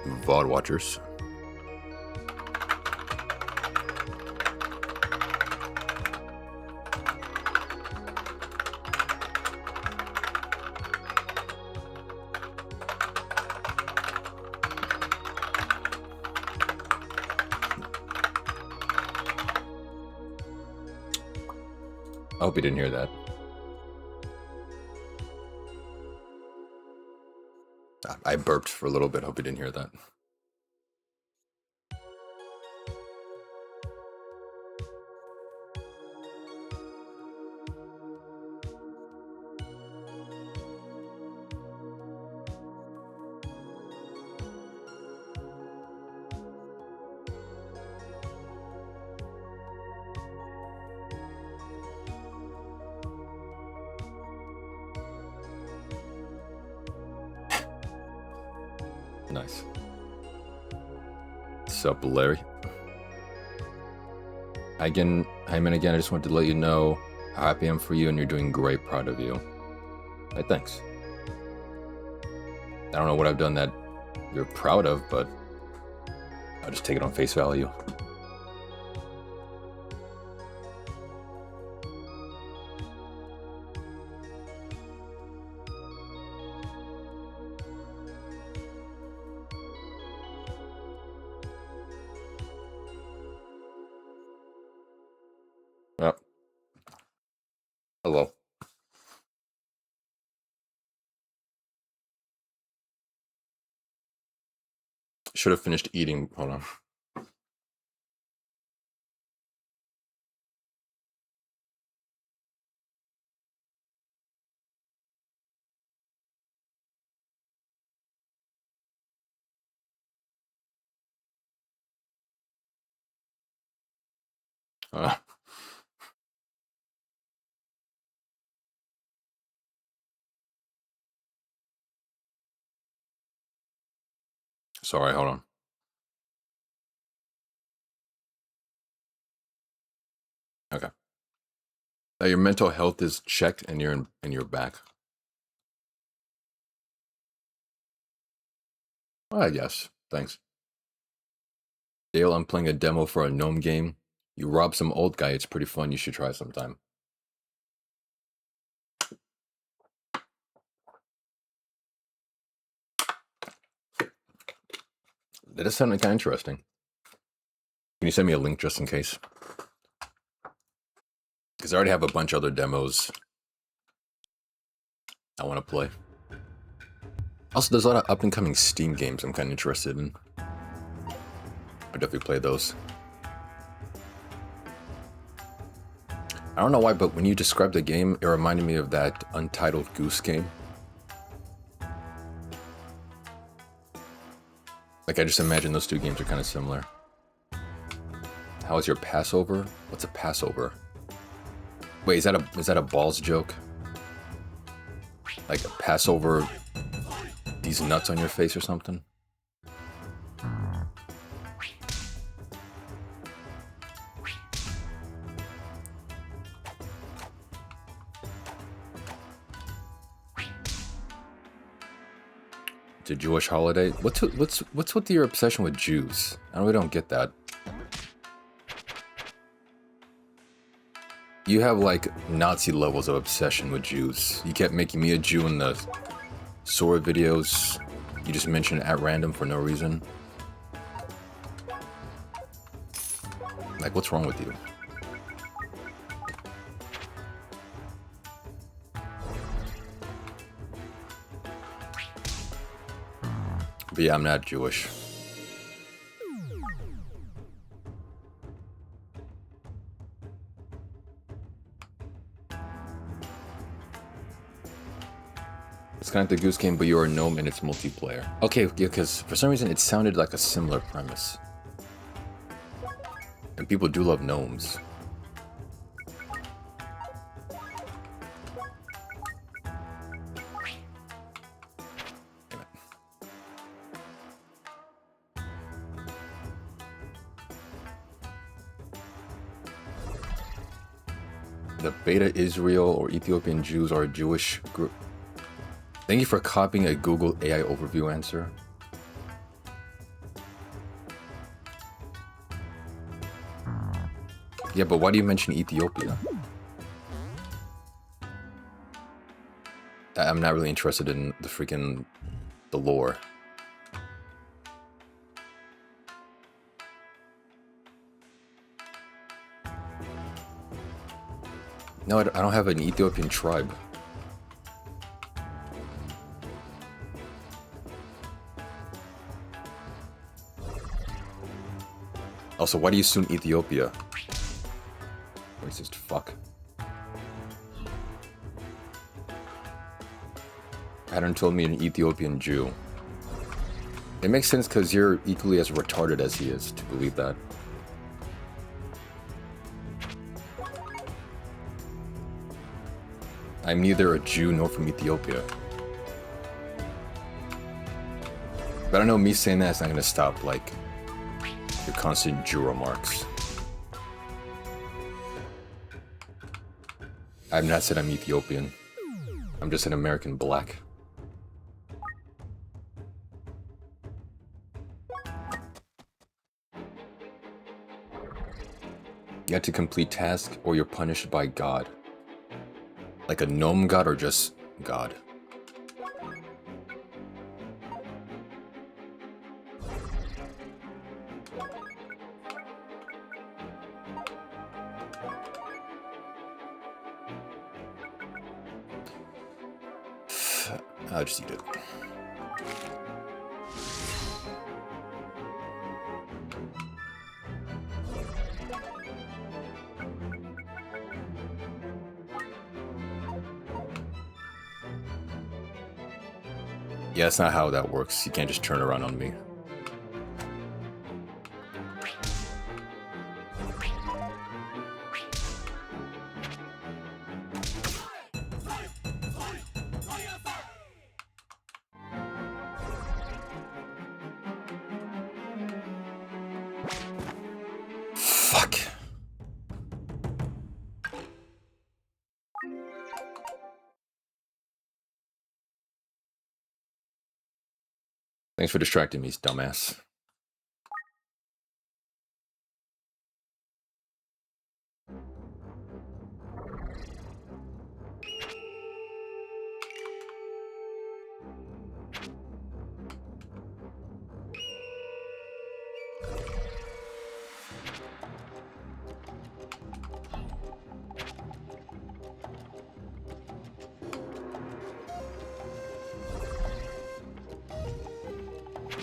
VOD watchers. I hope you didn't hear that. I burped for a little bit. Hope you didn't hear that. Nice. What's up, Larry? Again, Hyman, again, I just wanted to let you know how happy I am for you, and you're doing great. Proud of you. Hey, thanks. I don't know what I've done that you're proud of, but I'll just take it on face value. Yep. Hello. Should have finished eating. Hold on. Sorry, hold on. Okay. Your mental health is checked, and you're back. Yes. Thanks. Dale, I'm playing a demo for a gnome game. You rob some old guy. It's pretty fun. You should try sometime. That is something kind of interesting. Can you send me a link just in case? Because I already have a bunch of other demos I want to play. Also, there's a lot of up-and-coming Steam games I'm kind of interested in. I'll definitely play those. I don't know why, but when you described the game, it reminded me of that Untitled Goose Game. Like, I just imagine those two games are kind of similar. How is your Passover? What's a Passover? Wait, is that a balls joke? Like a Passover, these nuts on your face or something? It's a Jewish holiday. What's with your obsession with Jews? I really don't get that. You have like Nazi levels of obsession with Jews. You kept making me a Jew in the Sora videos. You just mentioned at random for no reason. Like, what's wrong with you? But yeah, I'm not Jewish. It's kind of the Goose Game, but you're a gnome and it's multiplayer. Okay, yeah, because for some reason it sounded like a similar premise. And people do love gnomes. The Beta Israel or Ethiopian Jews are a Jewish group. Thank you for copying a Google AI overview answer. Yeah, but why do you mention Ethiopia? I'm not really interested in the lore. No, I don't have an Ethiopian tribe. Also, why do you assume Ethiopia? Racist fuck. Pattern told me an Ethiopian Jew. It makes sense because you're equally as retarded as he is to believe that. I'm neither a Jew nor from Ethiopia. But I know me saying that is not going to stop, like, your constant Jew remarks. I've not said I'm Ethiopian. I'm just an American black. You have to complete tasks or you're punished by God. Like a gnome god or just God? I'll just eat it. Yeah, that's not how that works. You can't just turn around on me. Fuck. Thanks for distracting me, dumbass.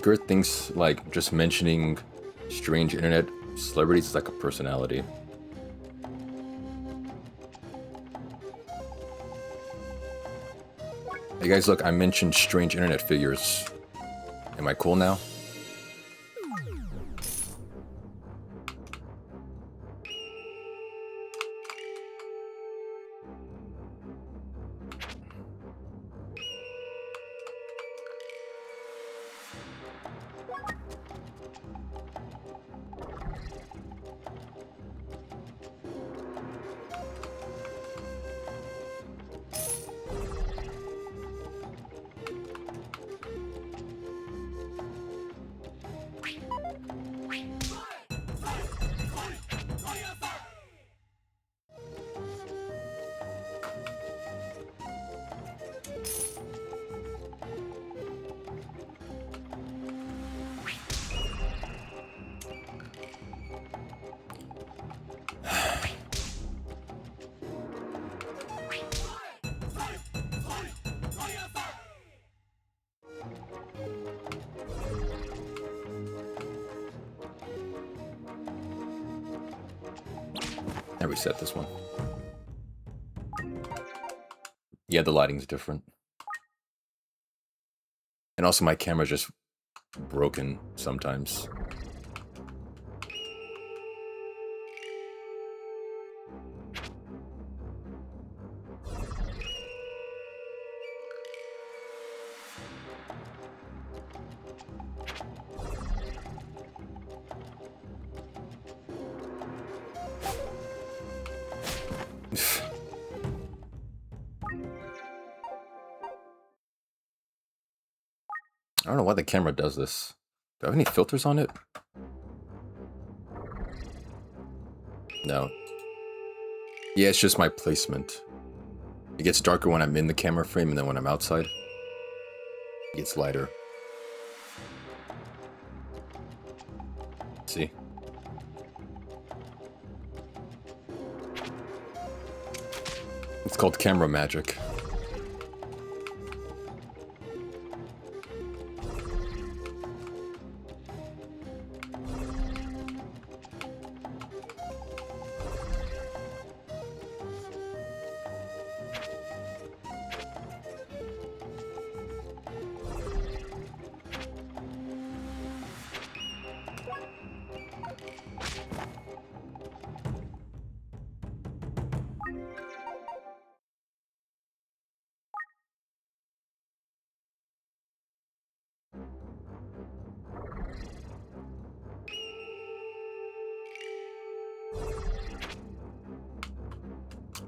Gert thinks, like, just mentioning strange internet celebrities is like a personality. Hey guys, look, I mentioned strange internet figures. Am I cool now? I reset this one. Yeah, the lighting's different. And also my camera's just broken sometimes. I don't know why the camera does this. Do I have any filters on it? No. Yeah, it's just my placement. It gets darker when I'm in the camera frame, and then when I'm outside, it gets lighter. See? It's called camera magic.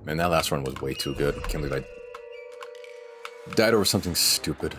Man, that last one was way too good. Can't believe I died over something stupid.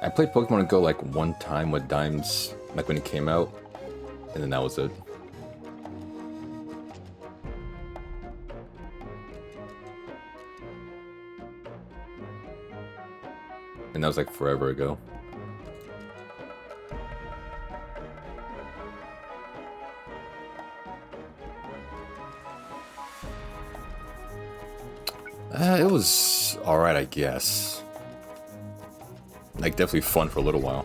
I played Pokemon Go like one time with Dimes, like when it came out, and then that was it. And that was like forever ago. It was alright, I guess. Like, definitely fun for a little while.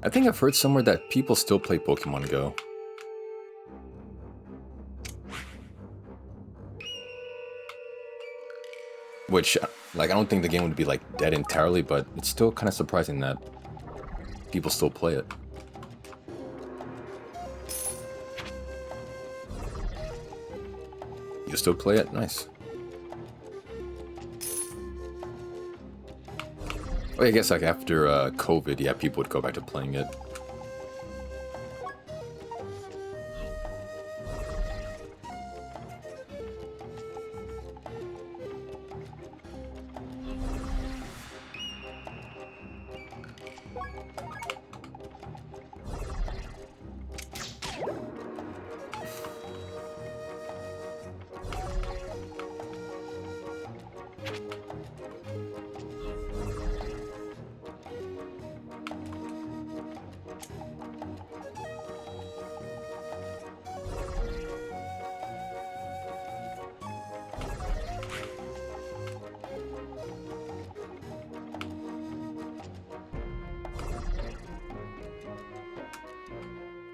I think I've heard somewhere that people still play Pokemon Go. Which, like, I don't think the game would be, like, dead entirely, but it's still kind of surprising that people still play it. You still play it? Nice. Well, I guess, like, after COVID, yeah, people would go back to playing it.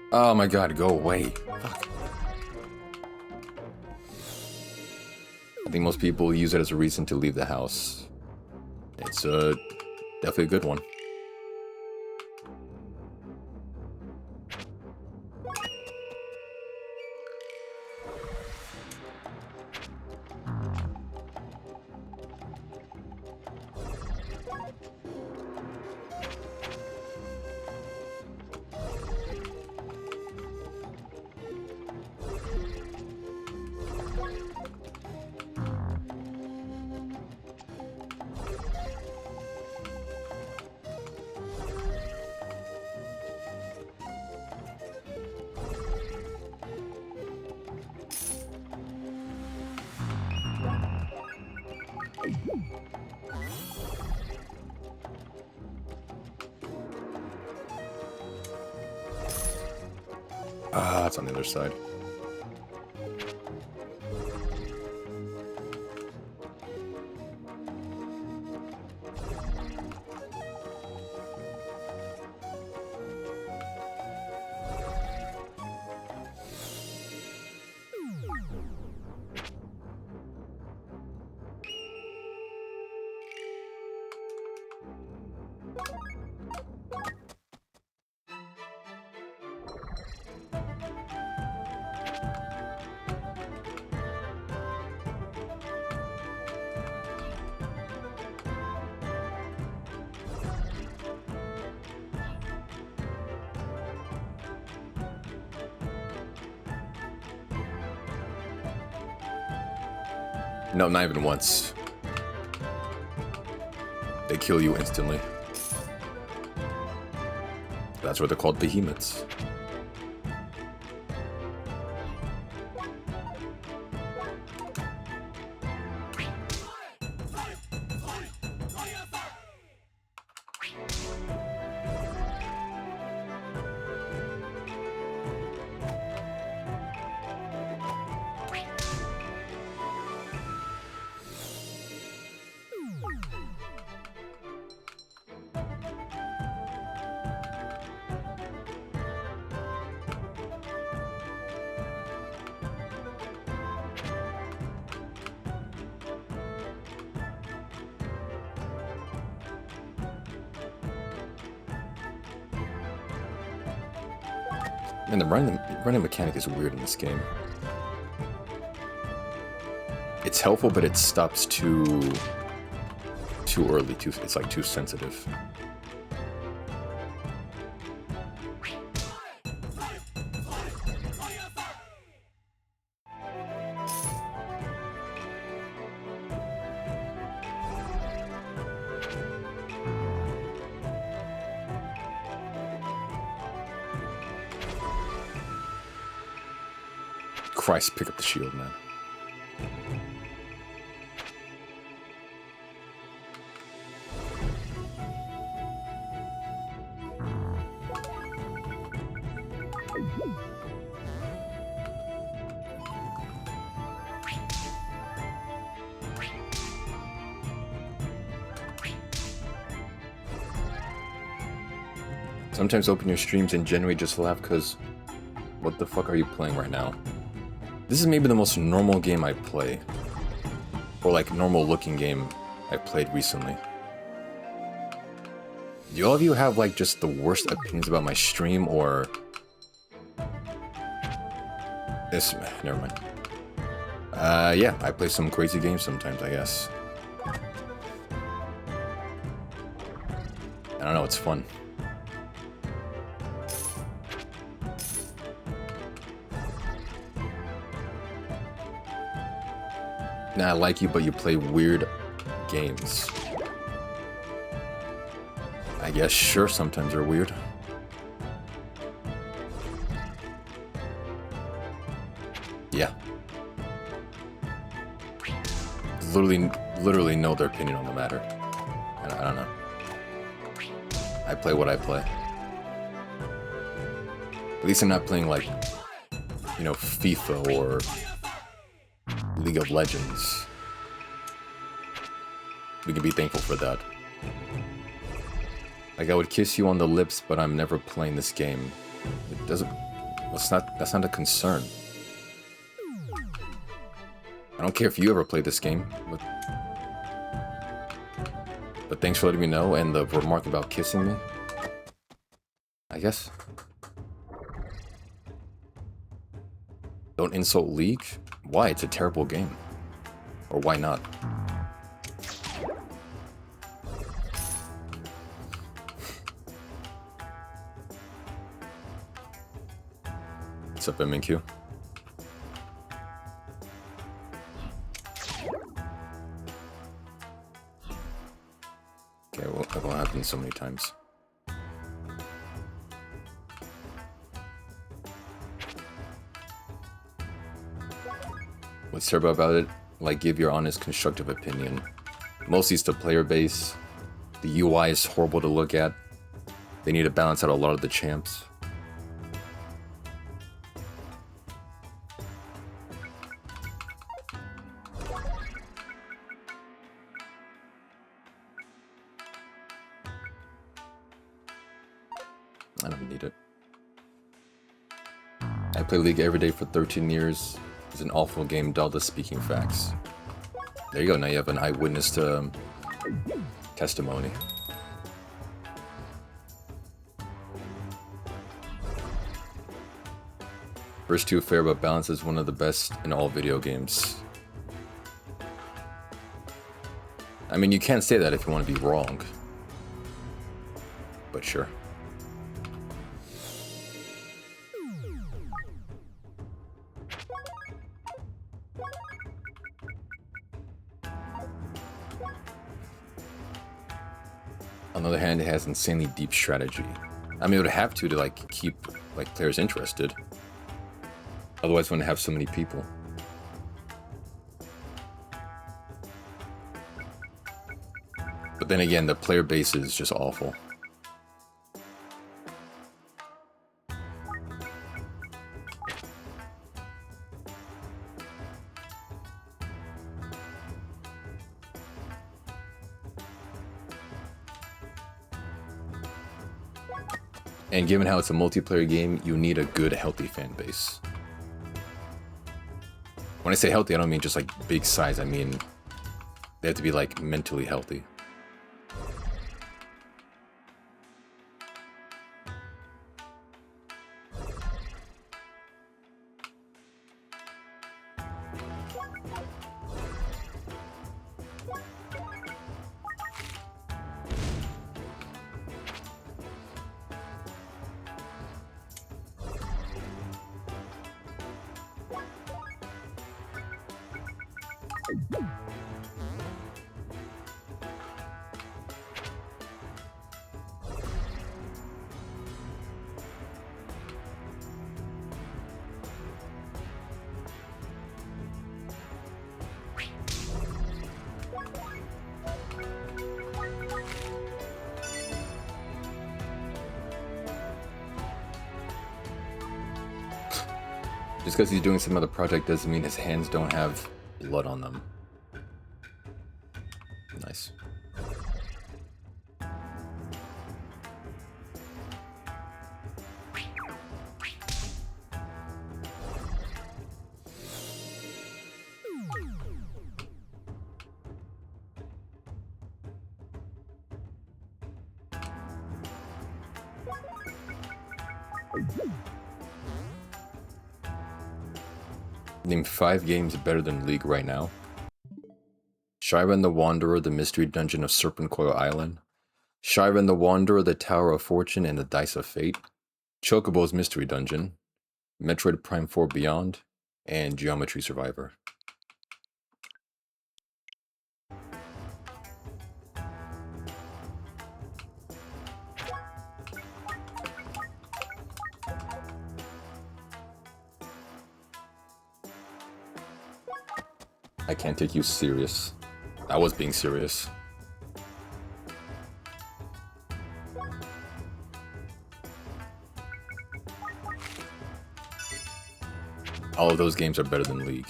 Oh my god, go away. Fuck. I think most people use it as a reason to leave the house. It's definitely a good one. that's on the other side. No, not even once. They kill you instantly. That's why they're called behemoths. Man, the running mechanic is weird in this game. It's helpful, but it stops too early. It's like too sensitive. Christ, pick up the shield, man. Sometimes open your streams and generally just laugh because what the fuck are you playing right now? This is maybe the most normal game I play. Or like normal looking game I played recently. Do all of you have like just the worst opinions about my stream or... This, never mind. Yeah, I play some crazy games sometimes, I guess. I don't know, it's fun. Nah, I like you, but you play weird games. I guess, sure, sometimes they're weird. Yeah. Literally know their opinion on the matter. I don't know. I play what I play. At least I'm not playing like, you know, FIFA or League of Legends. We can be thankful for that. Like, I would kiss you on the lips, but I'm never playing this game. It doesn't... That's not a concern. I don't care if you ever play this game, but thanks for letting me know, and the remark about kissing me. I guess. Don't insult League? Why? It's a terrible game. Or why not? What's up, MNQ? Okay, well, that won't happen so many times. What's terrible about it? Like, give your honest, constructive opinion. Mostly it's the player base. The UI is horrible to look at. They need to balance out a lot of the champs. I don't need it. I play League every day for 13 years. It's an awful game, Dalda speaking facts. There you go, now you have an eyewitness to testimony. First 2 fair, but balance is one of the best in all video games. I mean, you can't say that if you want to be wrong. But sure. On the other hand, it has insanely deep strategy. I mean, it would have to like keep like players interested. Otherwise, it wouldn't have so many people. But then again, the player base is just awful. And given how it's a multiplayer game, you need a good, healthy fan base. When I say healthy, I don't mean just like big size, I mean they have to be like mentally healthy. Just because he's doing some other project doesn't mean his hands don't have blood on them. Nice. Name 5 games better than League right now. Shiren the Wanderer, the Mystery Dungeon of Serpentcoil Island. Shiren the Wanderer, the Tower of Fortune and the Dice of Fate. Chocobo's Mystery Dungeon. Metroid Prime 4 Beyond. And Geometry Survivor. I can't take you serious. I was being serious. All of those games are better than League.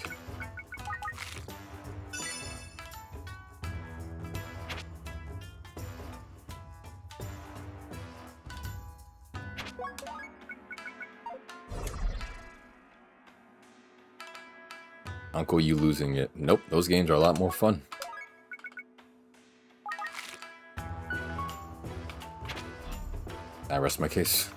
Uncle, you losing it. Nope, those games are a lot more fun. I rest my case.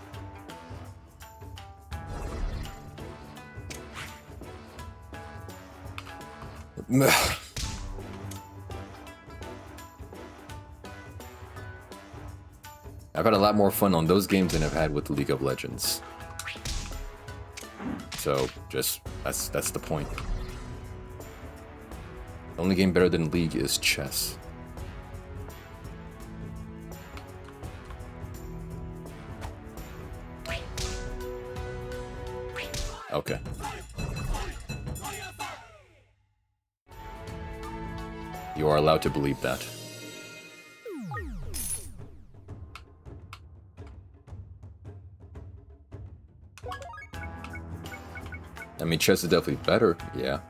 I've had a lot more fun on those games than I've had with League of Legends. So, just, that's the point. The only game better than League is chess. Okay. You are allowed to believe that. I mean, chess is definitely better, yeah.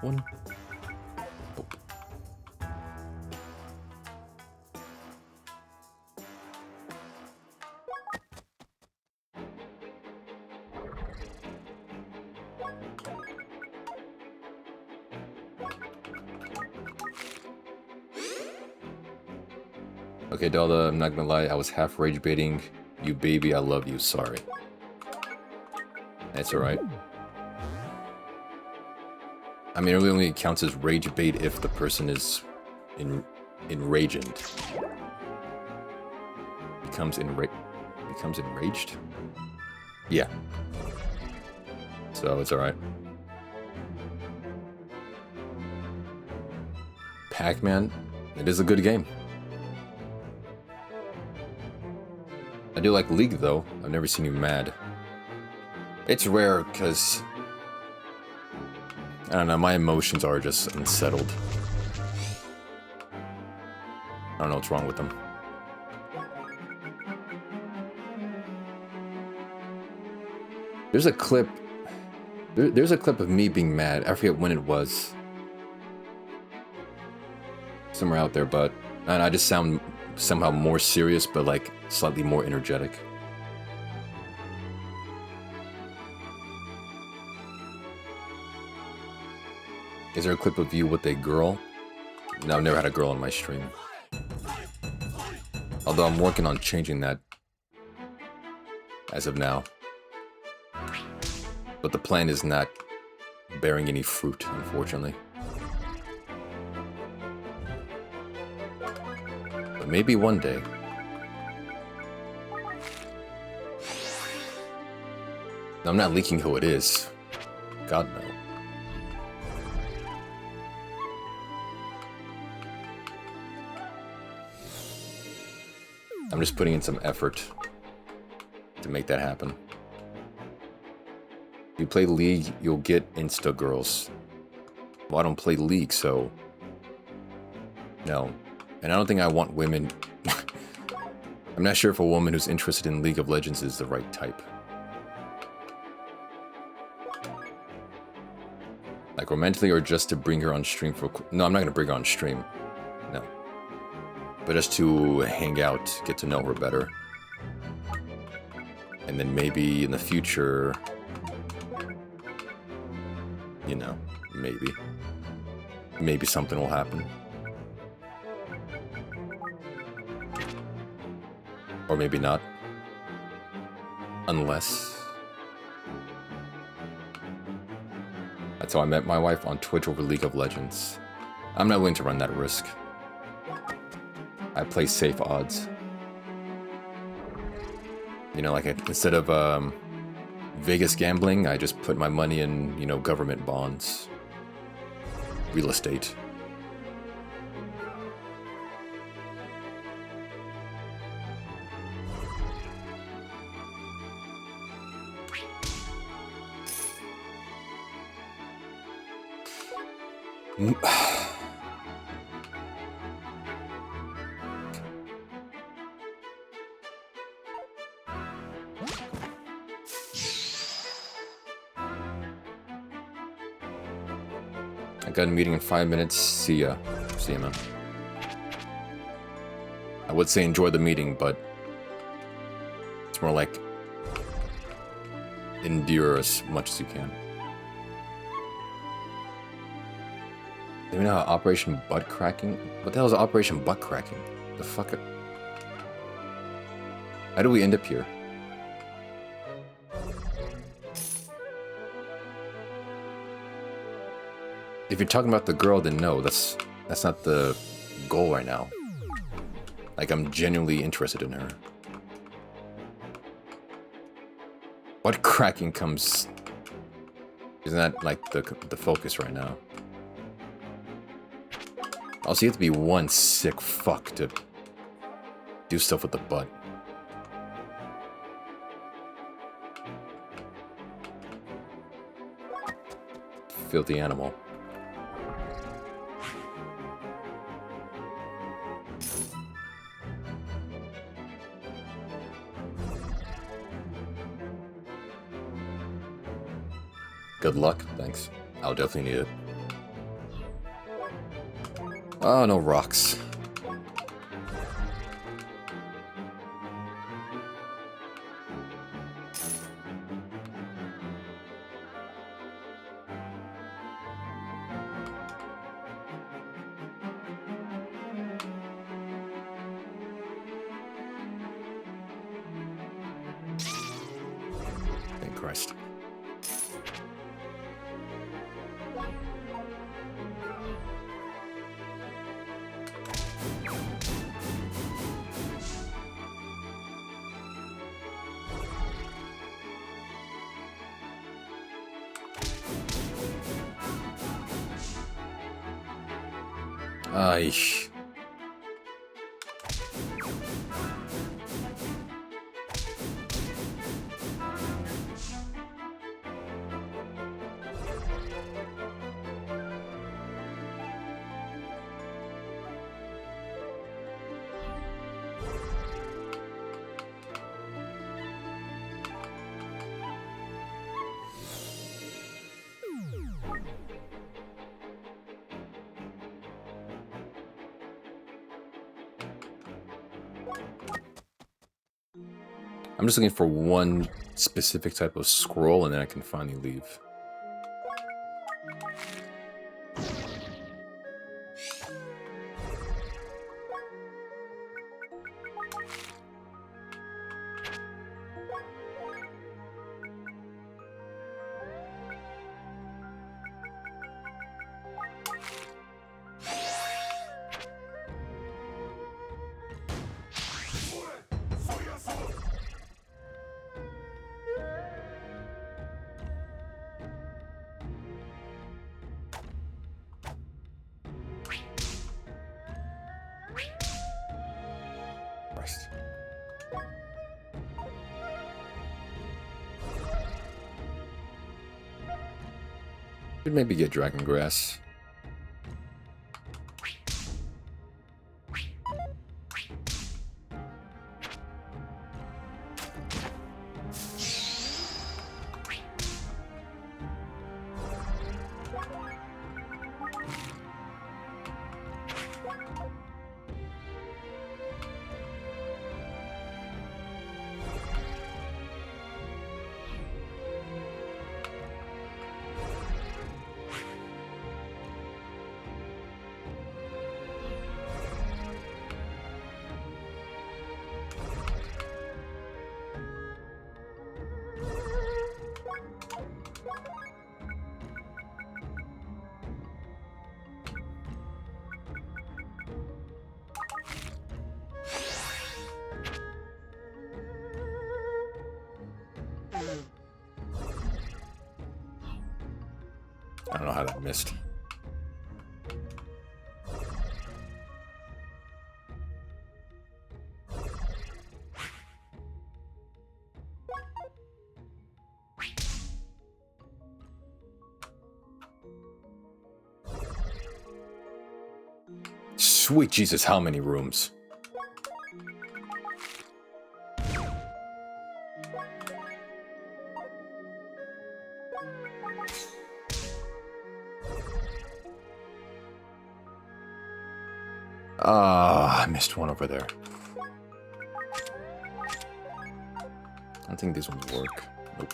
one? Oh. Okay, Delta, I'm not gonna lie, I was half rage baiting you, baby. I love you. Sorry. That's alright. I mean, it really only counts as rage bait if the person is enraged. Becomes enraged? Yeah. So it's alright. Pac-Man, it is a good game. I do like League, though. I've never seen you mad. It's rare, because... I don't know, my emotions are just unsettled. I don't know what's wrong with them. There's a clip... There's a clip of me being mad. I forget when it was. Somewhere out there, but... And I just sound somehow more serious, but like slightly more energetic. Is there a clip of you with a girl? No, I've never had a girl on my stream. Although I'm working on changing that as of now. But the plan is not bearing any fruit, unfortunately. But maybe one day. I'm not leaking who it is. God, no. I'm just putting in some effort to make that happen. If you play League, you'll get Insta girls. Well, I don't play League, so... No. And I don't think I want women... I'm not sure if a woman who's interested in League of Legends is the right type. Like romantically or just to bring her on stream for... No, I'm not going to bring her on stream. No. But just to hang out, get to know her better. And then maybe in the future... You know, maybe. Maybe something will happen. Or maybe not. Unless... That's how I met my wife, on Twitch over League of Legends. I'm not willing to run that risk. I play safe odds. You know, like instead of Vegas gambling, I just put my money in, you know, government bonds. Real estate. I got a meeting in 5 minutes. See ya. See ya, man. I would say enjoy the meeting, but it's more like endure as much as you can. Do you know how Operation Butt Cracking? What the hell is Operation Butt Cracking? The fuck? How do we end up here? If you're talking about the girl, then no, that's not the goal right now. Like, I'm genuinely interested in her. Butt cracking comes... Isn't that, like, the focus right now? Also, you have to be one sick fuck to do stuff with the butt. Filthy animal. Good luck, thanks. I'll definitely need it. Oh, no rocks. Thank Christ. Aish. I'm just looking for one specific type of scroll, and then I can finally leave. Christ. Should maybe get dragon grass. I don't know how that missed. Sweet Jesus, how many rooms? I missed one over there. I don't think these ones work. Nope.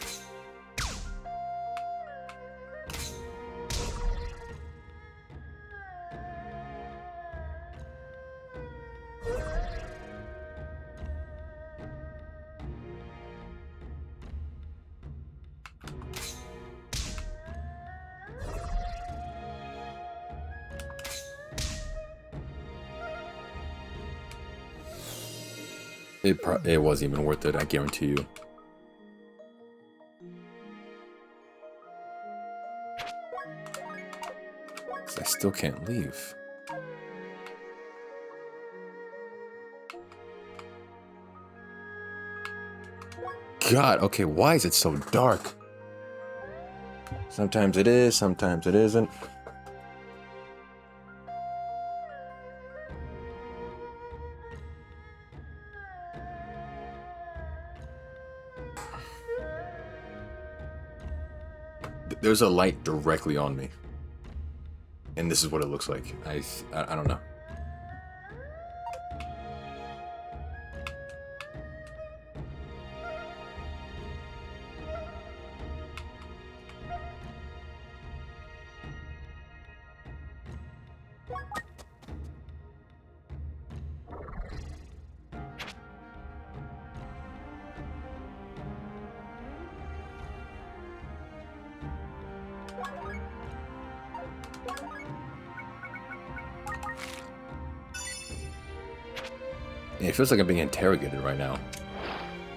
It wasn't even worth it, I guarantee you. I still can't leave. God, okay, why is it so dark? Sometimes it is, sometimes it isn't. There's a light directly on me. And this is what it looks like. I don't know. It feels like I'm being interrogated right now.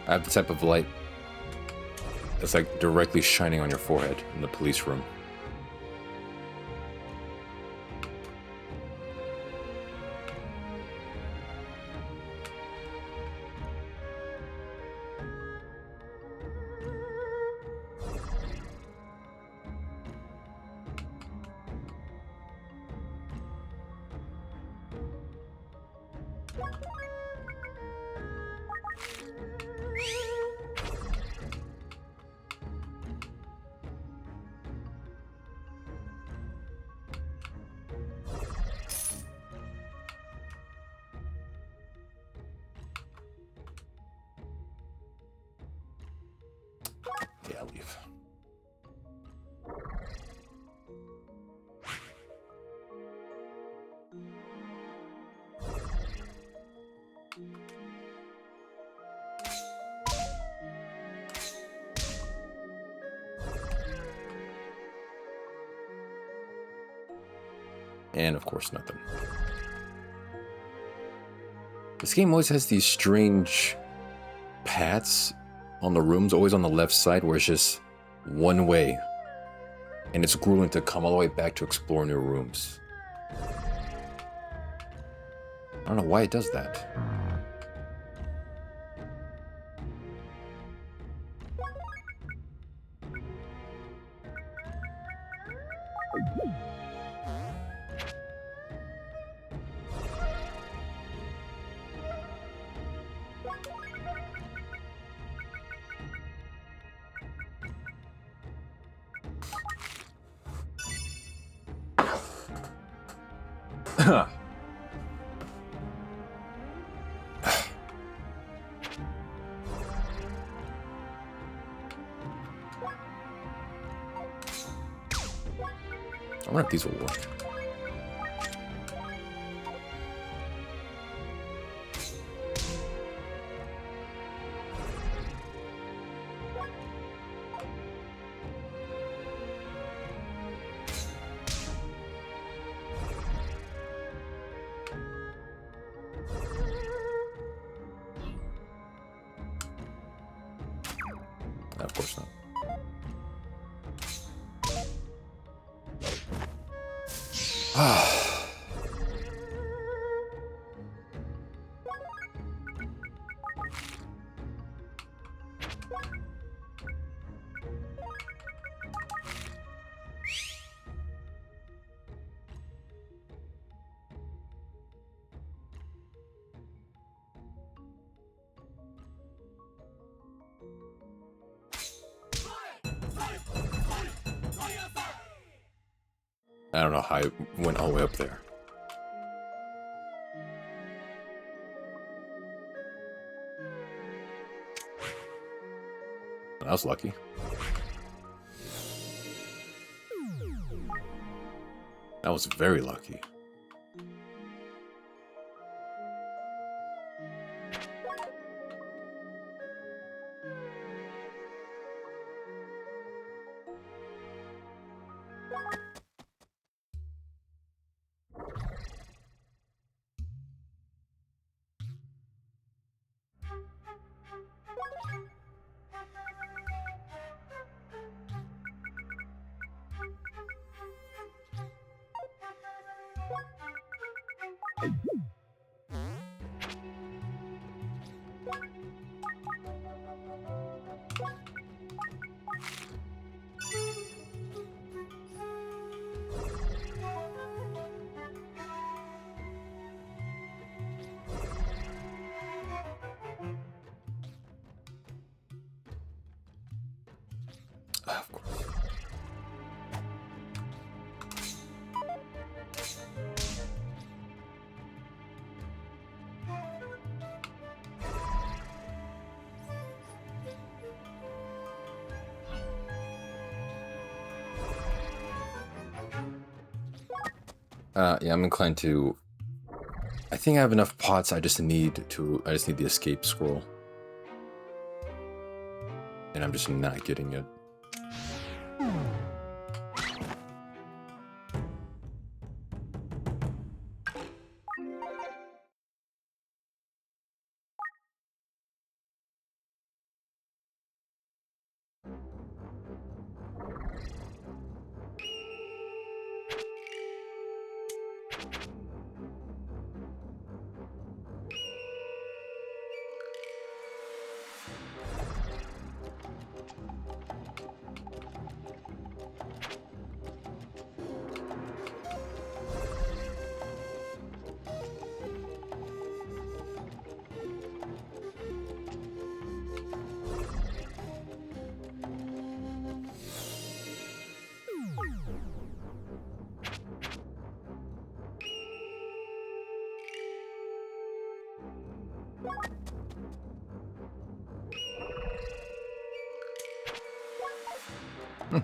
I have the type of light that's like directly shining on your forehead in the police room. Yeah, I'll leave. And of course, nothing. This game always has these strange paths on the rooms, always on the left side, where it's just one way. And it's grueling to come all the way back to explore new rooms. I don't know why it does that. I wonder if these will work. Of course not. I don't know how I went all the way up there. I was lucky. I was very lucky. Of course. Yeah, I'm inclined to. I think I have enough pots. I just need the escape scroll, and I'm just not getting it.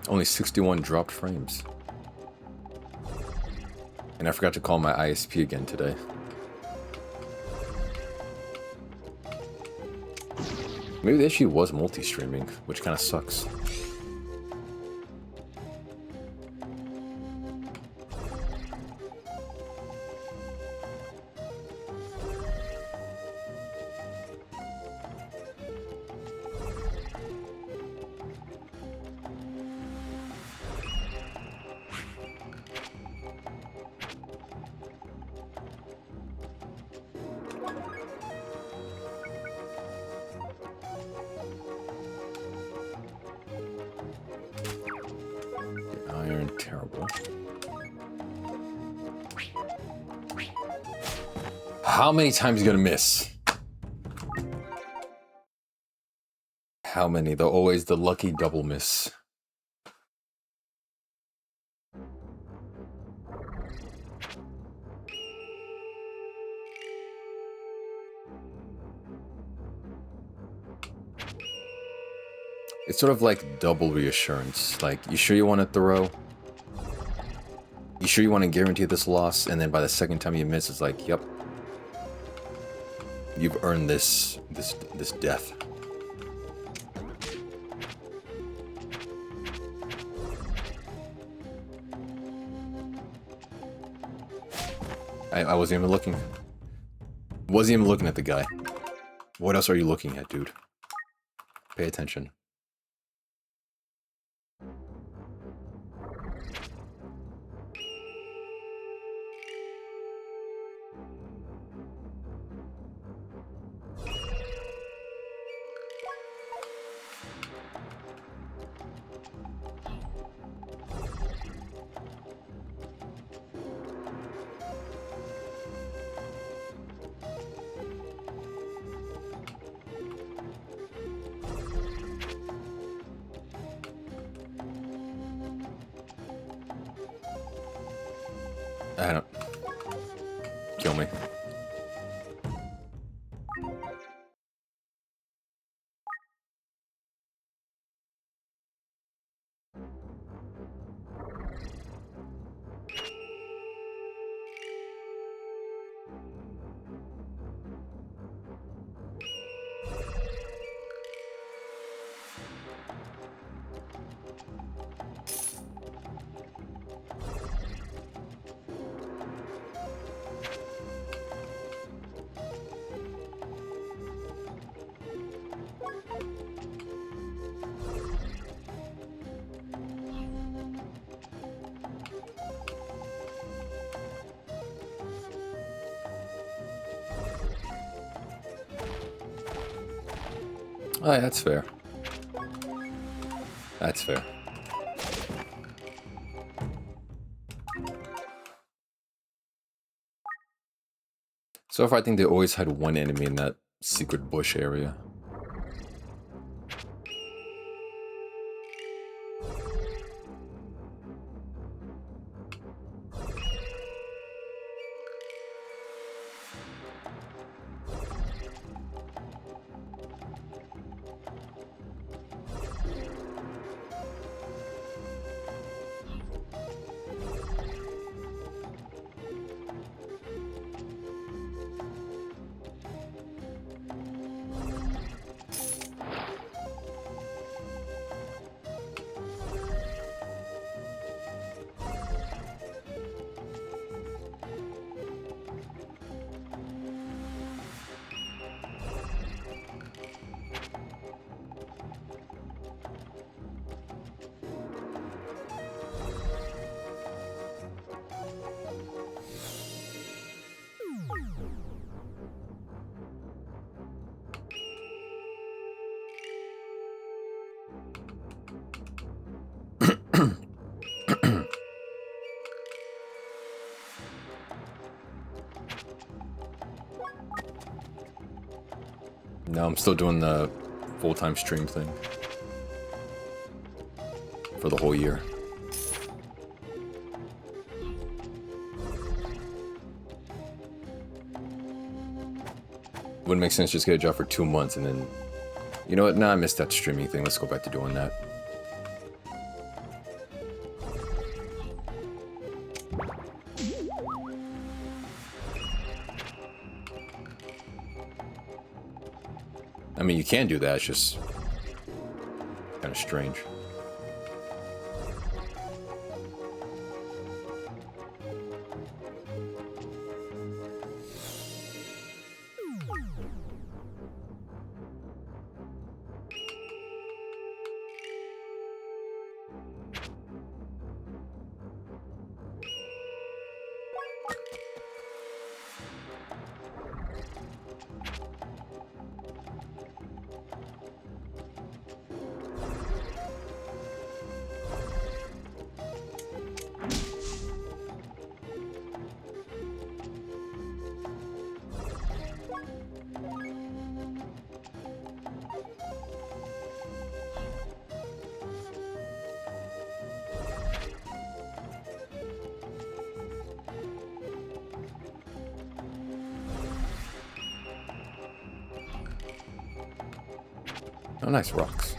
Only 61 dropped frames. And I forgot to call my ISP again today. Maybe the issue was multi-streaming, which kind of sucks. Iron, terrible. How many times are you gonna miss? How many? They're always the lucky double miss. It's sort of like double reassurance. Like, you sure you want to throw? You sure you want to guarantee this loss? And then by the second time you miss, it's like, yep. You've earned this death. I wasn't even looking. Wasn't even looking at the guy. What else are you looking at, dude? Pay attention. I don't... Kill me. Oh, yeah, that's fair. That's fair. So far, I think they always had one enemy in that secret bush area. No, I'm still doing the full-time stream thing for the whole year. Wouldn't make sense just get a job for 2 months and then... You know what? Nah, I missed that streaming thing. Let's go back to doing that. I mean, you can do that. It's just kind of strange. Oh, nice rocks.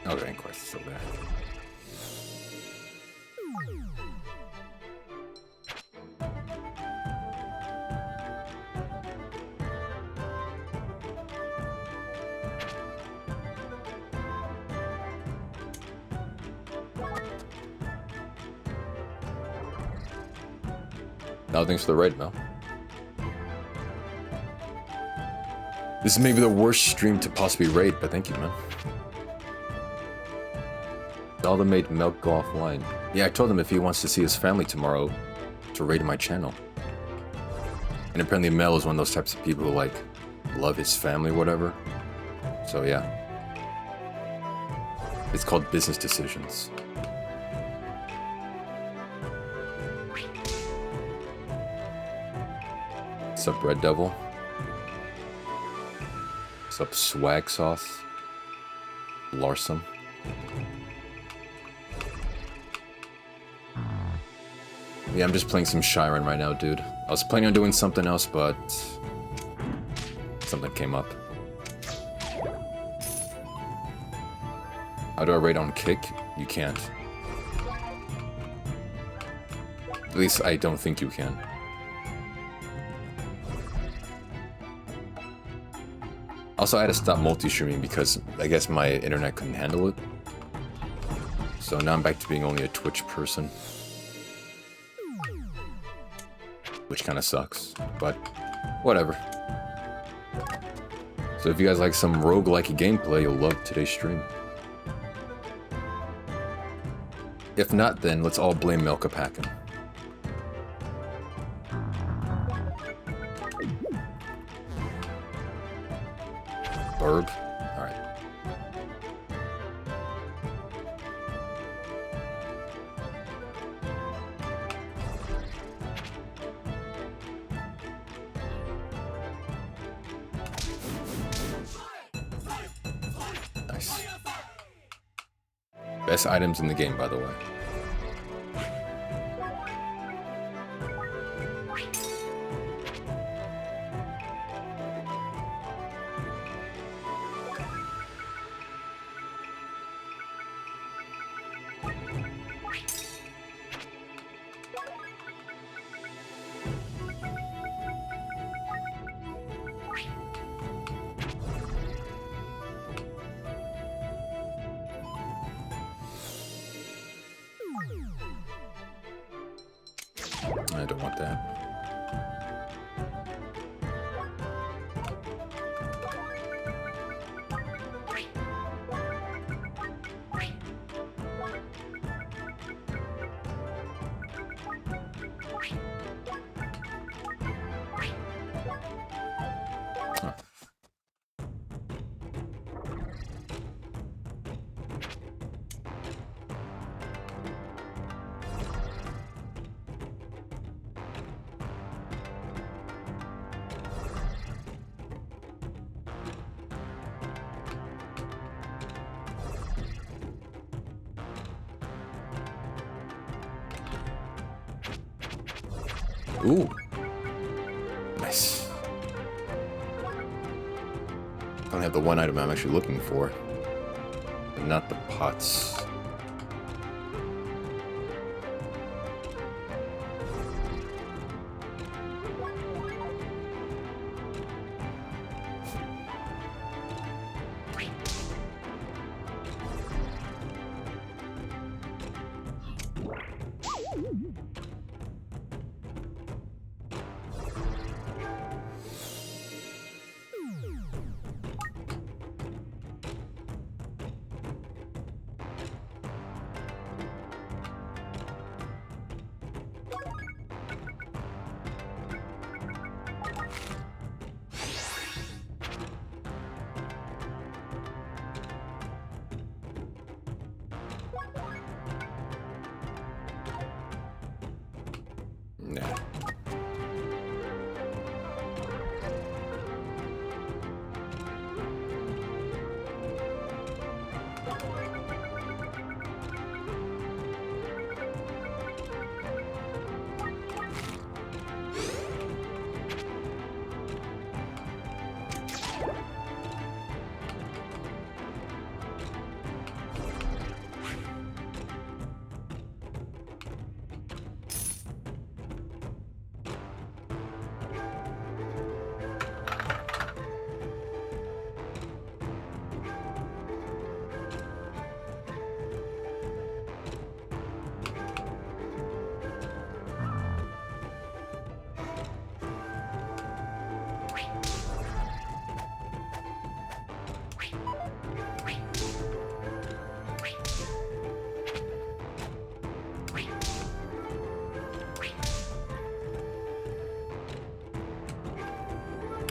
Oh, the inquest is still there. No, thanks for the raid, Mel. This is maybe the worst stream to possibly raid, but thank you, man. Daldameht Milk go offline. Yeah, I told him if he wants to see his family tomorrow, to raid my channel. And apparently Mel is one of those types of people who, like, love his family or whatever. So, yeah. It's called business decisions. What's up, Red Devil? What's up, Swag Sauce? Larson. Yeah, I'm just playing some Shiren right now, dude. I was planning on doing something else, but something came up. How do I raid on Kick? You can't. At least I don't think you can. Also, I had to stop multi-streaming because I guess my internet couldn't handle it. So now I'm back to being only a Twitch person. Which kind of sucks, but whatever. So if you guys like some roguelike gameplay, you'll love today's stream. If not, then let's all blame Melkapakin. Burb. Alright. Nice. Best items in the game, by the way. I don't want that. Huh. Ooh. Nice. I don't have the one item I'm actually looking for. But not the pots. Nah.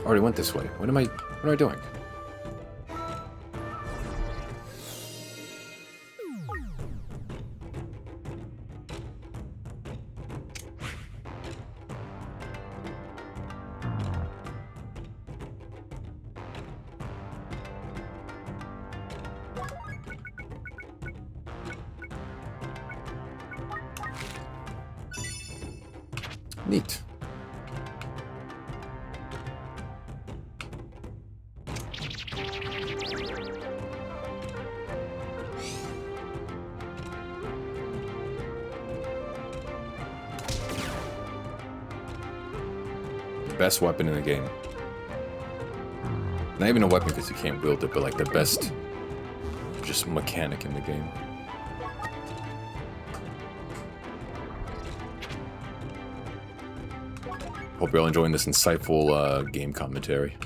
Already went this way. What am I doing? Neat. Best weapon in the game. Not even a weapon because you can't wield it, but like the best just mechanic in the game. Hope you're all enjoying this insightful game commentary.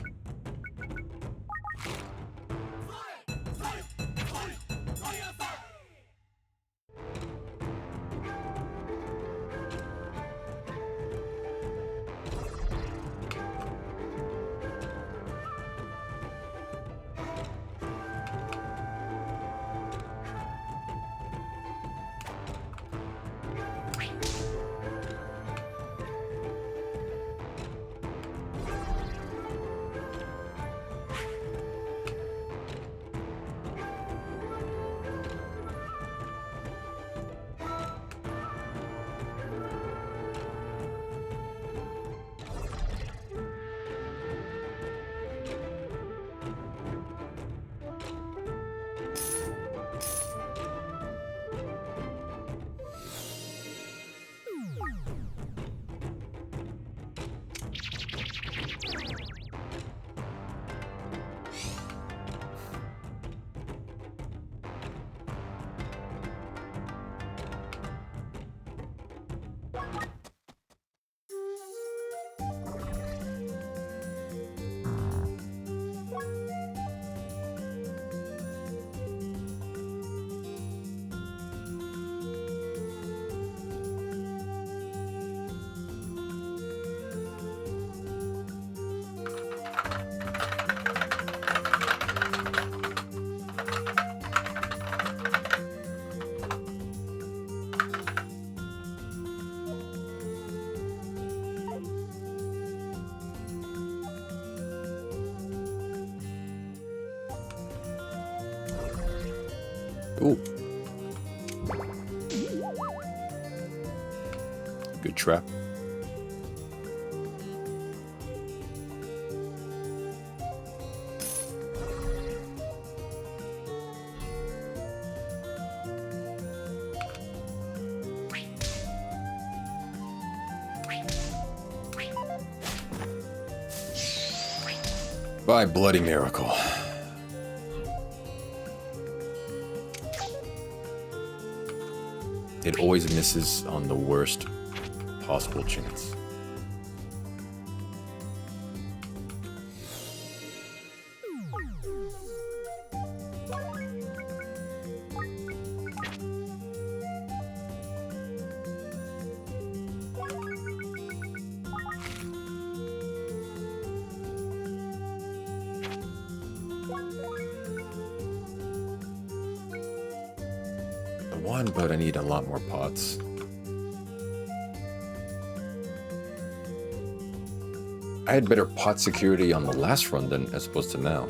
Ooh. Good trap. By bloody miracle. It always misses on the worst possible chance. One, but I need a lot more pots. I had better pot security on the last run than as opposed to now.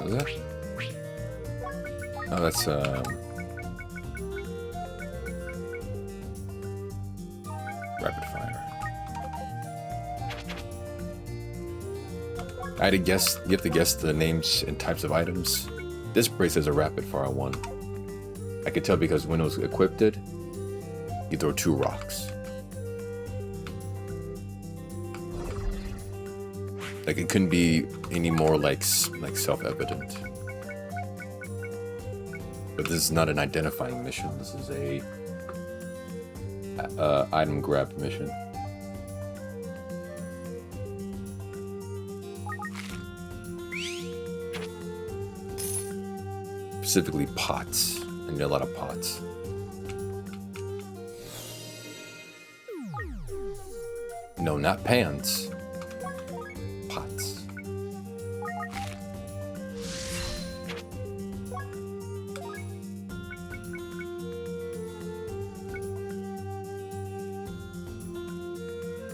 Is that? Oh, that's rapid fire. I had to guess. You have to guess the names and types of items. This brace is a rapid fire one. I could tell because when it was equipped, you throw 2 rocks. Like it couldn't be any more like self-evident. But this is not an identifying mission. This is a item grab mission. Specifically pots. I need a lot of pots. No, not pans. Pots.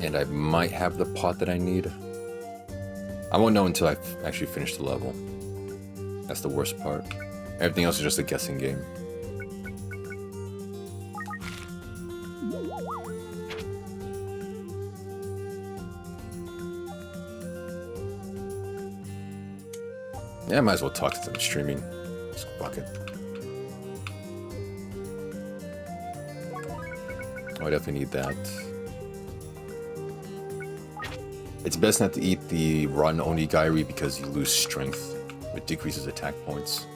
And I might have the pot that I need. I won't know until I actually finish the level. That's the worst part. Everything else is just a guessing game. Yeah, I might as well talk to them streaming. Just fuck it. Oh, I definitely need that. It's best not to eat the rotten onigiri because you lose strength. It decreases attack points.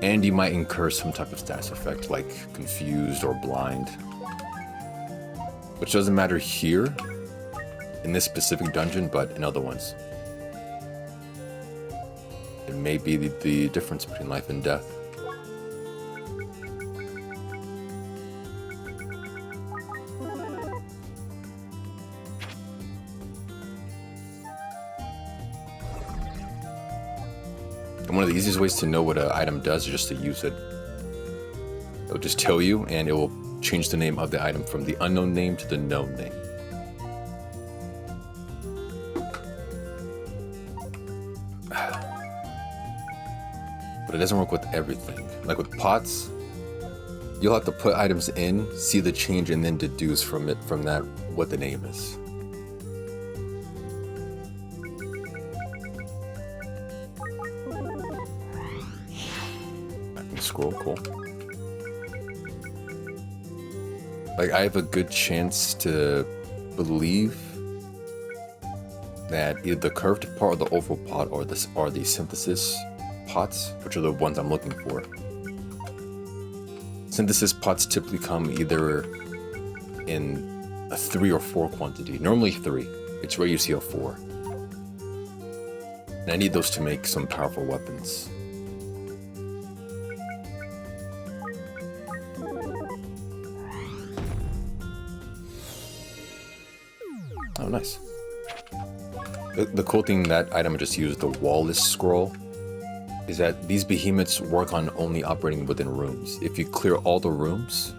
And you might incur some type of status effect, like confused or blind. Which doesn't matter here, in this specific dungeon, but in other ones. It may be the difference between life and death. And one of the easiest ways to know what an item does is just to use it. It'll just tell you, and it will change the name of the item from the unknown name to the known name. But it doesn't work with everything. Like with pots, you'll have to put items in, see the change, and then deduce from that what the name is. I can scroll, cool. Like, I have a good chance to believe that either the curved part or the oval pot are the synthesis pots, which are the ones I'm looking for. Synthesis pots typically come either in a 3 or 4 quantity. Normally 3. It's rare you see a 4. And I need those to make some powerful weapons. Oh, nice. The cool thing that item I just used, the Wallis Scroll, is that these behemoths work on only operating within rooms. If you clear all the rooms,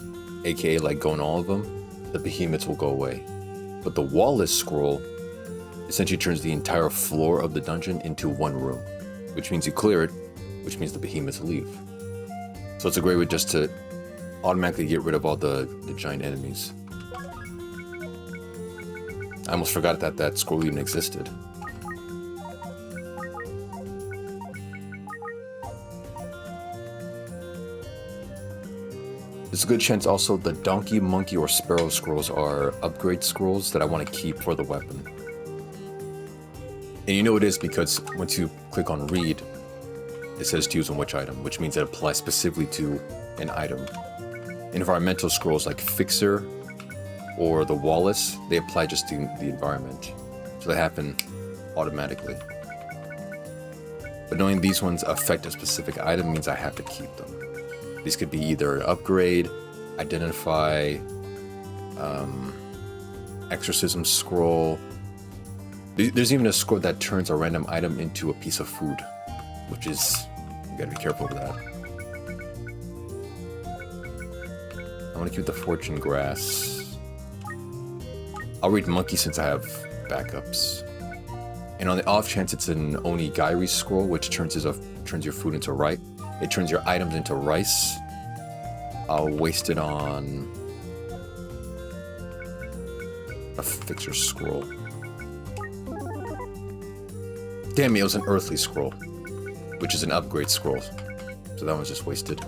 aka like go in all of them, the behemoths will go away. But the Wallis Scroll essentially turns the entire floor of the dungeon into one room, which means you clear it, which means the behemoths leave. So it's a great way just to automatically get rid of all the giant enemies. I almost forgot that that scroll even existed. There's a good chance also the donkey, monkey, or sparrow scrolls are upgrade scrolls that I want to keep for the weapon. And you know it is because once you click on read, it says to use on which item, which means it applies specifically to an item. Environmental scrolls like Fixer or the Wallis, they apply just to the environment. So they happen automatically. But knowing these ones affect a specific item means I have to keep them. These could be either upgrade, identify, exorcism scroll. There's even a scroll that turns a random item into a piece of food, which is, you gotta be careful with that. I want to keep the fortune grass. I'll read monkey since I have backups. And on the off chance it's an Onigiri scroll, which turns your food into rice. It turns your items into rice. I'll waste it on a Fixer scroll. Damn it, it was an earthly scroll, which is an upgrade scroll. So that one's just wasted.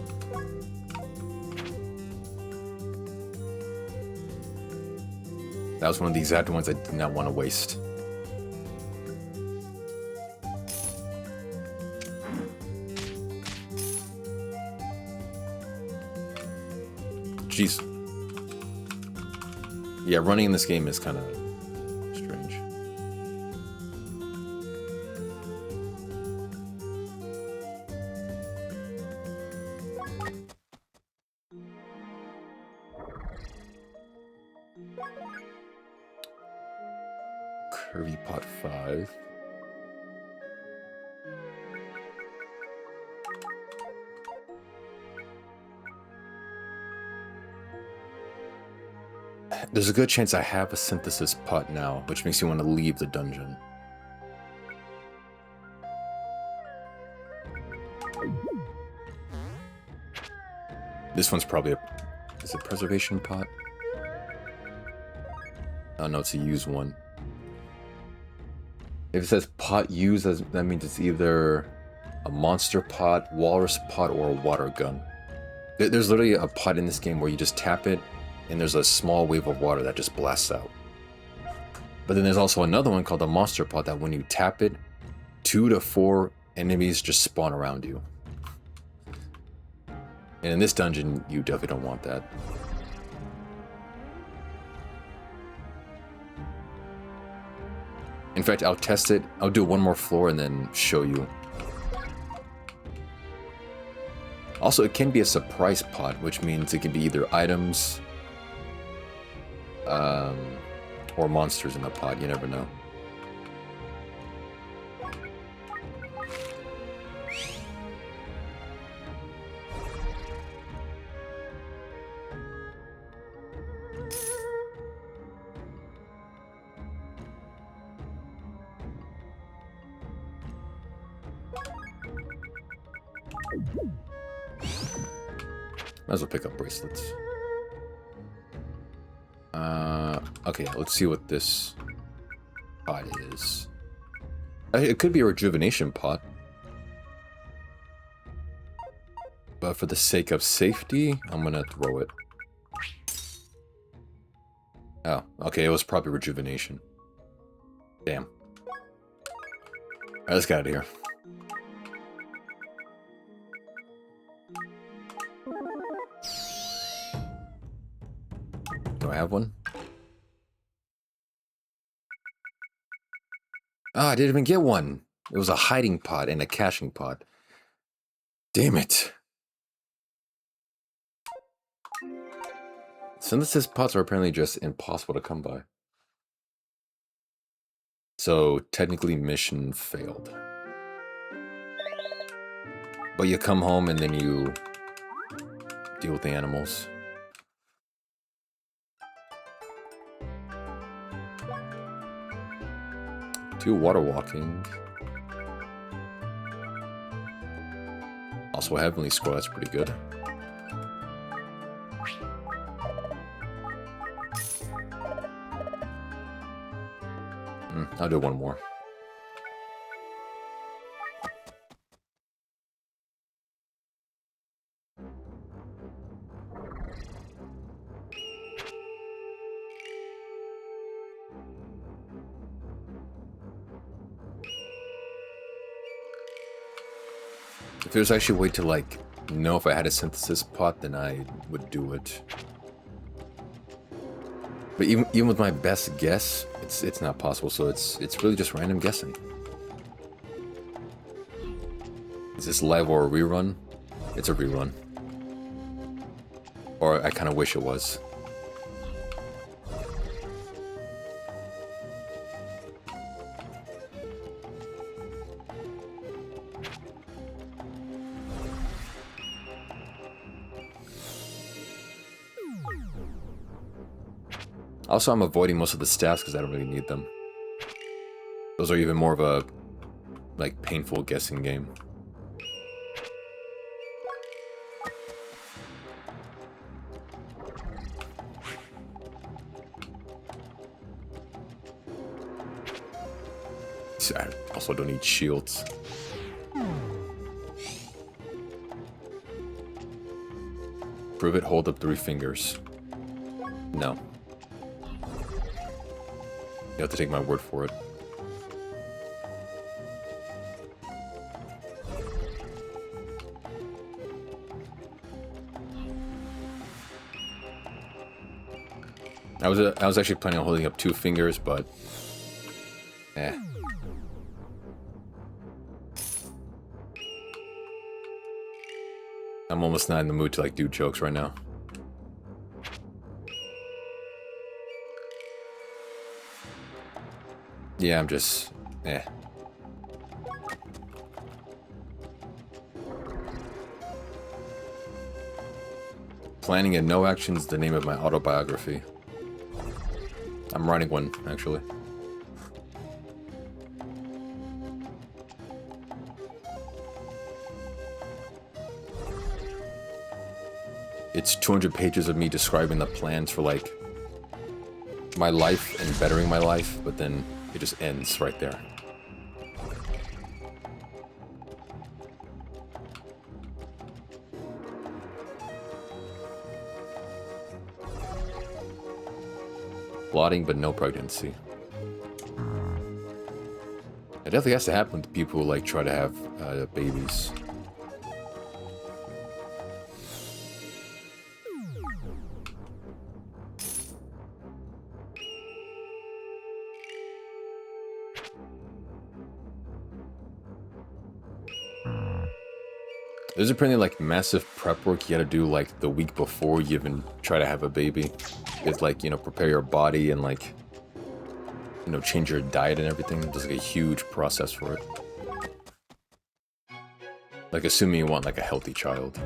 That was one of the exact ones I did not want to waste. Jeez. Yeah, running in this game is kind of strange. Curvy pot 5. There's a good chance I have a synthesis pot now, which makes you want to leave the dungeon. This one's probably is it preservation pot? Oh no, it's a use one. If it says pot use, that means it's either a monster pot, walrus pot, or a water gun. There's literally a pot in this game where you just tap it, and there's a small wave of water that just blasts out. But then there's also another one called the monster pot that when you tap it, 2 to 4 enemies just spawn around you. And in this dungeon, you definitely don't want that. In fact, I'll test it. I'll do one more floor and then show you. Also, it can be a surprise pot, which means it can be either items, or monsters in the pot, you never know. Might as well pick up bracelets. Okay, let's see what this pot is. It could be a rejuvenation pot. But for the sake of safety, I'm gonna throw it. Oh, okay, it was probably rejuvenation. Damn. Alright, let's get out of here. Do I have one? Oh, I didn't even get one. It was a hiding pod and a caching pod. Damn it. Synthesis pots are apparently just impossible to come by. So, technically mission failed. But you come home and then you deal with the animals. Two water walking. Also a heavenly scroll, that's pretty good. I'll do one more. If there was actually a way to, like, know if I had a synthesis pot, then I would do it. But even with my best guess, it's not possible, so it's really just random guessing. Is this live or a rerun? It's a rerun. Or I kind of wish it was. Also, I'm avoiding most of the stats because I don't really need them. Those are even more of a, like, painful guessing game. I also don't need shields. Prove it, hold up 3 fingers. No. You have to take my word for it. I was actually planning on holding up 2 fingers, but I'm almost not in the mood to, like, do jokes right now. Yeah, I'm just Planning and No Action's the name of my autobiography. I'm writing one, actually. It's 200 pages of me describing the plans for, like, my life and bettering my life, but then it just ends right there. Plotting, but no pregnancy. It definitely has to happen to people who, like, try to have babies. There's apparently, like, massive prep work you gotta do, like, the week before you even try to have a baby. It's like, you know, prepare your body and, like, you know, change your diet and everything. There's, like, a huge process for it. Like, assuming you want, like, a healthy child.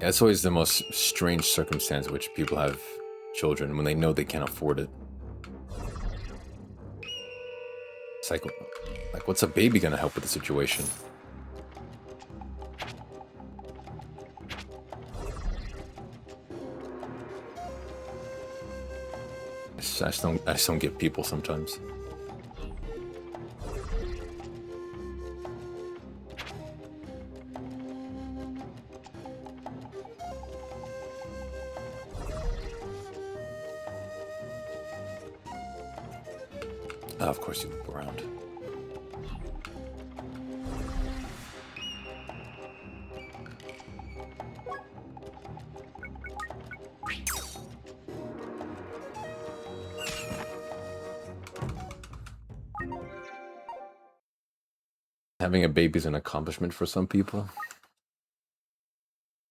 That's always the most strange circumstance in which people have children when they know they can't afford it. It's like what's a baby gonna help with the situation? I just don't get people sometimes. Of course you look around. Having a baby is an accomplishment for some people.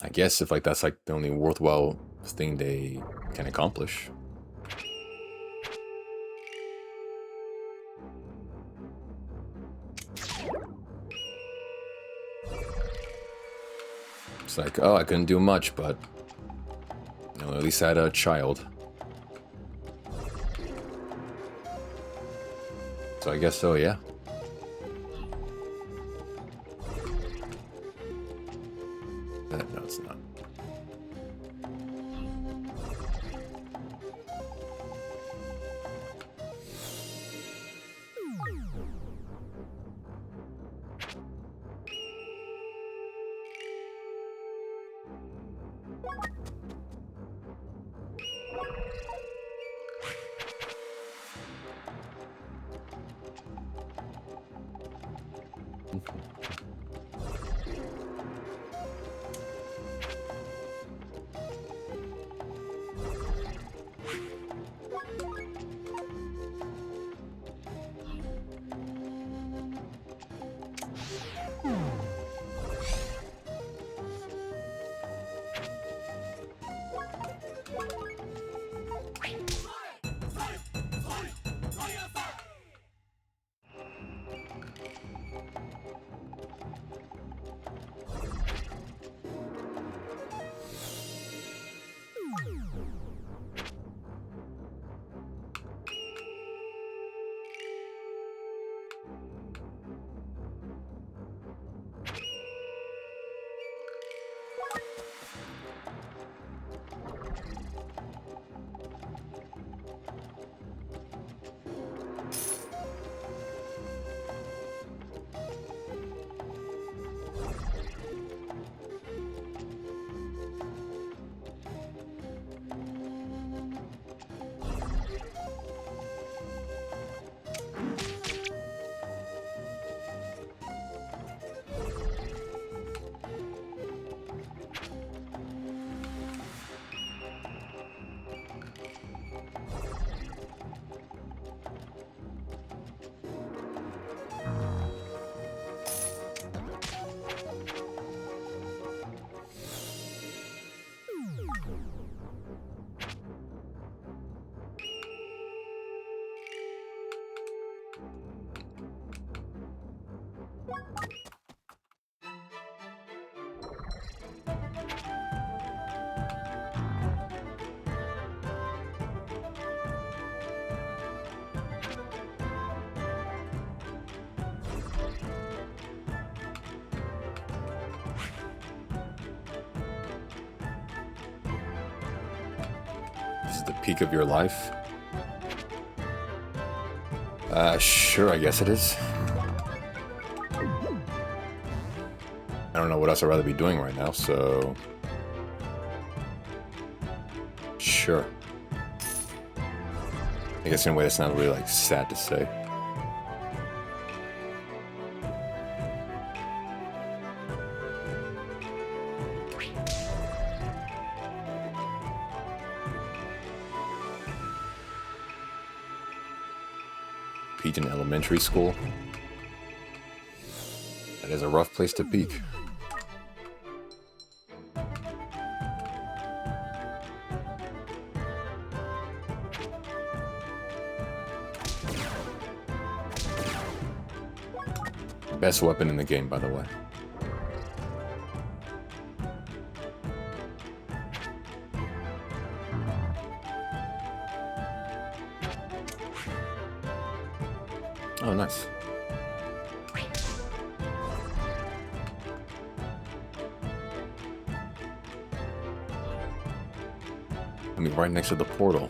I guess if that's the only worthwhile thing they can accomplish. It's like, oh, I couldn't do much, but at least I had a child. So I guess so, yeah. No, it's not. This is the peak of your life? Sure, I guess it is. I don't know what else I'd rather be doing right now, so... Sure. I guess in a way that's not really, sad to say. Peak in elementary school. That is a rough place to peak. Best weapon in the game, by the way. Oh, nice. I mean, right next to the portal.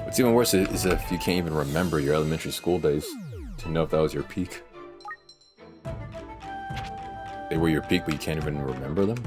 What's even worse is if you can't even remember your elementary school days to know if that was your peak. They were your peak, but you can't even remember them?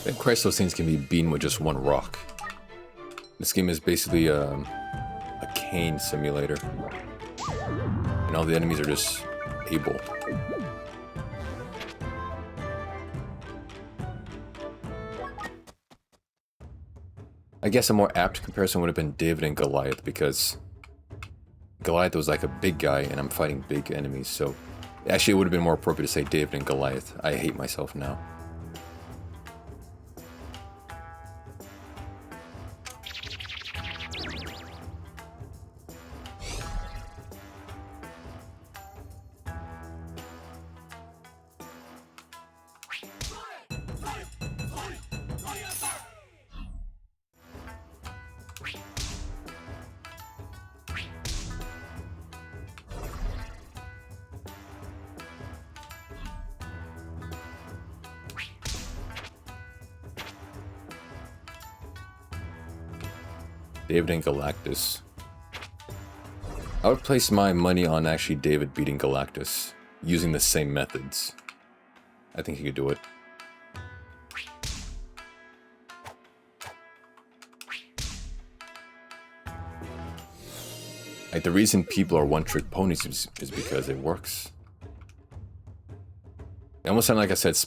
Thank Christ those things can be beaten with just one rock. This game is basically a cane simulator. And all the enemies are just able. I guess a more apt comparison would have been David and Goliath, because Goliath was like a big guy and I'm fighting big enemies, so actually it would have been more appropriate to say David and Goliath. I hate myself now. David and Galactus. I would place my money on actually David beating Galactus using the same methods. I think he could do it. Like, the reason people are one-trick ponies is because it works. It almost sounded like I said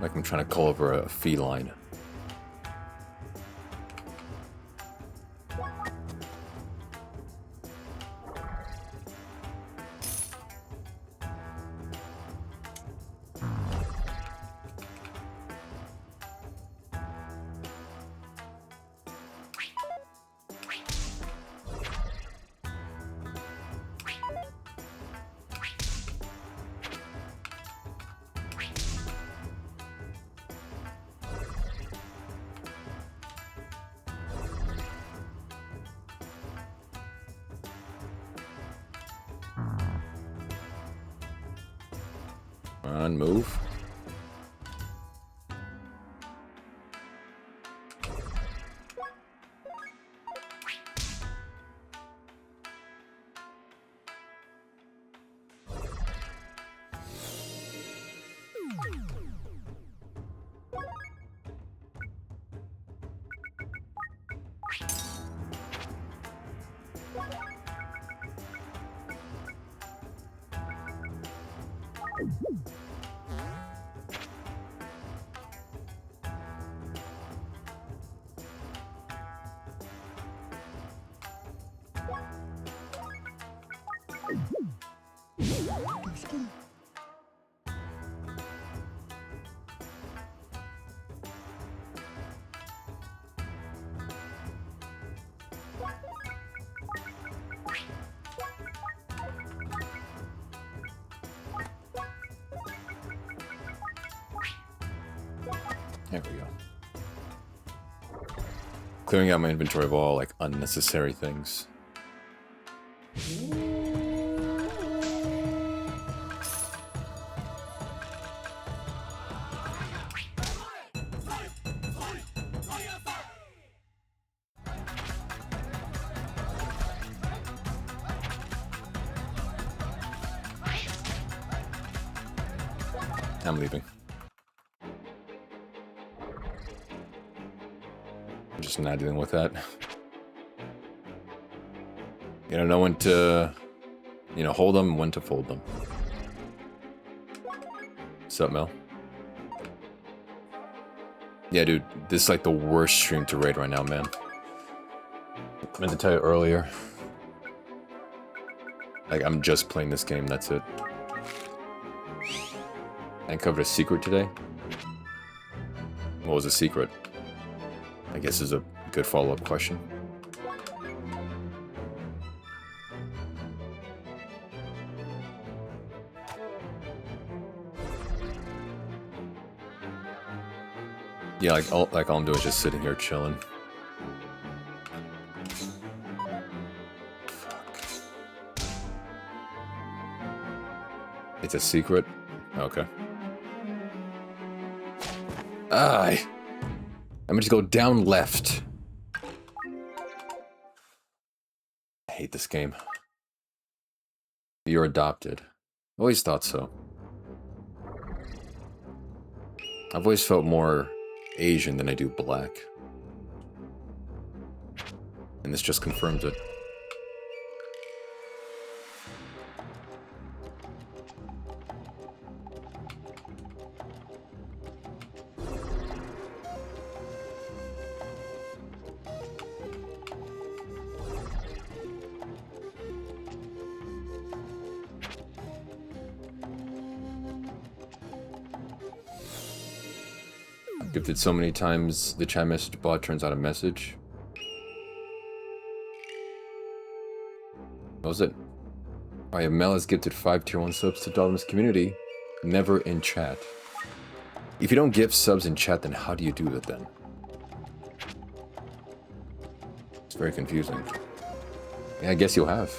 like I'm trying to call over a feline. On, move. There we go. Clearing out my inventory of all, like, unnecessary things. I'm leaving. I'm just not dealing with that. You know when to, hold them and when to fold them. What's up, Mel? Yeah, dude, this is like the worst stream to raid right now, man. I meant to tell you earlier. Like, I'm just playing this game, that's it. I uncovered a secret today. What was the secret? I guess is a good follow-up question. Yeah, all I'm doing is just sitting here chilling. Fuck. It's a secret? Okay. I'm gonna just go down left. I hate this game. You're adopted. Always thought so. I've always felt more Asian than I do black. And this just confirms it. Gifted so many times, the chat message bot turns out a message. What was it? Alright, Mel has gifted 5 tier 1 subs to Daldameht's community. Never in chat. If you don't gift subs in chat, then how do you do it then? It's very confusing. Yeah, I guess you'll have.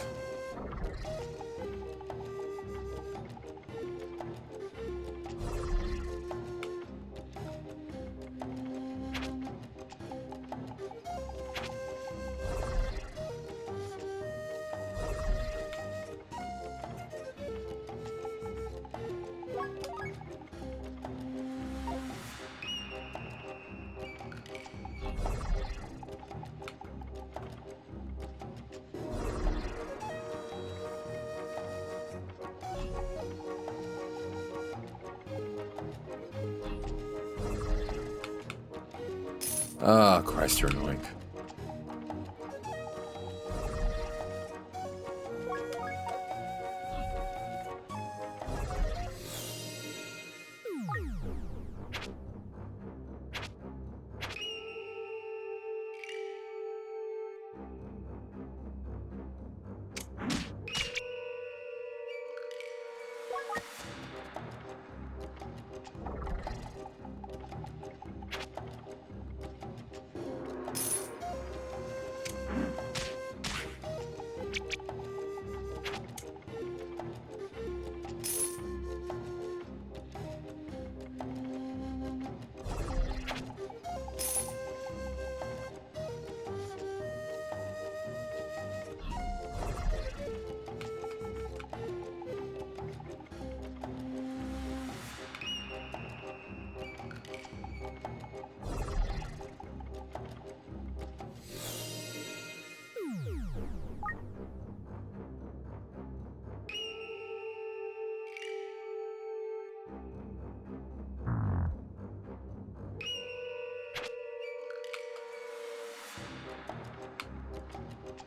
Ah, Christ, you're annoying.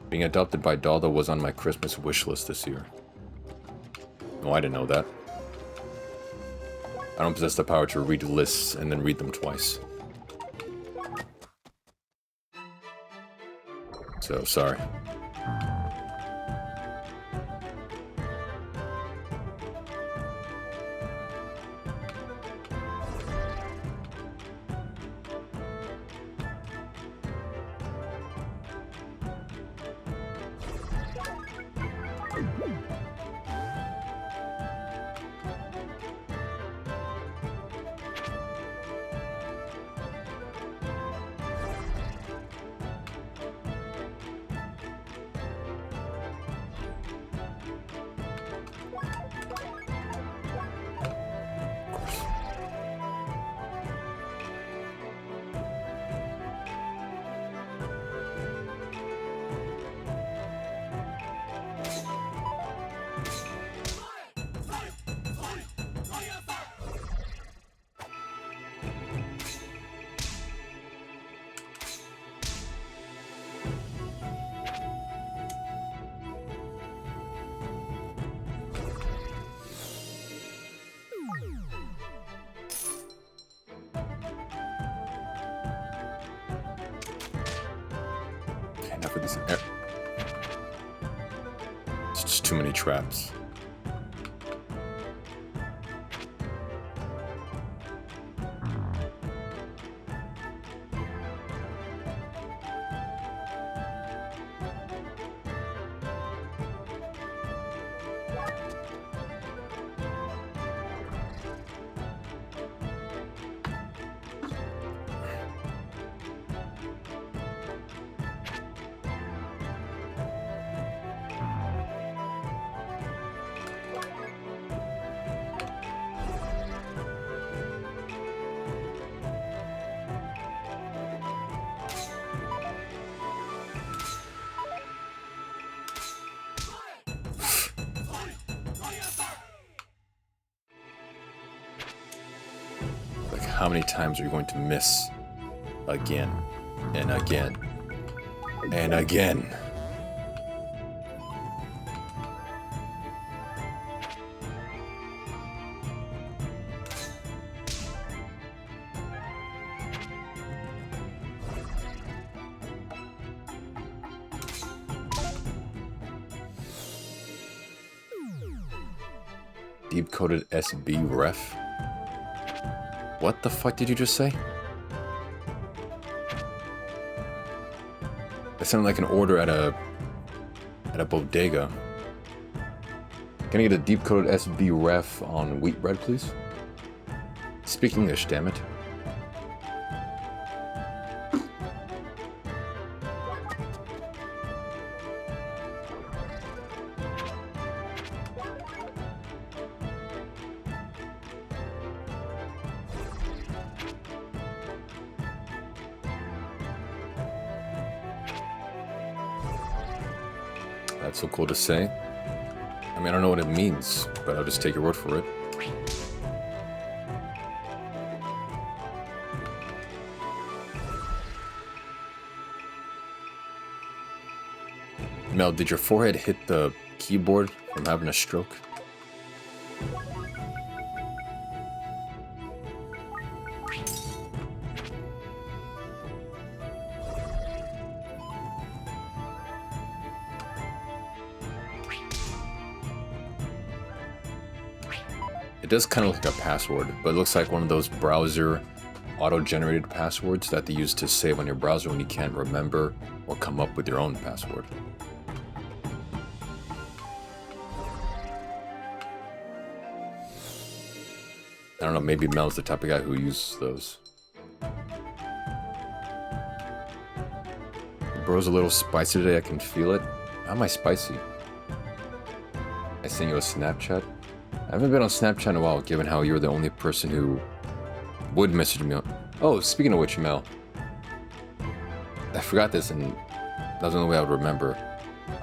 Being adopted by Dalda was on my Christmas wish list this year. No, I didn't know that. I don't possess the power to read lists and then read them twice. So, sorry. enough of these. It's just too many traps. How many times are you going to miss? Again, and again, and again. Deep-coded SB ref? What the fuck did you just say? That sounded like an order at a bodega. Can I get a deep-coded SB ref on wheat bread, please? Speak English, damn it. That's so cool to say. I mean, I don't know what it means, but I'll just take your word for it. Mel, did your forehead hit the keyboard from having a stroke? It does kind of look like a password, but it looks like one of those browser auto-generated passwords that they use to save on your browser when you can't remember or come up with your own password. I don't know, maybe Mel's the type of guy who uses those. Bro's a little spicy today, I can feel it. How am I spicy? I sent you a Snapchat. I haven't been on Snapchat in a while, given how you're the only person who would message me on... Oh, speaking of which, Mel. I forgot this, and that was the only way I would remember.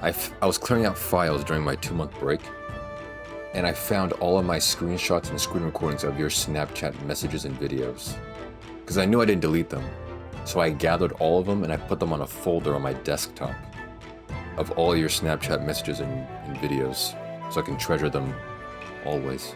I was clearing out files during my 2-month break, and I found all of my screenshots and screen recordings of your Snapchat messages and videos. Because I knew I didn't delete them. So I gathered all of them, and I put them on a folder on my desktop of all your Snapchat messages and videos, so I can treasure them always.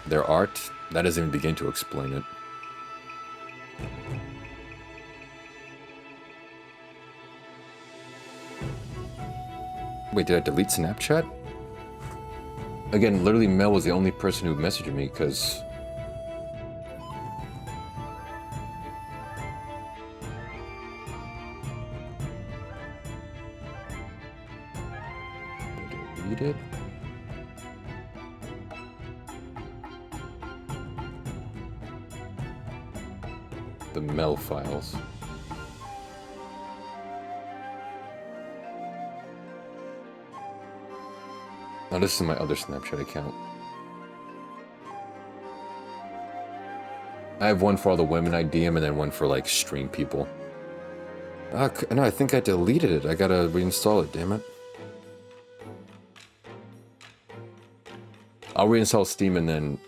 Their art, that doesn't even begin to explain it. Wait, did I delete Snapchat? Again, literally Mel was the only person who messaged me, because... Delete it? The Mel files. Now this is my other Snapchat account. I have one for all the women I DM and then one for like stream people. No, I think I deleted it. I gotta reinstall it, damn it. I'll reinstall Steam and then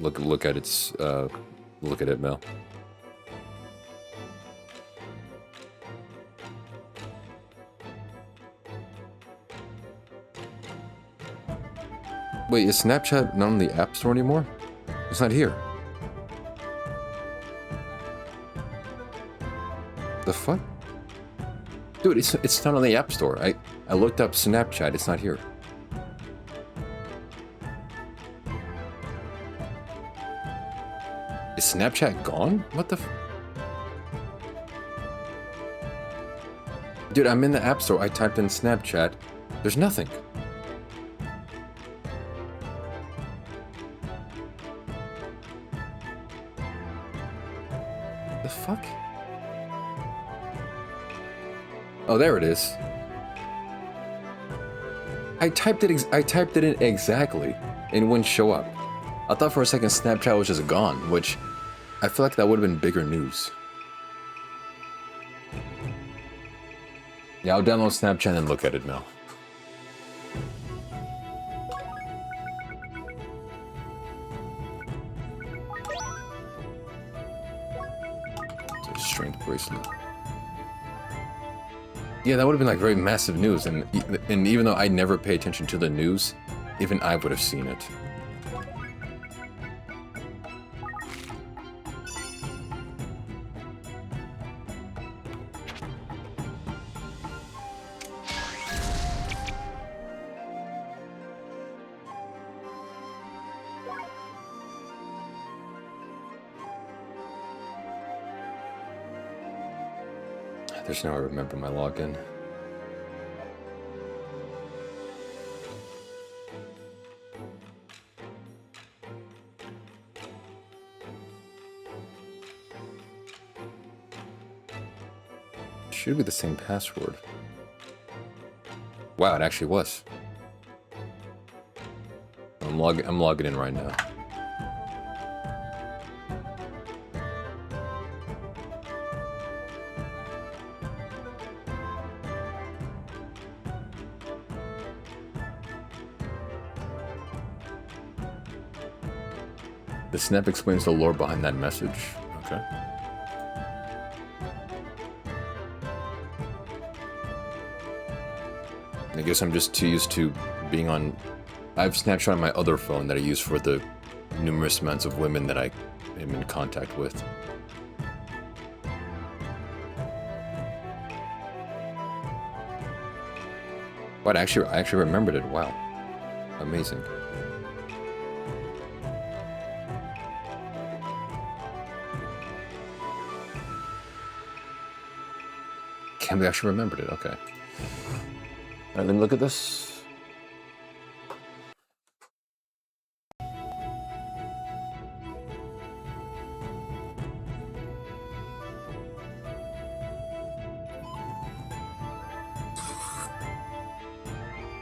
look at its look at it, Mel. Wait, is Snapchat not on the App Store anymore? It's not here. The fuck? Dude, it's not on the App Store. I looked up Snapchat, it's not here. Is Snapchat gone? What the f... Dude, I'm in the App Store. I typed in Snapchat. There's nothing. The fuck? Oh, there it is. I typed it in exactly, and it wouldn't show up. I thought for a second Snapchat was just gone, which I feel like that would have been bigger news. Yeah, I'll download Snapchat and look at it now. It's a strength bracelet. Yeah, that would have been like very massive news, and even though I never pay attention to the news, even I would have seen it. There's no way I remember my login. Should be the same password. Wow, it actually was. I'm logging in right now. The snap explains the lore behind that message. Okay. I guess I'm just too used to being on... I have Snapchat on my other phone that I use for the numerous amounts of women that I am in contact with. But I actually remembered it. Wow. Amazing. Can't believe I actually remembered it. Okay. Alright, let me look at this.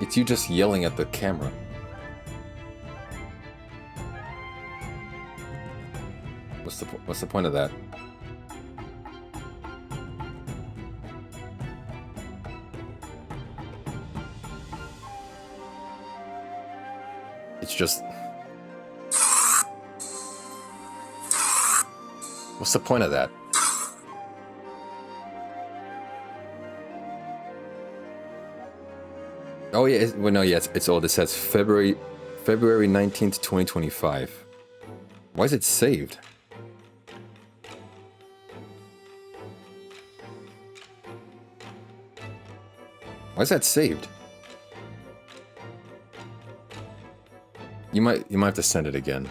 It's you just yelling at the camera. What's the point of that? It's just... What's the point of that? Oh yeah, well no, yeah, it's old. It says February 19th, 2025. Why is it saved? Why is that saved? You might have to send it again.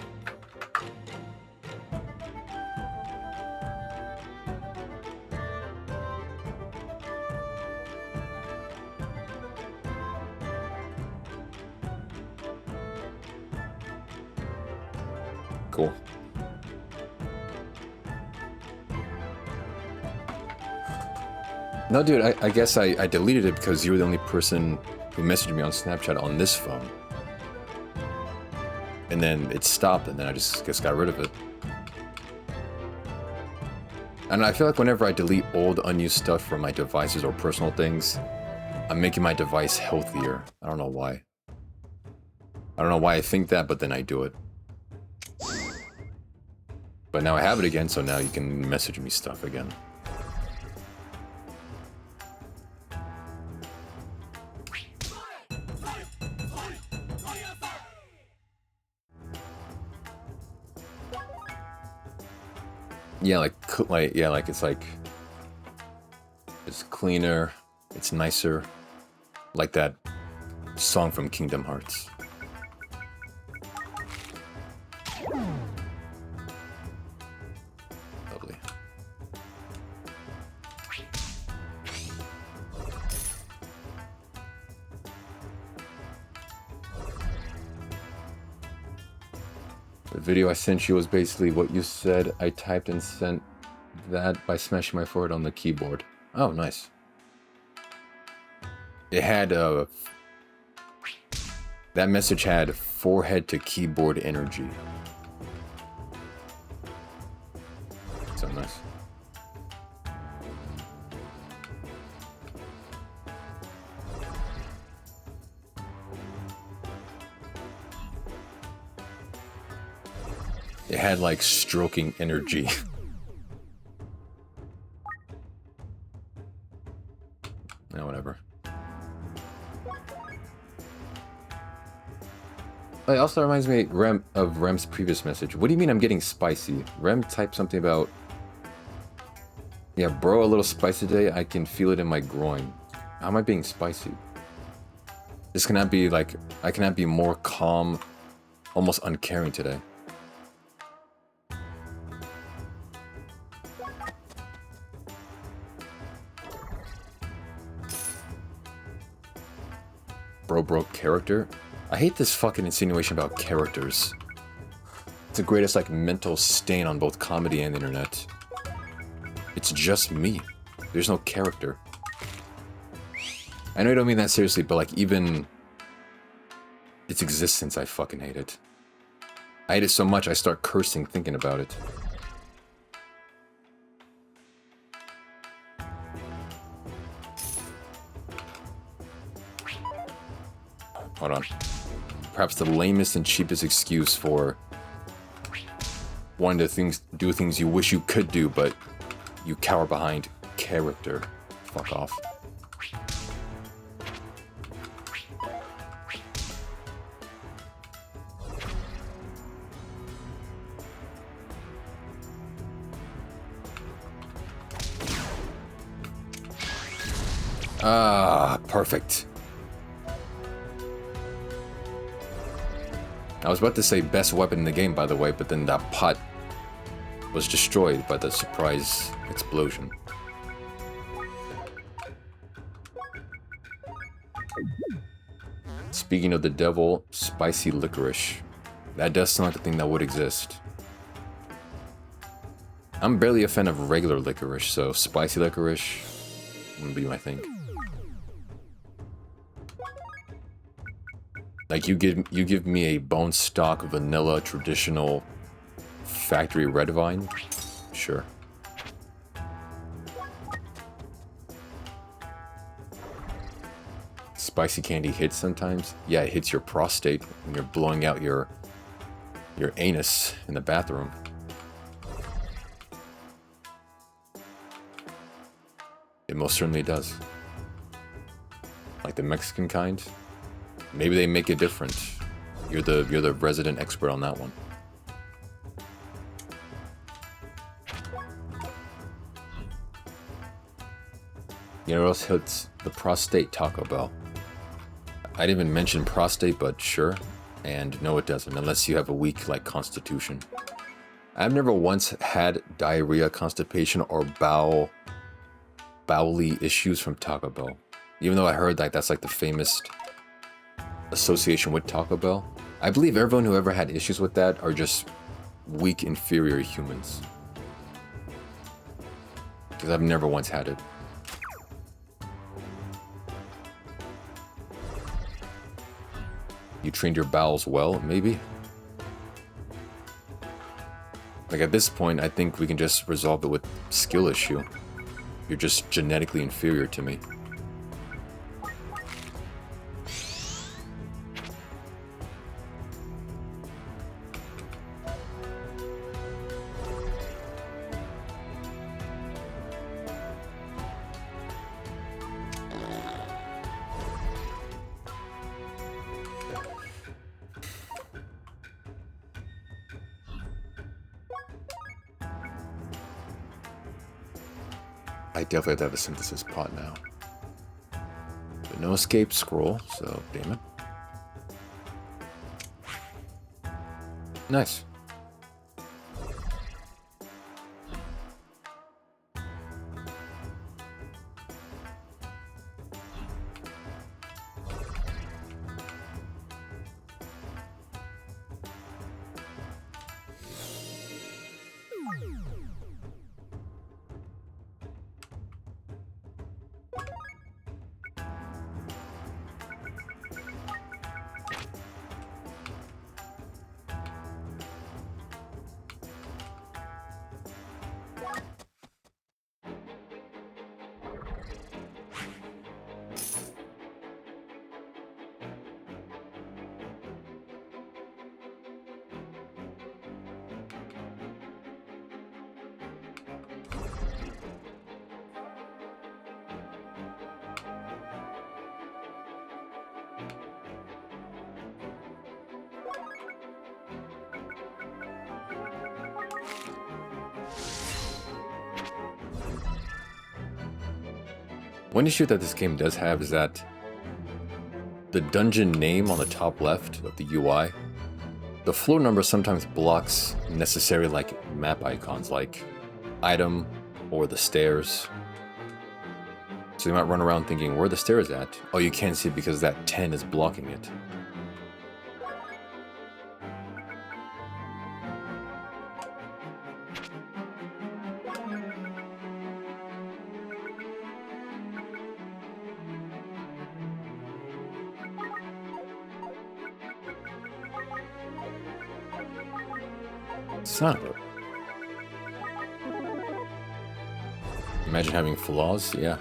Cool. No, dude, I guess I deleted it because you were the only person who messaged me on Snapchat on this phone. And then it stopped, and then I just got rid of it. And I feel like whenever I delete old, unused stuff from my devices or personal things, I'm making my device healthier. I don't know why. I don't know why I think that, but then I do it. But now I have it again, so now you can message me stuff again. Yeah, like it's cleaner, it's nicer, like that song from Kingdom Hearts. Lovely. The video I sent you was basically what you said. I typed and sent that by smashing my forehead on the keyboard. Oh, nice. It had that message had forehead to keyboard energy. So nice. It had like stroking energy. No, whatever. It also reminds me of Rem's previous message. What do you mean I'm getting spicy? Rem typed something about... Yeah, bro, a little spicy today. I can feel it in my groin. How am I being spicy? This cannot be like... I cannot be more calm, almost uncaring today. Bro broke character? I hate this fucking insinuation about characters. It's the greatest, like, mental stain on both comedy and the internet. It's just me. There's no character. I know you don't mean that seriously, but, like, even... its existence, I fucking hate it. I hate it so much, I start cursing thinking about it. Hold on. Perhaps the lamest and cheapest excuse for wanting to do things you wish you could do, but you cower behind character. Fuck off. Ah, perfect. I was about to say best weapon in the game, by the way, but then that pot was destroyed by the surprise explosion. Speaking of the devil, spicy licorice. That does sound like a thing that would exist. I'm barely a fan of regular licorice, so spicy licorice wouldn't be my thing. Like, you give me a bone stock vanilla traditional factory red vine? Sure. Spicy candy hits sometimes? Yeah, it hits your prostate when you're blowing out your anus in the bathroom. It most certainly does. Like the Mexican kind? Maybe they make it different. You're the resident expert on that one. You know what else hits the prostate? Taco Bell. I didn't even mention prostate, but sure. And no, it doesn't, unless you have a weak, like, constitution. I've never once had diarrhea, constipation, or bowely issues from Taco Bell. Even though I heard that that's like the famous association with Taco Bell. I believe everyone who ever had issues with that are just weak, inferior humans. Because I've never once had it. You trained your bowels well, maybe? Like, at this point, I think we can just resolve it with skill issue. You're just genetically inferior to me. I definitely have to have a synthesis pot now. But no escape scroll, so damn it. Nice. One issue that this game does have is that the dungeon name on the top left of the UI, the floor number sometimes blocks necessary like map icons like item or the stairs. So you might run around thinking, where are the stairs at? Oh, you can't see it because that 10 is blocking it. Son of a... Imagine having flaws? Yeah.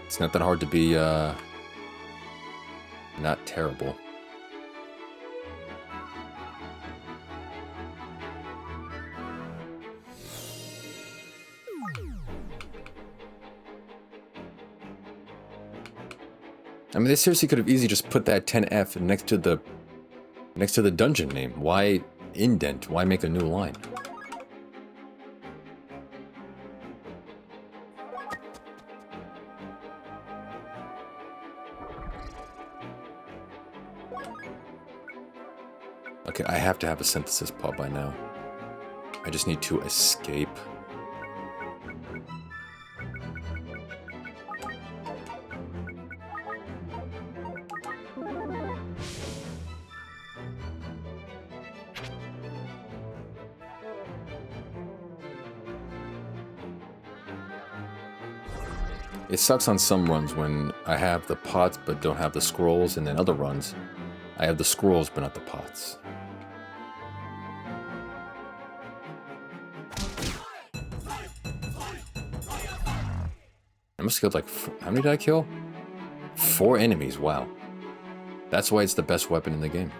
It's not that hard to be, not terrible. I mean, they seriously could have easily just put that 10F next to the dungeon name. Why indent? Why make a new line? Okay, I have to have a synthesis pod by now. I just need to escape. It sucks on some runs when I have the pots but don't have the scrolls, and then other runs, I have the scrolls but not the pots. I must have killed like, how many did I kill? 4 enemies, wow. That's why it's the best weapon in the game.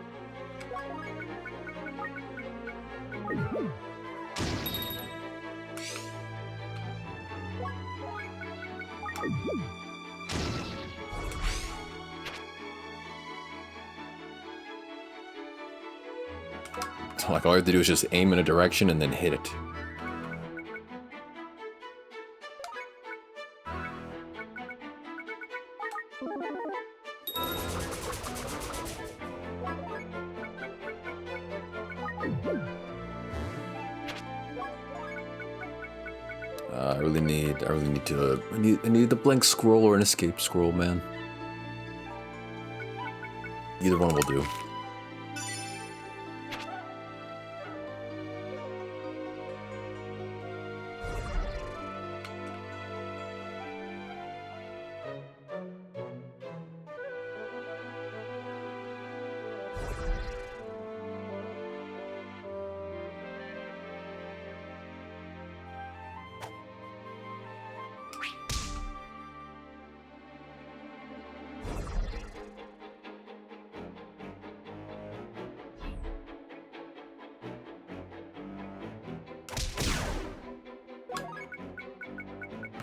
Like, all you have to do is just aim in a direction and then hit it. I need the blank scroll or an escape scroll, man. Either one will do.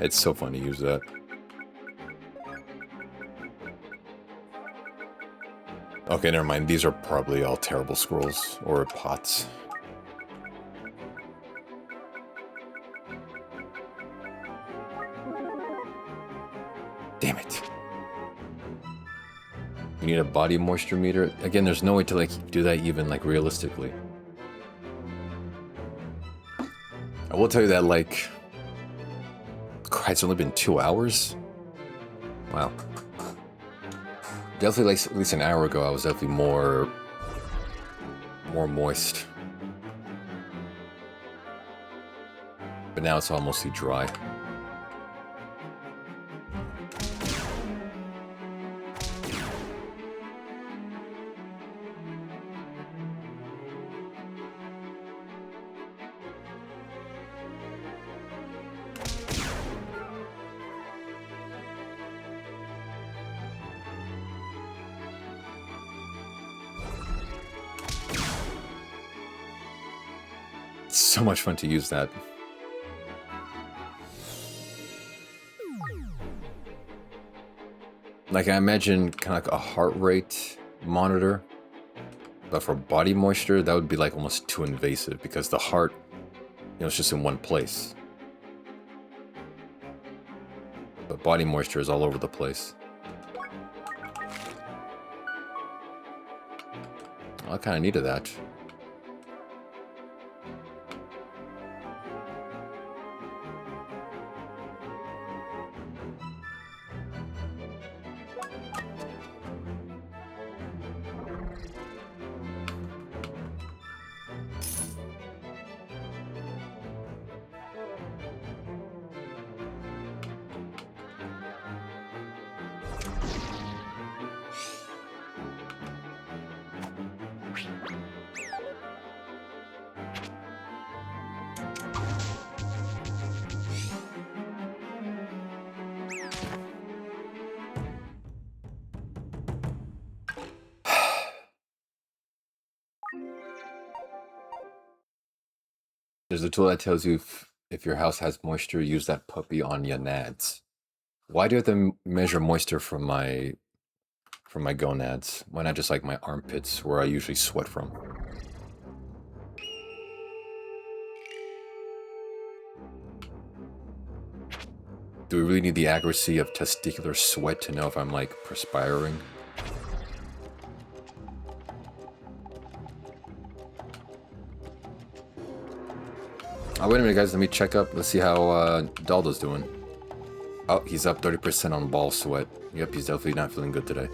It's so fun to use that. Okay, never mind. These are probably all terrible scrolls or pots. need a body moisture meter. Again, there's no way to like do that even like realistically. I will tell you that like, it's only been 2 hours. Wow. Definitely like at least an hour ago, I was definitely more moist. But now it's all mostly dry. It's so much fun to use that. Like, I imagine kind of like a heart rate monitor, but for body moisture, that would be like almost too invasive because the heart, you know, it's just in one place. But body moisture is all over the place. I kind of needed that. There's a tool that tells you if your house has moisture, use that puppy on your nads. Why do I have to measure moisture from my gonads? Why not just like my armpits where I usually sweat from? Do we really need the accuracy of testicular sweat to know if I'm like perspiring? Oh, wait a minute, guys. Let me check up. Let's see how Dalda's doing. Oh, he's up 30% on ball sweat. Yep, he's definitely not feeling good today.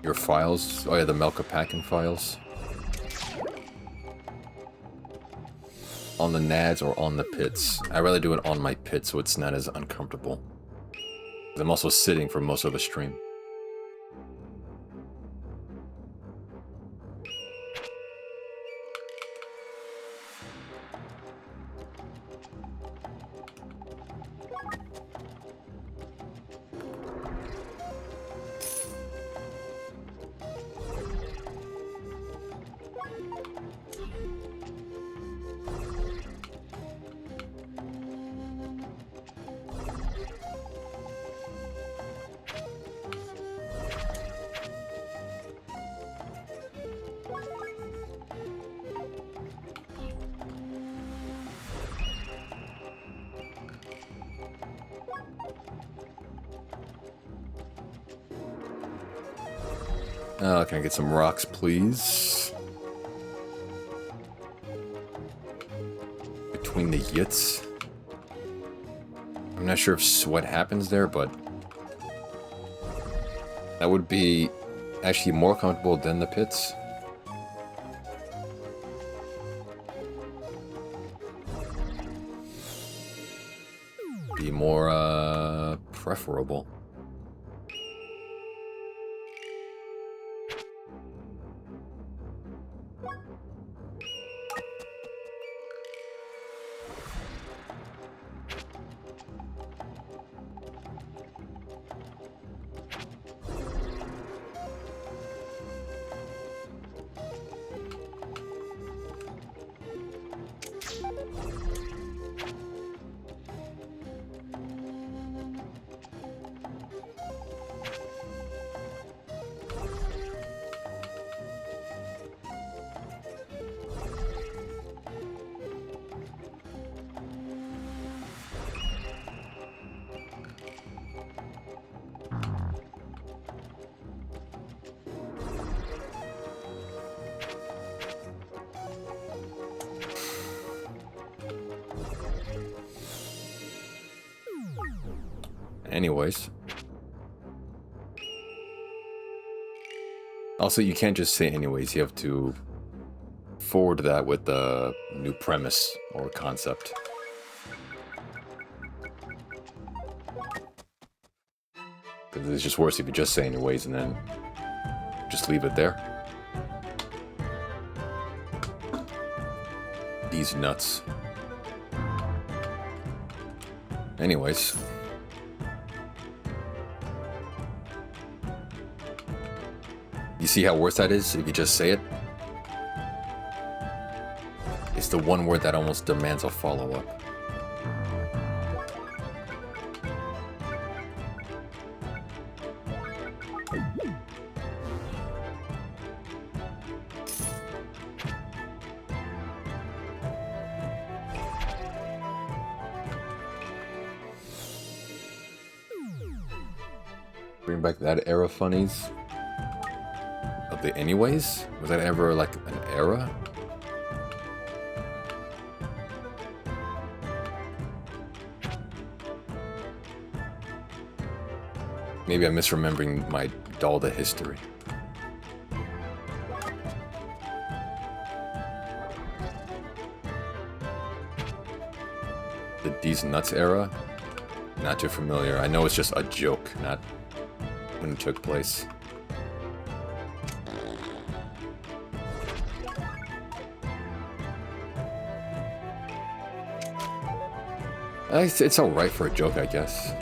Your files? Oh yeah, the Melka packing files. On the nads or on the pits? I'd rather do it on my pit so it's not as uncomfortable. I'm also sitting for most of the stream. Can I get some rocks, please? Between the yits? I'm not sure if sweat happens there, but that would be actually more comfortable than the pits. Be more, preferable. Anyways. Also, you can't just say anyways. You have to forward that with a new premise or concept. Because it's just worse if you just say anyways and then just leave it there. These nuts. Anyways. You see how worse that is if you just say it? It's the one word that almost demands a follow-up. Bring back that era funnies. Of the anyways? Was that ever like an era? Maybe I'm misremembering my Dalda history. The These Nuts era? Not too familiar. I know it's just a joke, not when it took place. It's alright for a joke, I guess.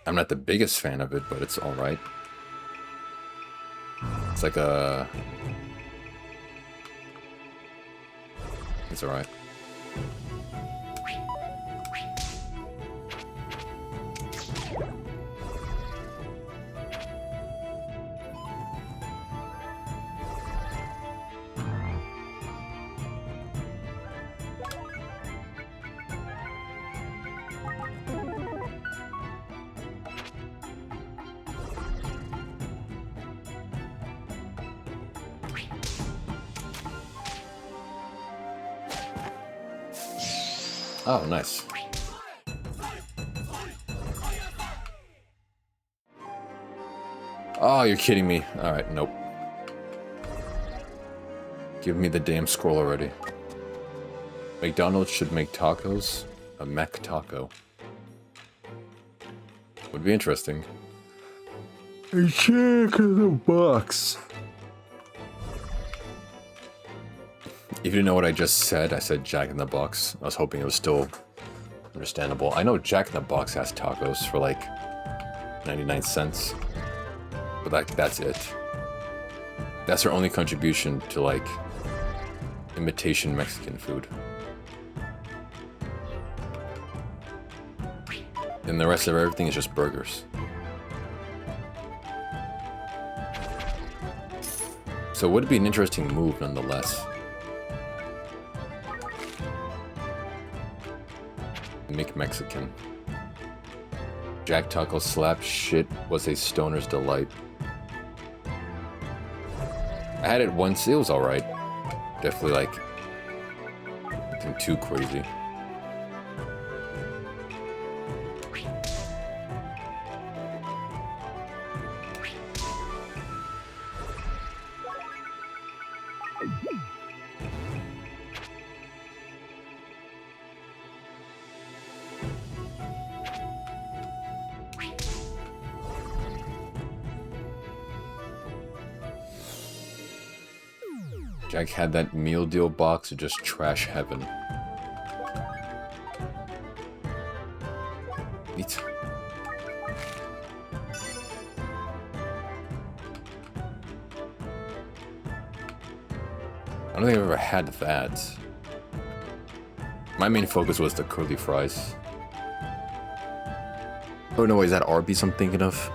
I'm not the biggest fan of it, but it's alright. It's like a... It's alright. Oh, nice. Oh, you're kidding me. Alright, nope. Give me the damn scroll already. McDonald's should make tacos. A Mac taco. Would be interesting. A Jack in the Box. If you didn't know what I just said, I said Jack in the Box. I was hoping it was still understandable. I know Jack in the Box has tacos for like 99 cents. But like, that's it. That's their only contribution to like imitation Mexican food. And the rest of everything is just burgers. So it would be an interesting move nonetheless. Make Mexican. Jack Taco slap shit was a stoner's delight. I had it once, it was alright. Definitely like nothing too crazy. Jack had that meal deal box of just trash heaven. Neat. I don't think I've ever had that. My main focus was the curly fries. Oh no, is that Arby's I'm thinking of?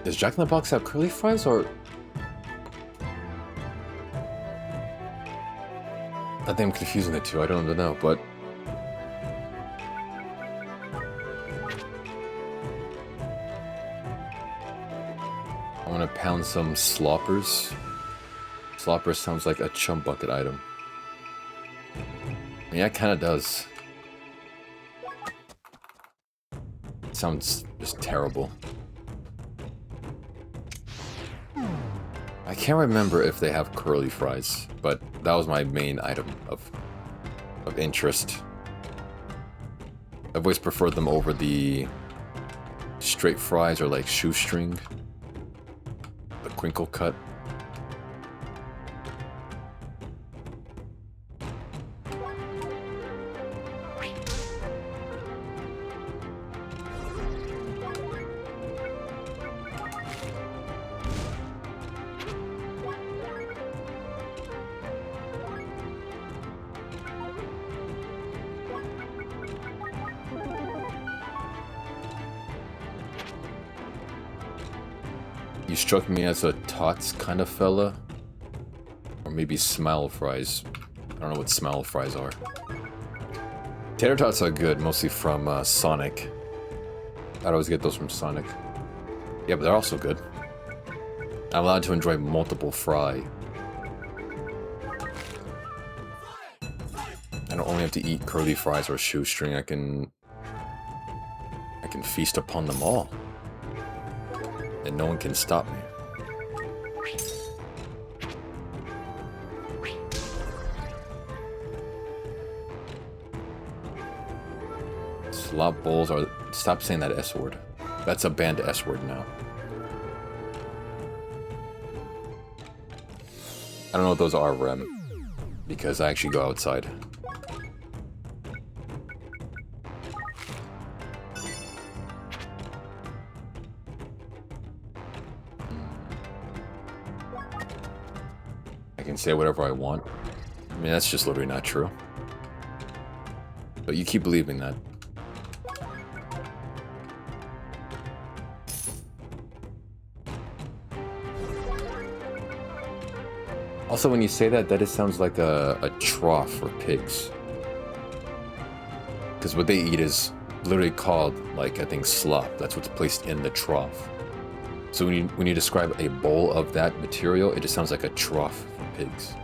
Does Jack in the Box have curly fries, or... I think I'm confusing the two, I don't know, but... want to pound some sloppers. Slopper sounds like a chum bucket item. Yeah, it kind of does. It sounds just terrible. I can't remember if they have curly fries, but that was my main item of interest. I've always preferred them over the straight fries or like shoestring, the crinkle cut. You struck me as a tots kind of fella. Or maybe smile fries. I don't know what smile fries are. Tater tots are good, mostly from Sonic. I'd always get those from Sonic. Yeah, but they're also good. I'm allowed to enjoy multiple fry. I don't only have to eat curly fries or shoestring, I can feast upon them all. And no one can stop me. Slop bowls are... Stop saying that S word. That's a banned S word now. I don't know what those are, Rem. Because I actually go outside. I can say whatever I want. I mean, that's just literally not true. But you keep believing that. Also, when you say that, that just sounds like a trough for pigs. Because what they eat is literally called, like, I think slop. That's what's placed in the trough. So when you describe a bowl of that material, it just sounds like a trough for pigs.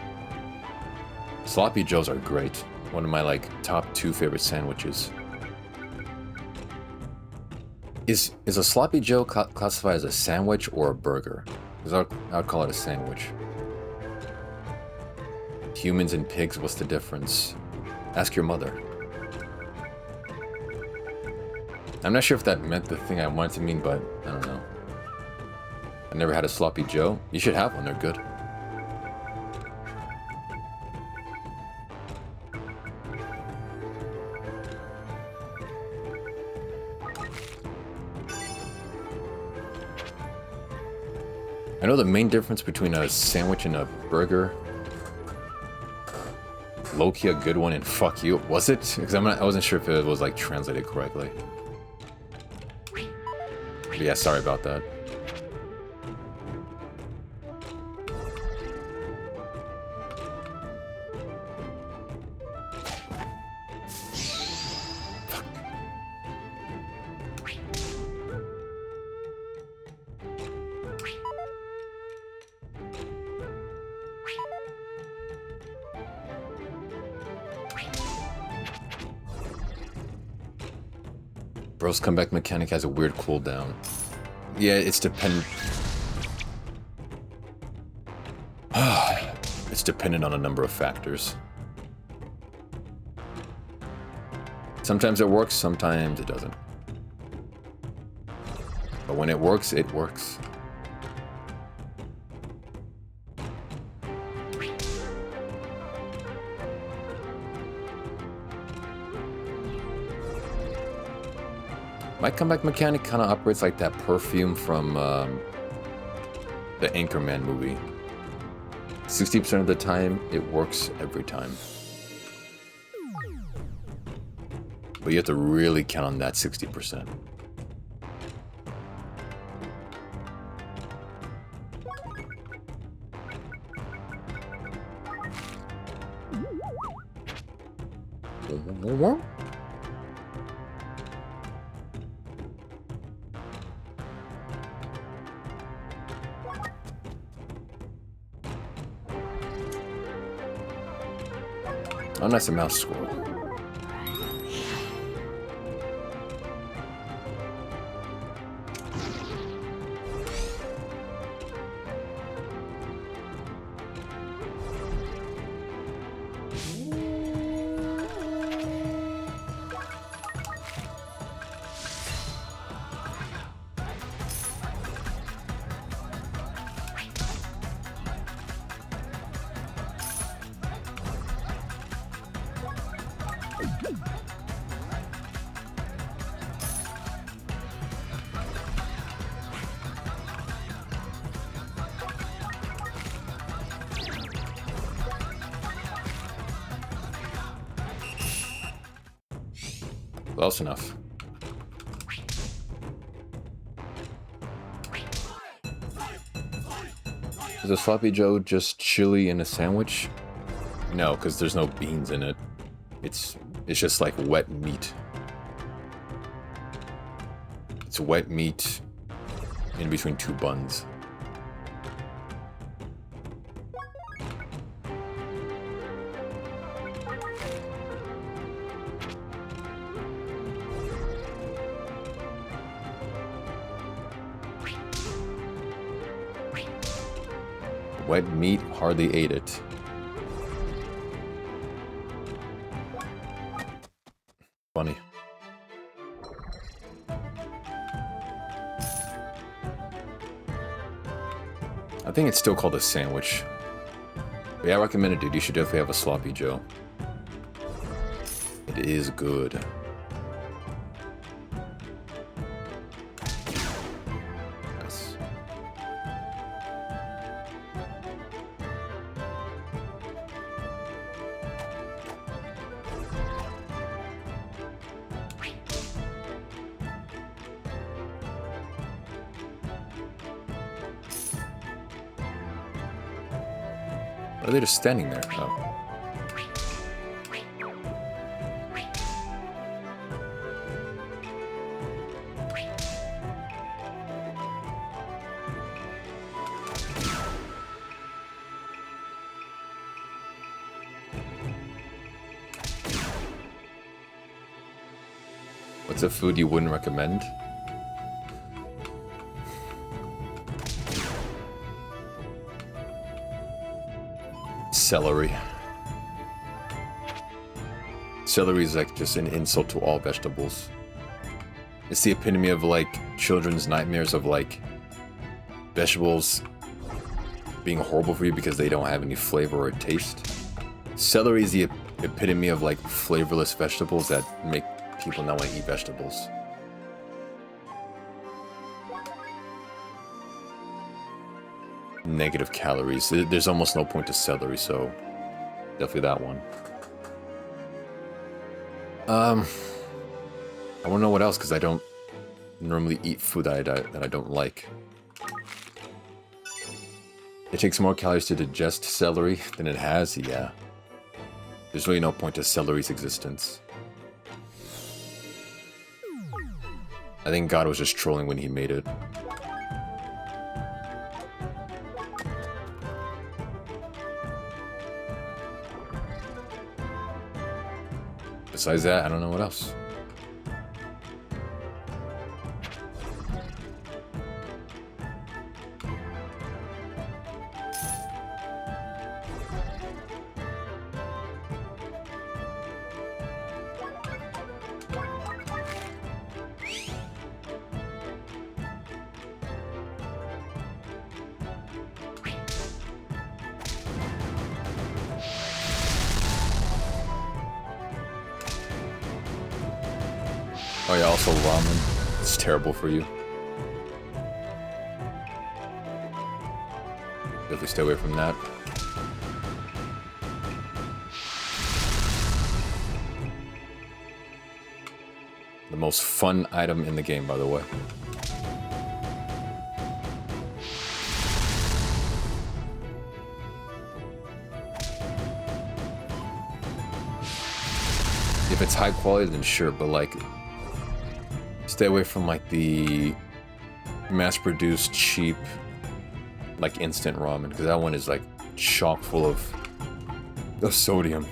Sloppy Joes are great. One of my, like, top 2 favorite sandwiches. Is a Sloppy Joe classified as a sandwich or a burger? Because I would call it a sandwich. Humans and pigs, what's the difference? Ask your mother. I'm not sure if that meant the thing I wanted to mean, but I don't know. I never had a Sloppy Joe. You should have one, they're good. I know the main difference between a sandwich and a burger. Low-key a good one and fuck you. Was it? Because I wasn't sure if it was like translated correctly. But yeah, sorry about that. Bro's comeback mechanic has a weird cooldown. Yeah, it's dependent. It's dependent on a number of factors. Sometimes it works, sometimes it doesn't. But when it works, it works. My comeback mechanic kind of operates like that perfume from the Anchorman movie. 60% of the time, it works every time. But you have to really count on that 60%. Oh, that's a mouse squirrel. Close enough. Is a Sloppy Joe just chili in a sandwich? No, because there's no beans in it. It's just like wet meat. It's wet meat in between two buns. Wet meat, hardly ate it. Funny. I think it's still called a sandwich. But yeah, I recommend it, dude. You should definitely have a Sloppy Joe. It is good. Are they just standing there? Oh. What's a food you wouldn't recommend? Celery. Celery is like just an insult to all vegetables. It's the epitome of like children's nightmares of like vegetables being horrible for you because they don't have any flavor or taste. Celery is the epitome of like flavorless vegetables that make people not want to eat vegetables. Negative calories. There's almost no point to celery, so definitely that one. I want to know what else, because I don't normally eat food that I don't like. It takes more calories to digest celery than it has, yeah. There's really no point to celery's existence. I think God was just trolling when he made it. Besides that, I don't know what else. Oh yeah, also ramen. It's terrible for you. Definitely stay away from that. The most fun item in the game, by the way. If it's high quality, then sure, but like, stay away from like the mass-produced, cheap, like instant ramen, because that one is like chock full of sodium.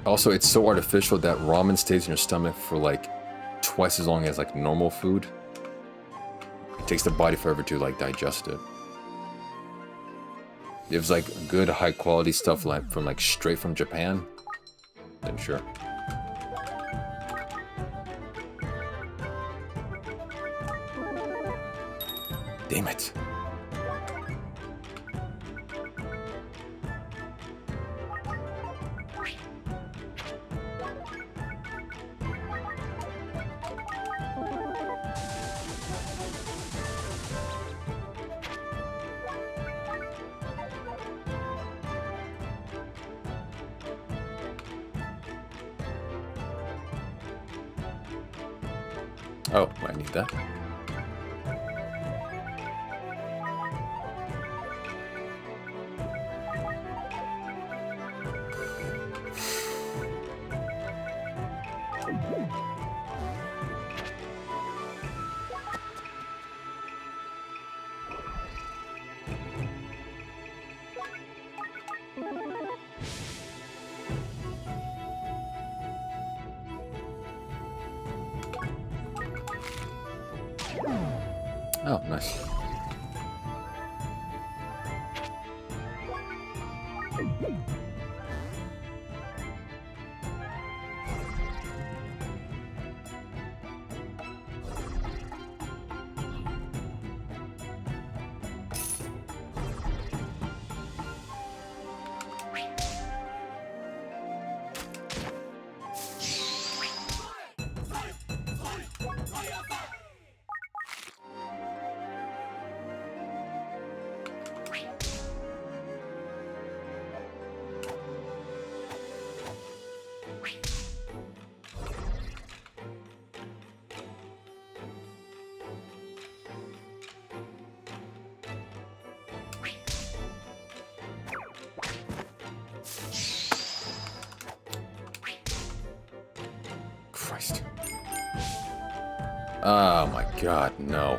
Also, it's so artificial that ramen stays in your stomach for like twice as long as like normal food. It takes the body forever to like digest it. If it's like good high quality stuff like from like straight from Japan, then sure. Damn it. Oh, I need that. Oh, nice. Christ. Oh my god, no.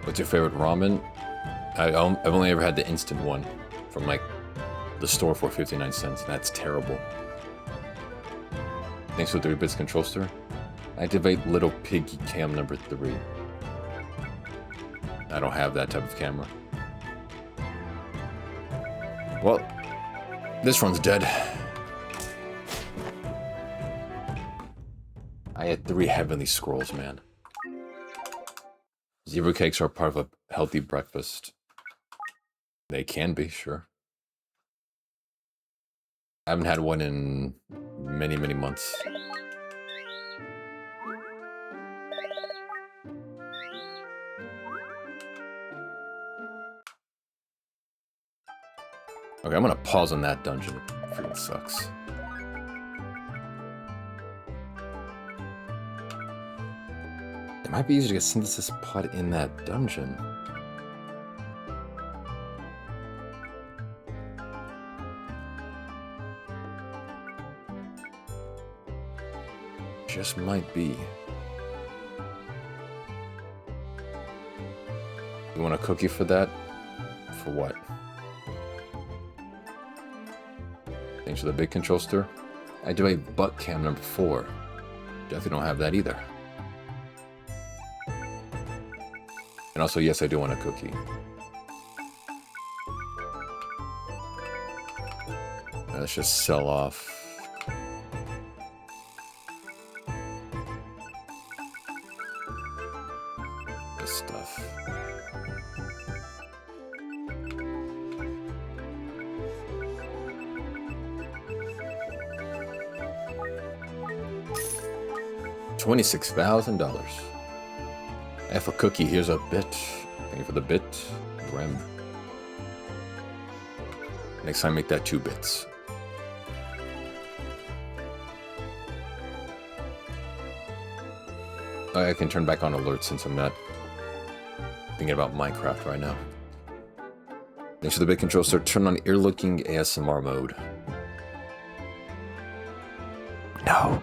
What's your favorite ramen? I've only ever had the instant one from like the store for 59 cents. That's terrible. Thanks for the 3 bits control stir. Activate little piggy cam number 3. I don't have that type of camera. Well, this one's dead. I had 3 heavenly scrolls, man. Zebra cakes are part of a healthy breakfast. They can be, sure. I haven't had one in many, many months. Okay, I'm gonna pause on that dungeon. It freaking sucks. It might be easier to get synthesis pod in that dungeon. Just might be. You want a cookie for that? For what? Thanks for the big control stir. I do a butt cam number 4. Definitely don't have that either. And also, yes, I do want a cookie. Let's just sell off. This stuff. $26,000. F a cookie, here's a bit. Thank you for the bit. Rem. Next time, make that 2 bits. I can turn back on alerts since I'm not thinking about Minecraft right now. Thanks for the bit control, sir. Turn on ear-looking ASMR mode. No.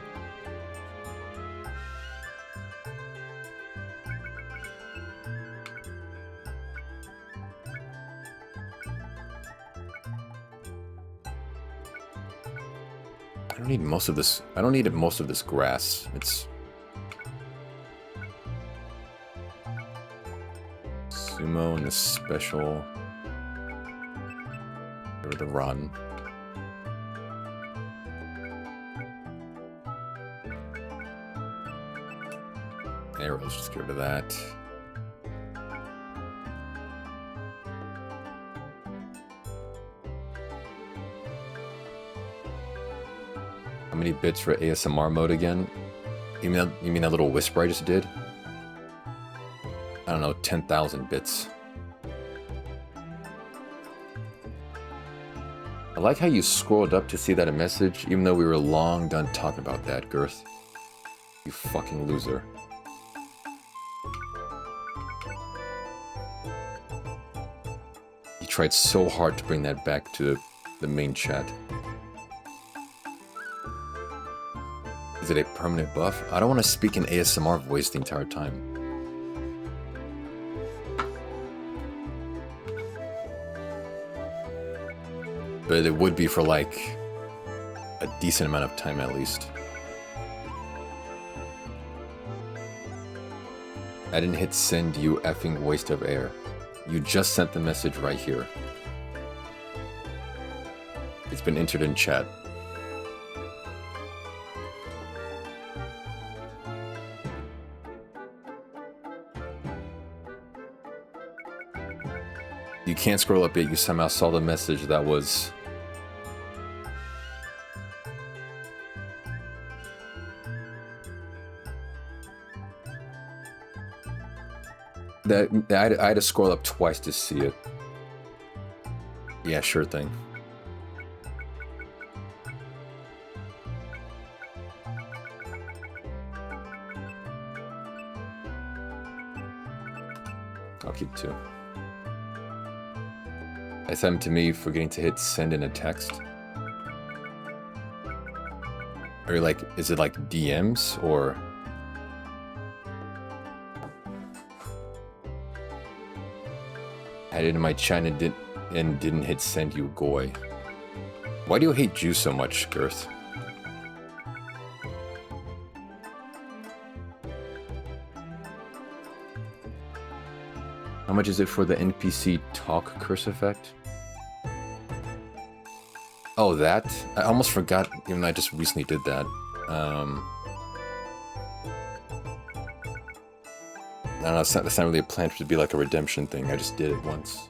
don't need most of this. I don't need most of this grass. It's sumo and the special. Or the run. There, let's just get rid of that. How many bits for ASMR mode again? You mean that little whisper I just did? I don't know, 10,000 bits. I like how you scrolled up to see that a message, even though we were long done talking about that, Girth. You fucking loser. You tried so hard to bring that back to the main chat. Is it a permanent buff? I don't want to speak in ASMR voice the entire time. But it would be for like a decent amount of time at least. I didn't hit send, you effing waste of air. You just sent the message right here. It's been entered in chat. You can't scroll up yet, you somehow saw the message that was... I had to scroll up twice to see it. Yeah, sure thing. I'll keep 2. I sent him to me forgetting to hit send in a text. Or like, is it like DMs or? I had it in my chat and didn't hit send, you goy. Why do you hate Jews so much, Girth? How much is it for the NPC talk curse effect? Oh, that? I almost forgot, even though I just recently did that. I don't know, that's not really a plan for it to be like a redemption thing. I just did it once.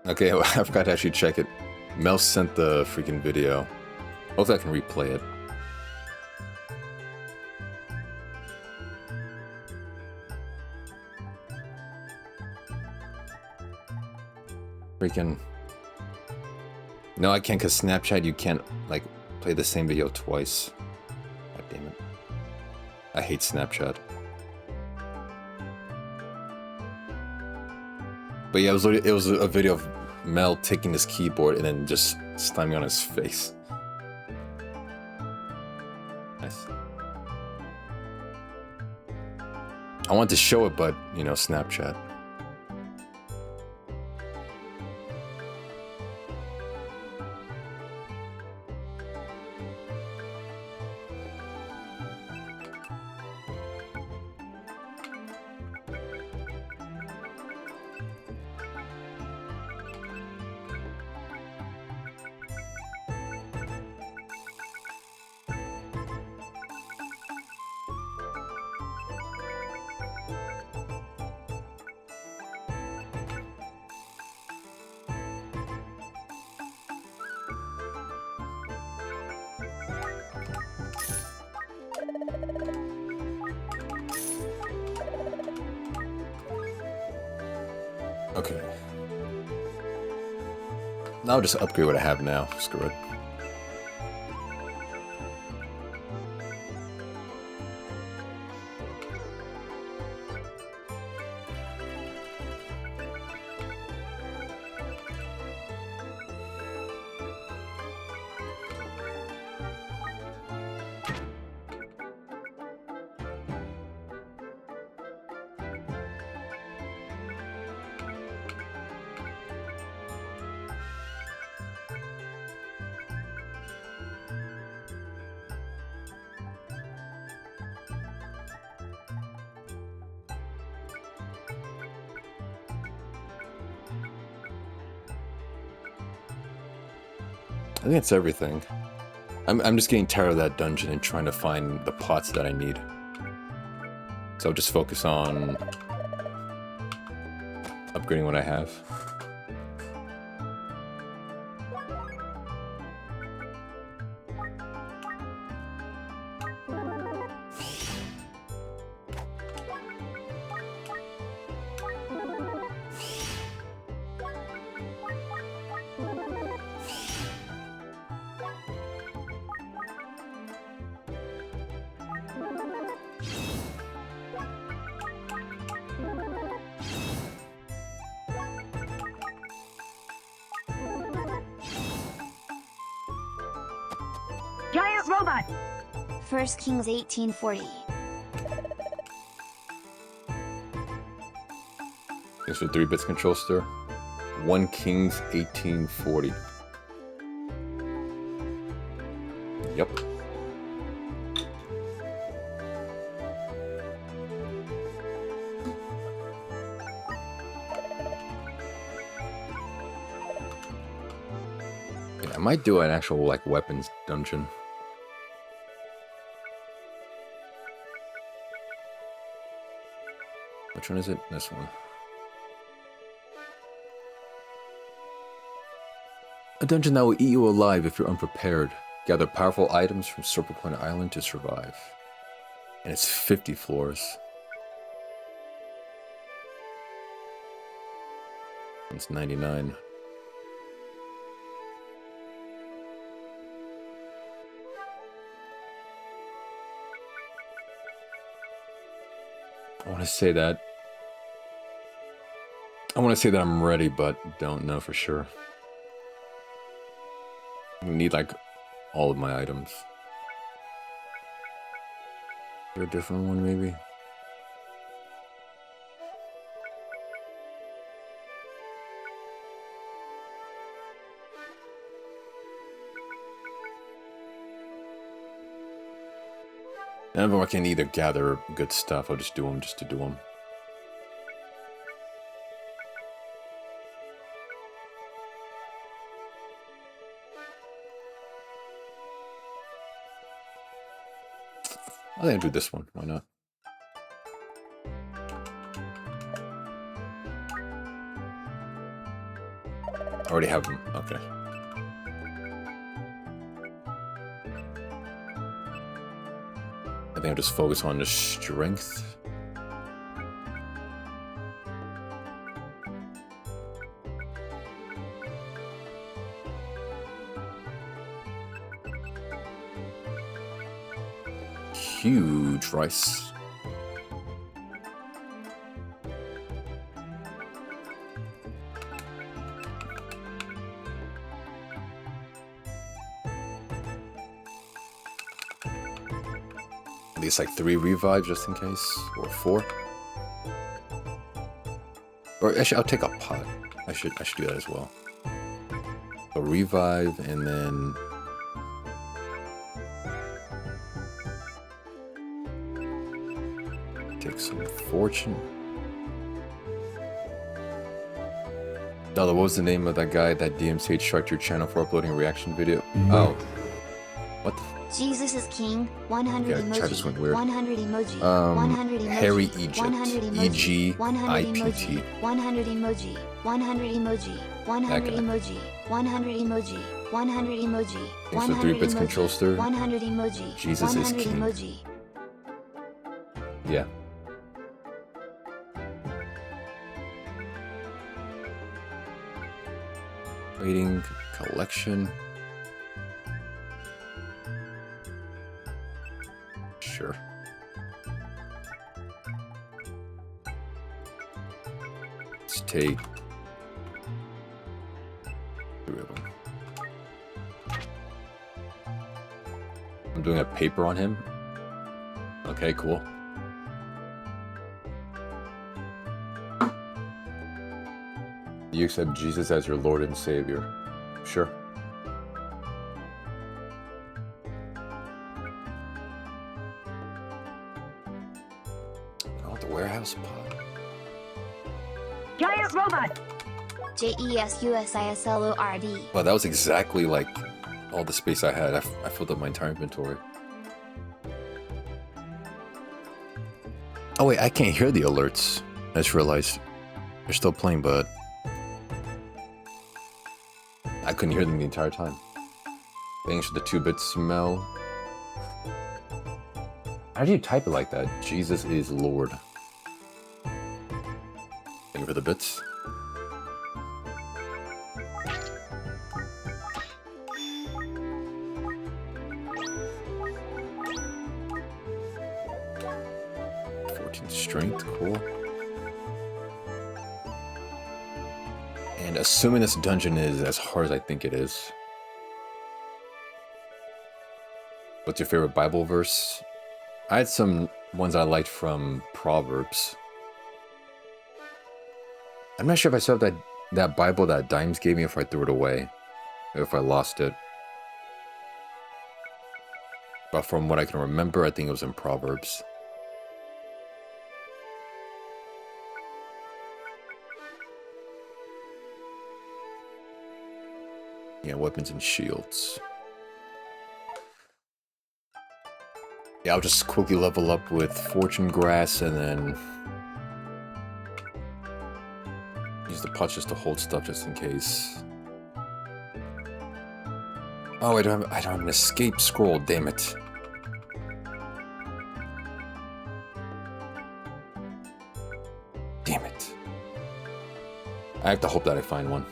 Okay, well, I forgot to actually check it. Mel sent the freaking video. Hopefully I can replay it. Freaking... No, I can't, because Snapchat, you can't, like, play the same video twice. God damn it. I hate Snapchat. But yeah, it was a video of Mel taking his keyboard and then just slamming on his face. Nice. I wanted to show it, but, you know, Snapchat. Okay. Now I'll just upgrade what I have now. Screw it. I think that's everything. I'm just getting tired of that dungeon and trying to find the pots that I need. So I'll just focus on upgrading what I have. Giant robot! 1 Kings 1840. Thanks for 3 bits control stir. 1 Kings 1840. Yep. Yeah, I might do an actual like weapons dungeon. Which one is it? This one. A dungeon that will eat you alive if you're unprepared. Gather powerful items from Serpentcoil Island to survive. And it's 50 floors. It's 99. I want to say that I'm ready, but don't know for sure. We need like all of my items. Is there a different one maybe? None of them I can either gather good stuff. I'll just do them just to do them. I think I'll do this one. Why not? I already have them. Okay. I think I'll just focus on the strength. Huge rice. At least like 3 revives just in case, or 4. Or actually, I'll take a pot. I should do that as well. A revive and then. Take some fortune. Dalla, what was the name of that guy that DMCH struck your channel for uploading a reaction video? Oh. What the Jesus is King. 100 yeah, emoji. chat just went weird. 100 emoji. 100 emoji. Harry Egypt. 100 emoji. EG 100 IPT. emoji. 100 emoji. 100 emoji. 100 guy. emoji. 100 emoji. 100 emoji. Thanks for 3 bits control stir. 100 emoji. Jesus is 100 king. emoji. Yeah. Waiting collection. Sure. Let's take 3 of them. I'm doing a paper on him. Okay, cool. You accept Jesus as your Lord and Savior. Sure. Oh, the warehouse pod. Giant robot! JESUSISLORD. Wow, that was exactly like all the space I had. I filled up my entire inventory. Oh wait, I can't hear the alerts. I just realized they're still playing, but I couldn't hear them the entire time. Thanks for the 2-bit smell. How do you type it like that? Jesus is Lord. Thank you for the bits. Strength, cool. And assuming this dungeon is as hard as I think it is. What's your favorite Bible verse? I had some ones I liked from Proverbs. I'm not sure if I still have that Bible that Dimes gave me, if I threw it away, or if I lost it. But from what I can remember, I think it was in Proverbs. Yeah, weapons and shields. Yeah, I'll just quickly level up with Fortune Grass and then use the pots just to hold stuff just in case. Oh, I don't have an escape scroll, damn it. Damn it. I have to hope that I find one.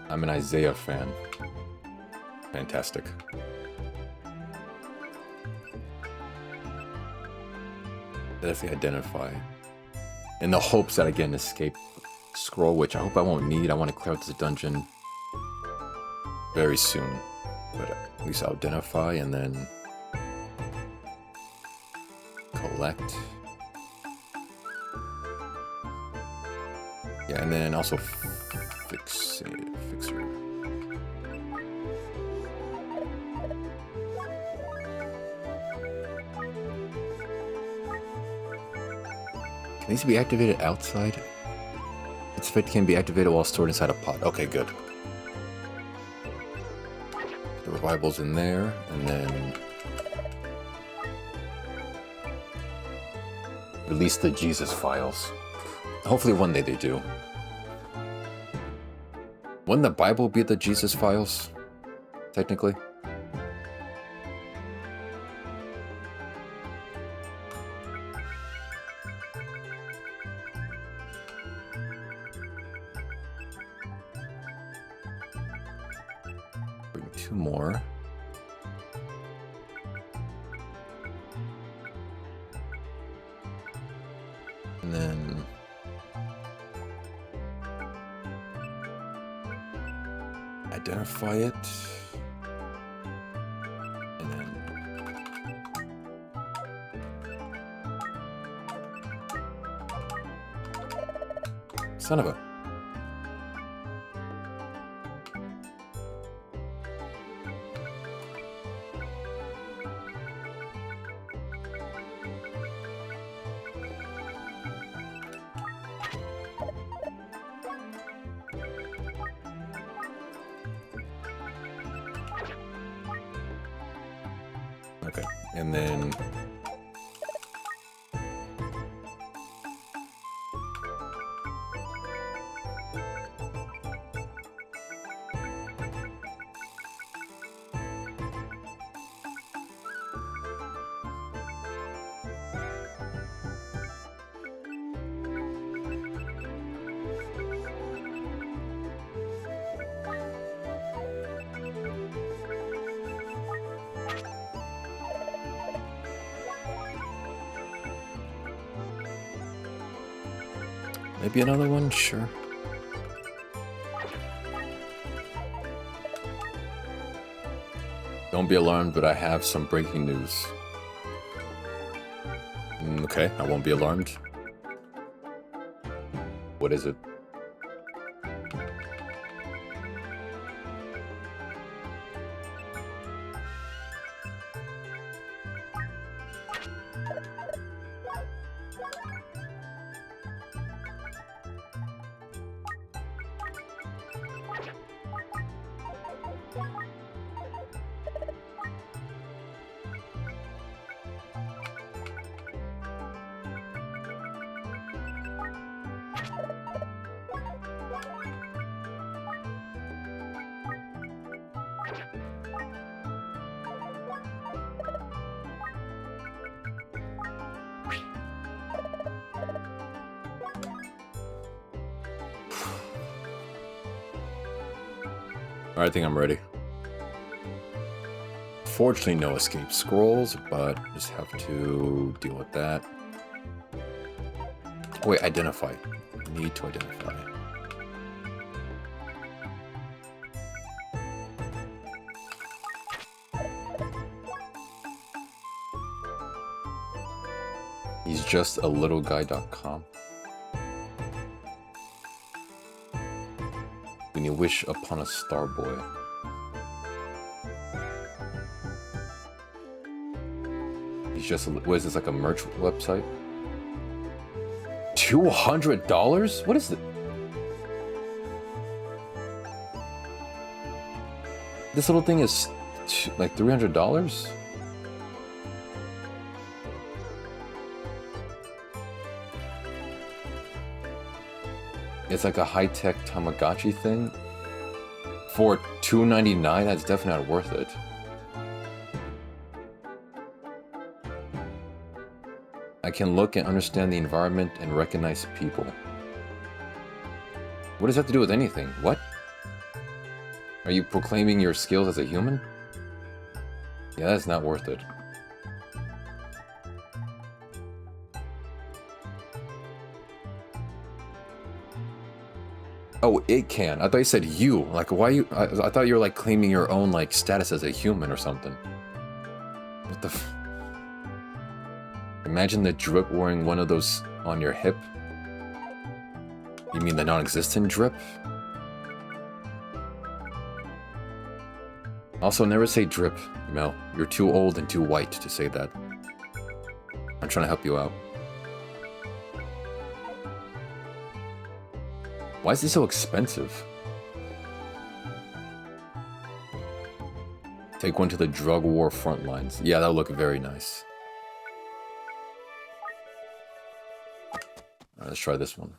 I'm an Isaiah fan. Fantastic. Definitely identify. In the hopes that I get an escape scroll, which I hope I won't need. I want to clear out this dungeon very soon. But at least I'll identify and then collect. Yeah, and then also fixer. Can these be activated outside? It's if it can be activated while stored inside a pot. Okay, good. The revival's in there, and then release the Jesus files. Hopefully one day they do. Wouldn't the Bible be the Jesus files, technically? Bring 2 more. And then identify it. And then son of a. Okay, and then Maybe another one? Sure. Don't be alarmed, but I have some breaking news. Okay, I won't be alarmed. What is it? Alright, I think I'm ready. Fortunately, no escape scrolls, but just have to deal with that. Oh, wait, identify. Need to identify. He's just a little guy.com. When you wish upon a star boy. He's just, what is this, like a merch website? $200? What is it? This little thing is like $300? It's like a high-tech Tamagotchi thing. For $2.99, that's definitely not worth it. I can look and understand the environment and recognize people. What does that have to do with anything? What? Are you proclaiming your skills as a human? Yeah, that's not worth it. Oh, it can. I thought you said you. Like, why you... I thought you were, like, claiming your own, like, status as a human or something. What the f... Imagine the drip wearing one of those on your hip. You mean the non-existent drip? Also, never say drip, Mel. You're too old and too white to say that. I'm trying to help you out. Why is this so expensive? Take one to the drug war front lines. Yeah, that'll look very nice. Alright, let's try this one.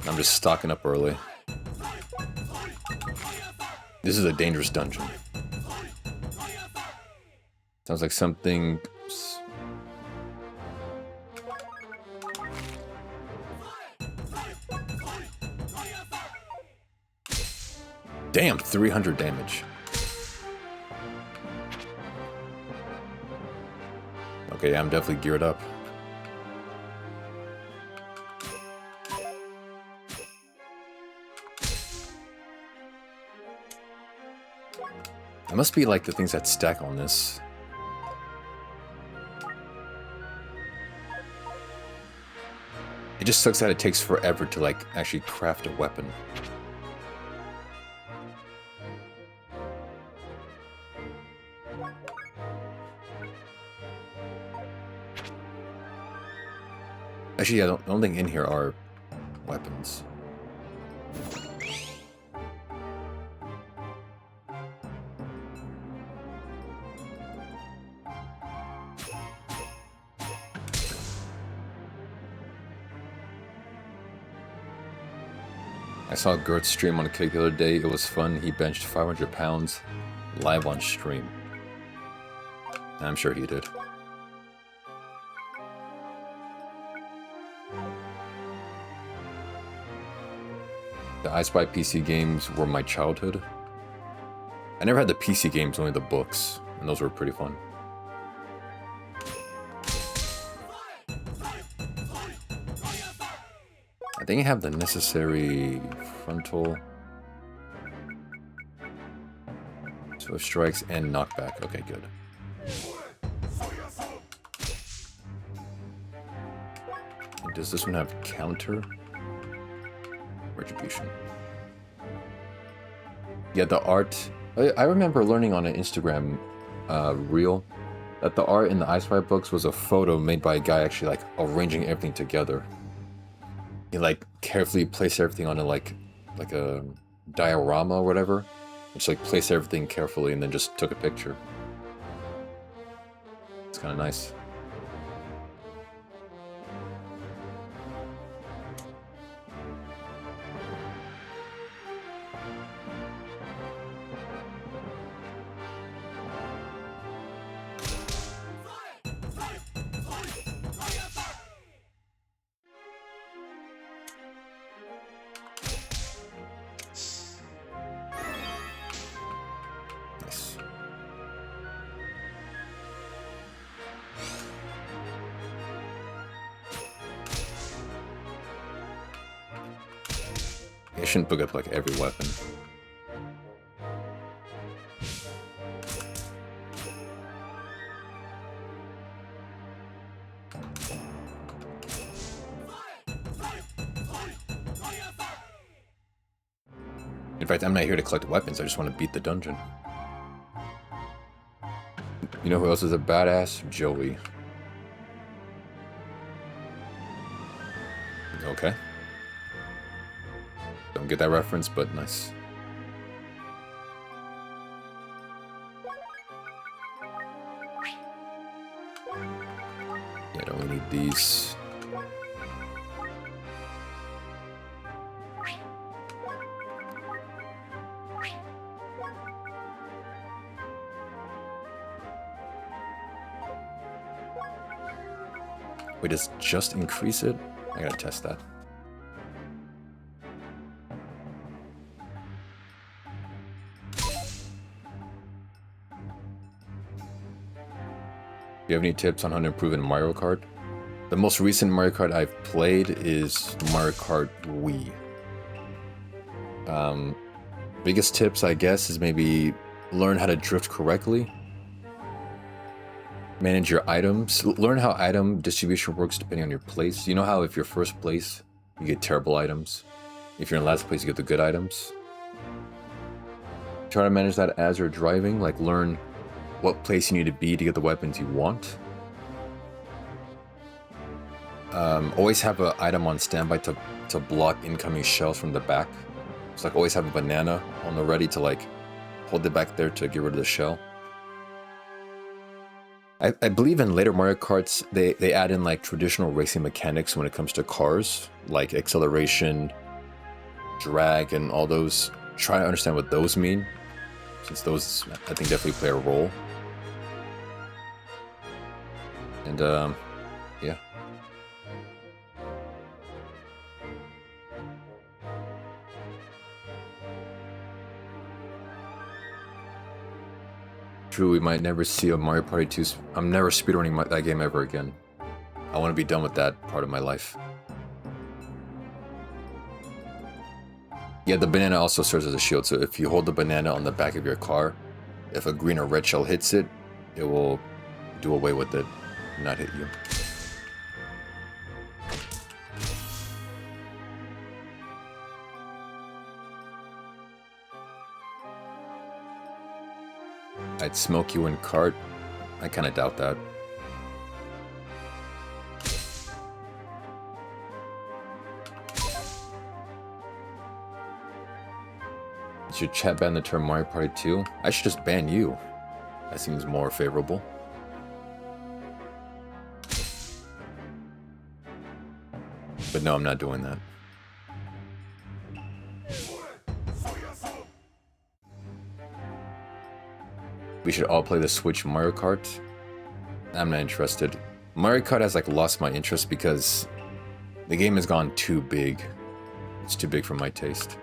I'm just stocking up early. This is a dangerous dungeon. Sounds like something... Damn, 300 damage. Okay, I'm definitely geared up. It must be like the things that stack on this. It just sucks that it takes forever to like actually craft a weapon. Actually, yeah, the only thing in here are weapons. I saw Gert's stream on a kick the other day. It was fun. He benched 500 pounds live on stream. I'm sure he did. The I Spy PC games were my childhood. I never had the PC games, only the books, and those were pretty fun. I think I have the necessary frontal, swift strikes, and knockback. Okay, good. And does this one have counter? Retribution. Yeah, the art. I remember learning on an Instagram reel that the art in the I Spy books was a photo made by a guy actually like arranging everything together. He like carefully placed everything on like a diorama or whatever. Just like placed everything carefully and then just took a picture. It's kind of nice. I shouldn't pick up like every weapon. In fact, I'm not here to collect weapons, I just want to beat the dungeon. You know who else is a badass? Joey. Okay. Don't get that reference, but nice. Yeah, don't we need these? Wait, does just increase it? I gotta test that. Do you have any tips on how to improve in Mario Kart? The most recent Mario Kart I've played is Mario Kart Wii. Biggest tips, I guess, is maybe learn how to drift correctly. Manage your items. Learn how item distribution works depending on your place. You know how if you're first place, you get terrible items. If you're in last place, you get the good items. Try to manage that as you're driving. Like learn what place you need to be to get the weapons you want. Always have an item on standby to block incoming shells from the back. So like always have a banana on the ready to like hold it back there to get rid of the shell. I believe in later Mario Karts, they add in like traditional racing mechanics when it comes to cars, like acceleration, drag, and all those. Try to understand what those mean, since those, I think, definitely play a role. And, yeah. True, we might never see a Mario Party 2. I'm never speedrunning that game ever again. I want to be done with that part of my life. Yeah, the banana also serves as a shield, so if you hold the banana on the back of your car, if a green or red shell hits it, it will do away with it, not hit you. I'd smoke you in cart. I kind of doubt that. Should chat ban the term Mario Party 2? I should just ban you. That seems more favorable. But no, I'm not doing that. We should all play the Switch Mario Kart. I'm not interested. Mario Kart has like lost my interest because the game has gone too big. It's too big for my taste.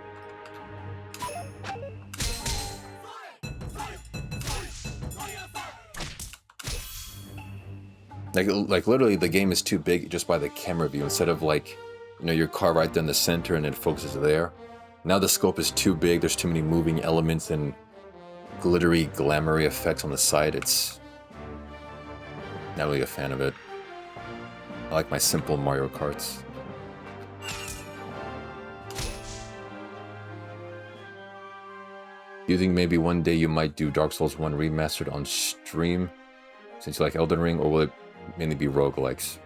Like literally the game is too big just by the camera view. Instead of like, you know, your car right there in the center and it focuses there. Now the scope is too big. There's too many moving elements and glittery, glamoury effects on the side. It's not really a fan of it. I like my simple Mario Karts. Do you think maybe one day you might do Dark Souls 1 Remastered on stream, since you like Elden Ring, or will it mainly be roguelikes?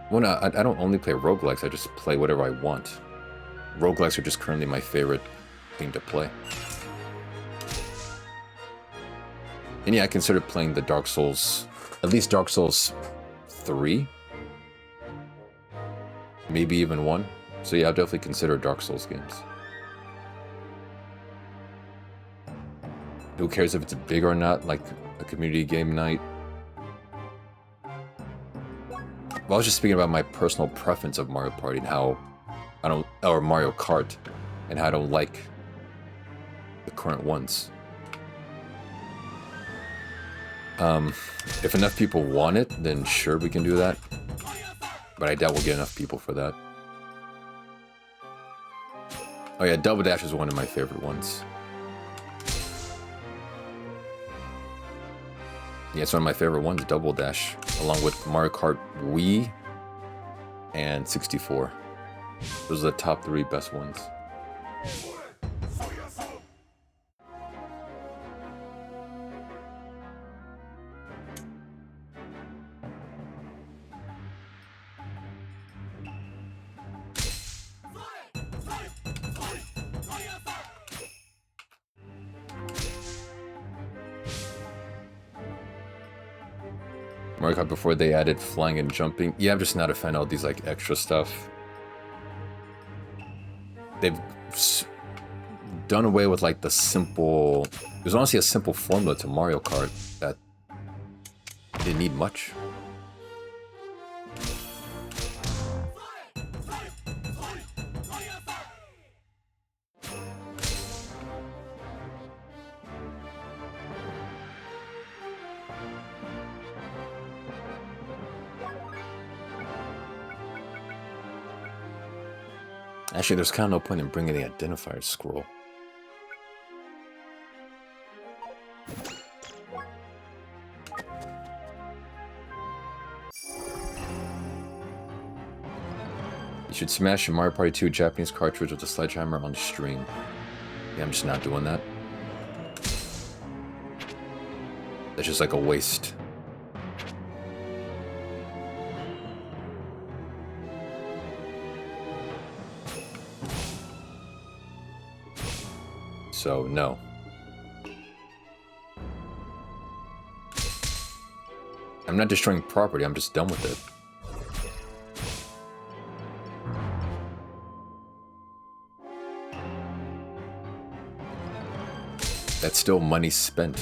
Well, no, I don't only play roguelikes, I just play whatever I want. Roguelikes are just currently my favorite thing to play. And yeah, I considered playing the Dark Souls, at least Dark Souls 3? Maybe even 1? So yeah, I'll definitely consider Dark Souls games. Who cares if it's big or not, like a community game night? Well, I was just speaking about my personal preference of Mario Party and how I don't, or Mario Kart, and how I don't like the current ones. If enough people want it, then sure, we can do that. But I doubt we'll get enough people for that. Oh yeah, Double Dash is one of my favorite ones. Yeah, it's one of my favorite ones, Double Dash, along with Mario Kart Wii and 64. Those are the top 3 best ones. Mario Kart before they added flying and jumping. Yeah, I'm just not a fan of all these like extra stuff. They've done away with like the simple... There's honestly a simple formula to Mario Kart that didn't need much. Actually, there's kind of no point in bringing the identifier scroll. You should smash a Mario Party 2 Japanese cartridge with a sledgehammer on stream. Yeah, I'm just not doing that. That's just like a waste. So, no. I'm not destroying property, I'm just done with it. That's still money spent.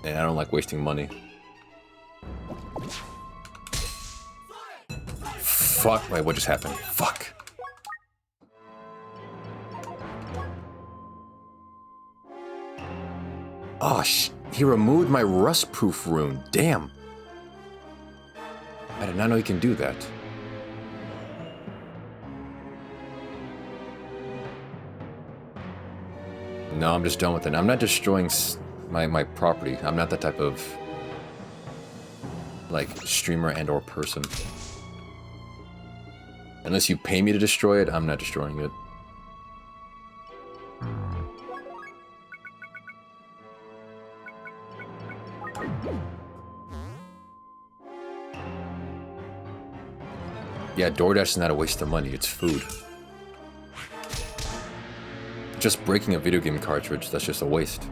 And I don't like wasting money. Fuck, wait, what just happened? Fuck. Oh, he removed my rust-proof rune. Damn. I did not know he can do that. No, I'm just done with it. I'm not destroying my property. I'm not that type of like streamer and or person. Unless you pay me to destroy it, I'm not destroying it. Yeah, DoorDash is not a waste of money, it's food. Just breaking a video game cartridge, that's just a waste.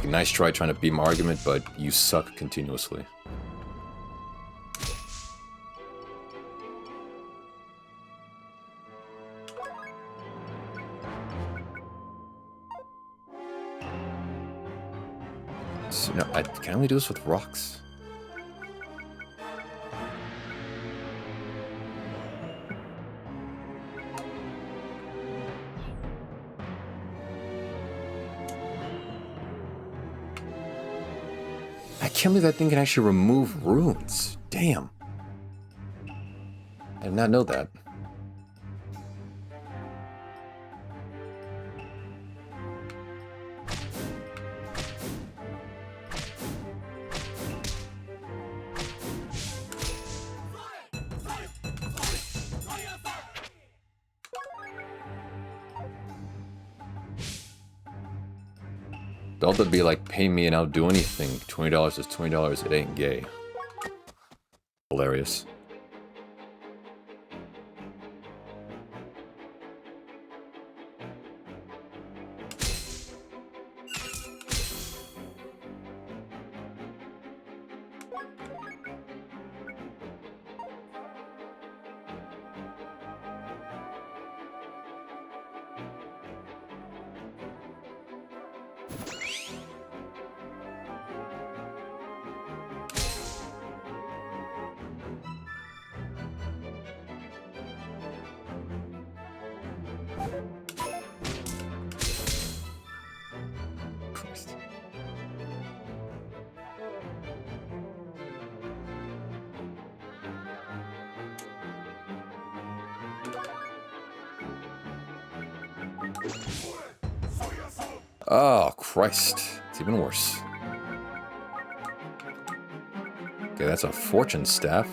nice try trying to beat my argument, but you suck continuously. So, no, I can only do this with rocks. I can't believe that thing can actually remove runes. Damn. I did not know that. Delta be like, pay me and I'll do anything. $20 is $20, it ain't gay. Hilarious. Oh, Christ. It's even worse. Okay, that's a fortune staff.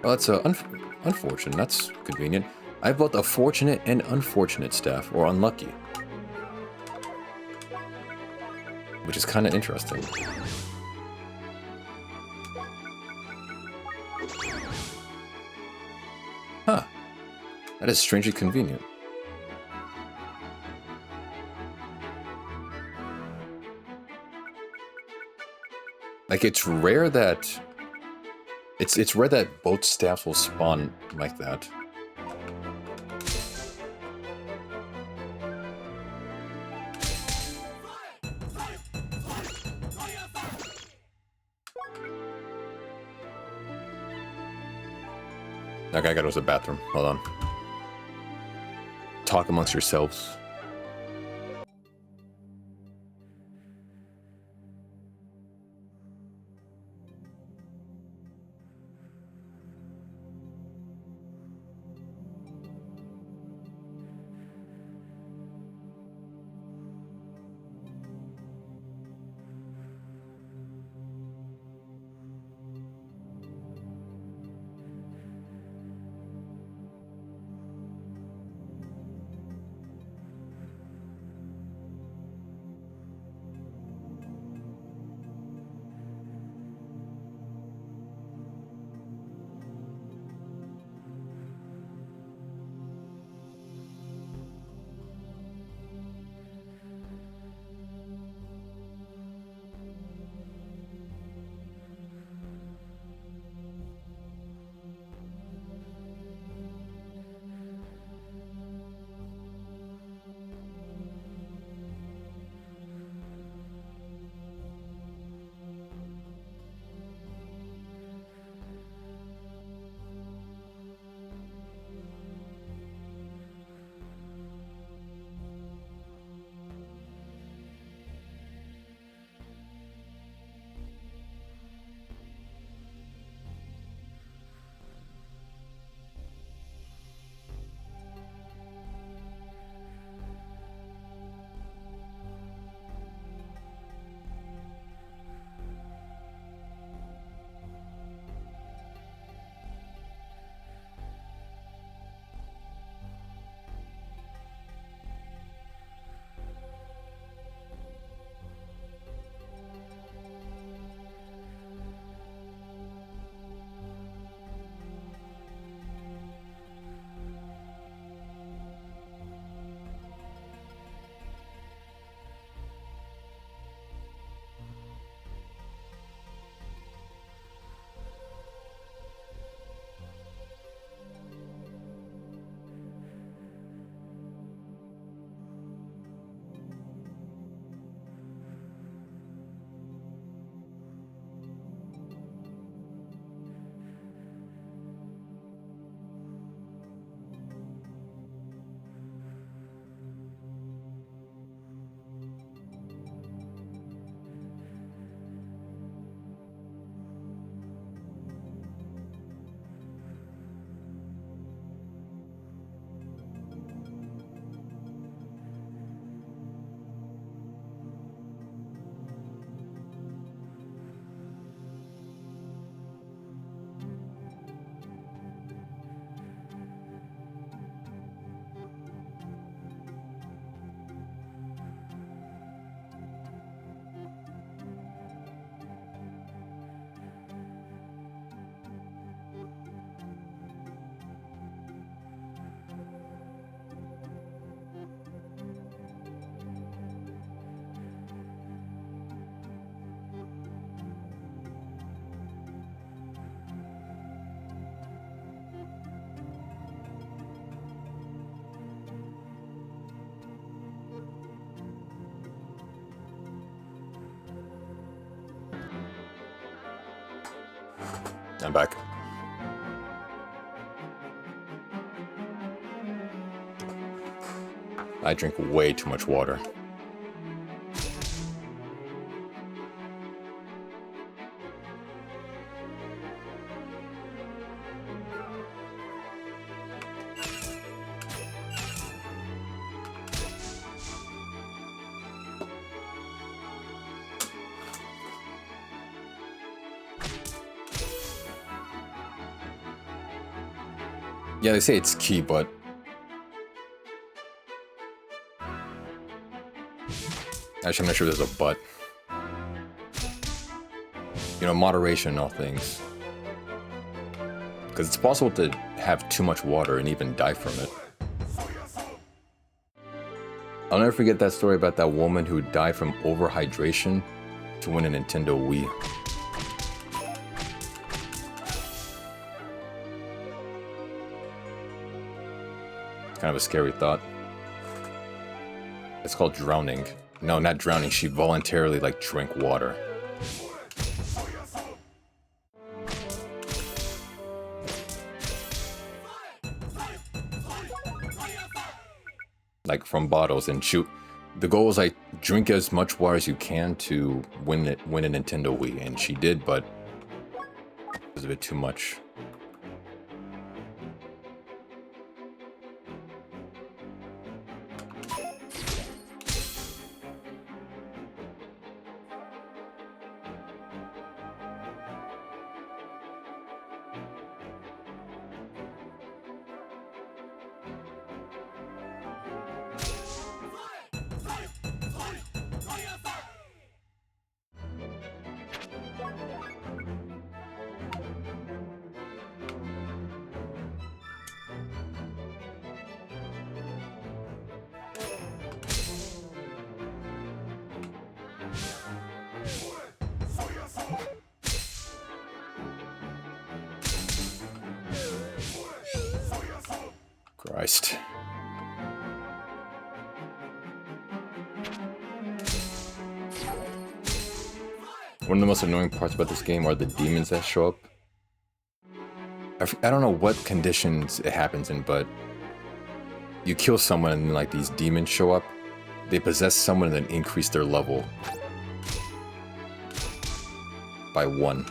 Oh, that's unfortunate. That's convenient. I bought a fortunate and unfortunate staff, or unlucky. Which is kind of interesting. Huh. That is strangely convenient. Like, it's rare that... It's rare that both staffs will spawn like that. Okay, I gotta go to the bathroom. Hold on. Talk amongst yourselves. I'm back. I drink way too much water. Yeah, they say it's key, but actually, I'm not sure there's a but. You know, moderation in all things. Because it's possible to have too much water and even die from it. I'll never forget that story about that woman who died from overhydration to win a Nintendo Wii. Kind of a scary thought. It's called drowning. No, not drowning. She voluntarily, like, drank water. Like, from bottles and shoot. The goal was, like, drink as much water as you can to win a Nintendo Wii. And she did, but it was a bit too much. Christ. One of the most annoying parts about this game are the demons that show up. I don't know what conditions it happens in, but you kill someone and like these demons show up. They possess someone and then increase their level by 1.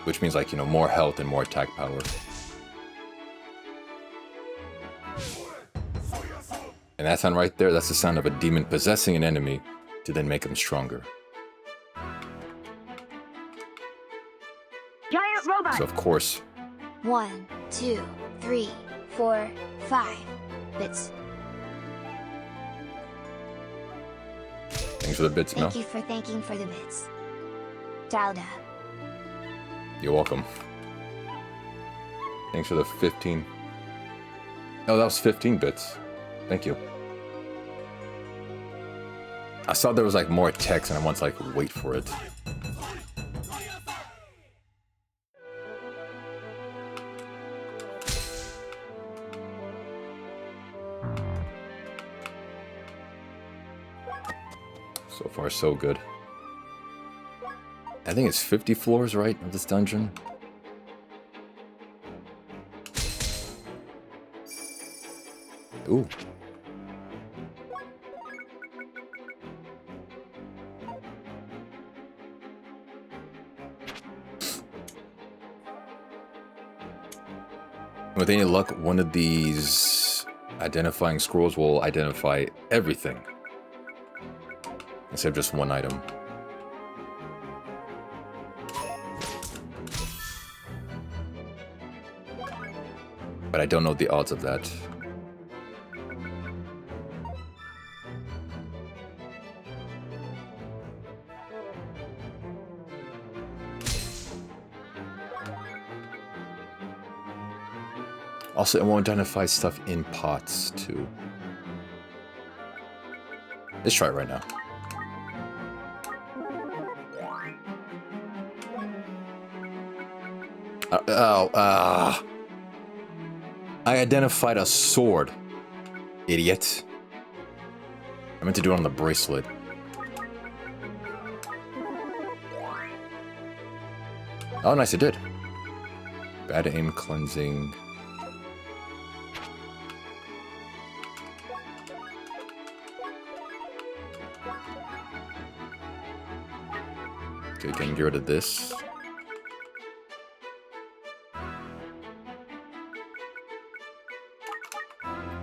Which means, like, you know, more health and more attack power. And that sound right there, that's the sound of a demon possessing an enemy to then make him stronger. Giant robot. So of course. 1, 2, 3, 4, 5 bits. Thanks for the bits, Mel. Thank you for thanking for the bits. Dalda. You're welcome. Thanks for the 15. Oh, that was 15 bits. Thank you. I saw there was like more text and I wanted to like wait for it. So far, so good. I think it's 50 floors, right, of this dungeon? Ooh. With any luck, one of these identifying scrolls will identify everything. Instead of just one item. But I don't know the odds of that. Also, it won't identify stuff in pots, too. Let's try it right now. I identified a sword. Idiot. I meant to do it on the bracelet. Oh, nice, it did. Bad aim cleansing. Okay, can get rid of this.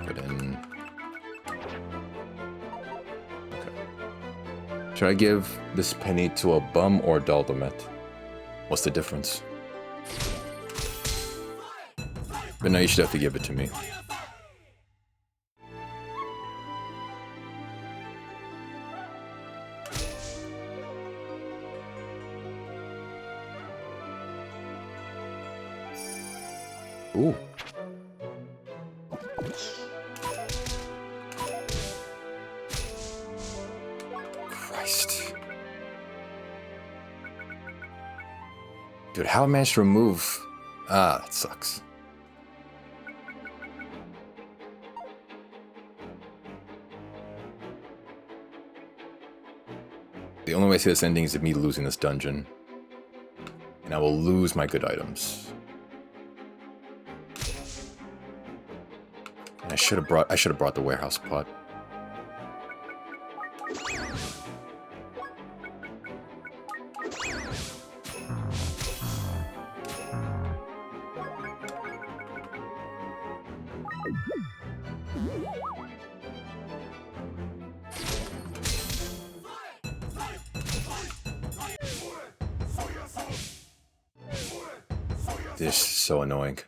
Put in. Okay. Should I give this penny to a bum or Daldameht? What's the difference? But no, you should have to give it to me. Ooh. Christ. Dude, how I managed to remove... Ah, that sucks. The only way I see this ending is me losing this dungeon. And I will lose my good items. And I should have brought the warehouse pot. This is so annoying.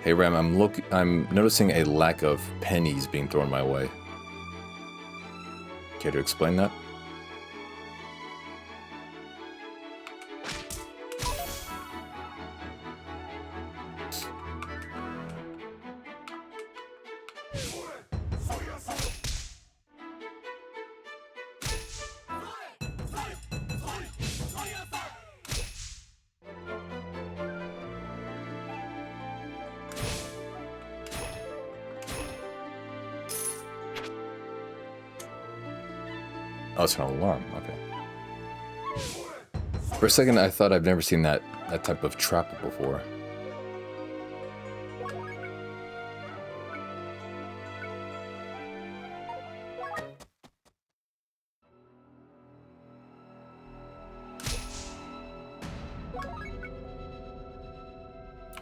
Hey Ram, I'm noticing a lack of pennies being thrown my way. Care to explain that? Oh, it's an alarm. Okay. For a second, I thought I've never seen that type of trap before.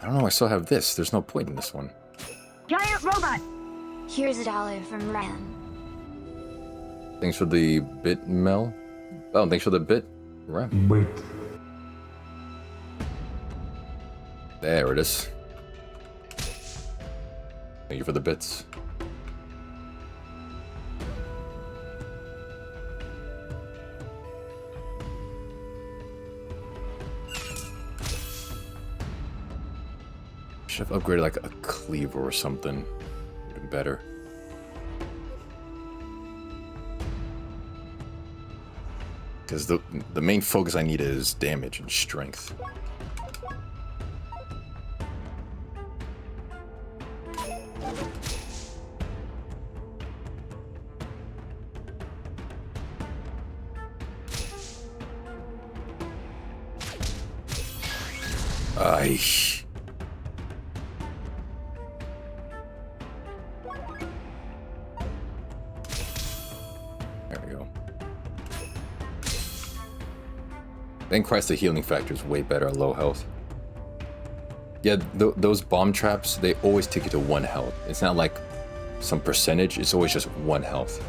I don't know, I still have this. There's no point in this one. Giant robot! Here's $1 from Ram. Thanks for the bit, Mel. Oh, thanks for the bit, Ram. Wait. There it is. Thank you for the bits. Should have upgraded like a cleaver or something. Would have been better. Because the main focus I need is damage and strength. Ay. There we go. Thank Christ the healing factor is way better at low health. Yeah, those bomb traps, they always take you to 1 health. It's not like some percentage, it's always just 1 health.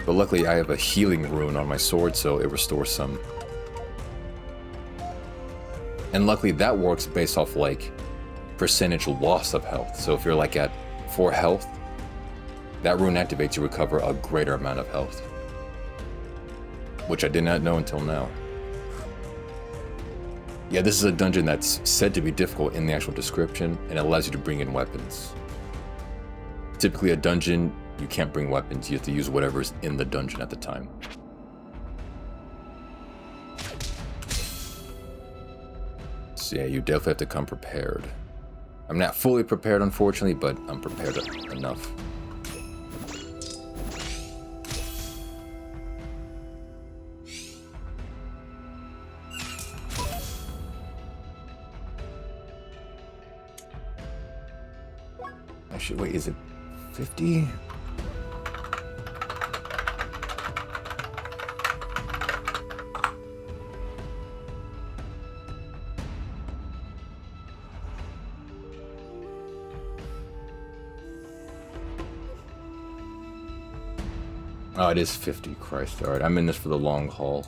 But luckily I have a healing rune on my sword, so it restores some. And luckily that works based off like percentage loss of health. So if you're like at 4 health, that rune activates to recover a greater amount of health. Which I did not know until now. Yeah, this is a dungeon that's said to be difficult in the actual description, and it allows you to bring in weapons. Typically a dungeon, you can't bring weapons, you have to use whatever's in the dungeon at the time. So yeah, you definitely have to come prepared. I'm not fully prepared, unfortunately, but I'm prepared enough. Actually, wait, is it 50? Oh, it is 50. Christ, alright, I'm in this for the long haul.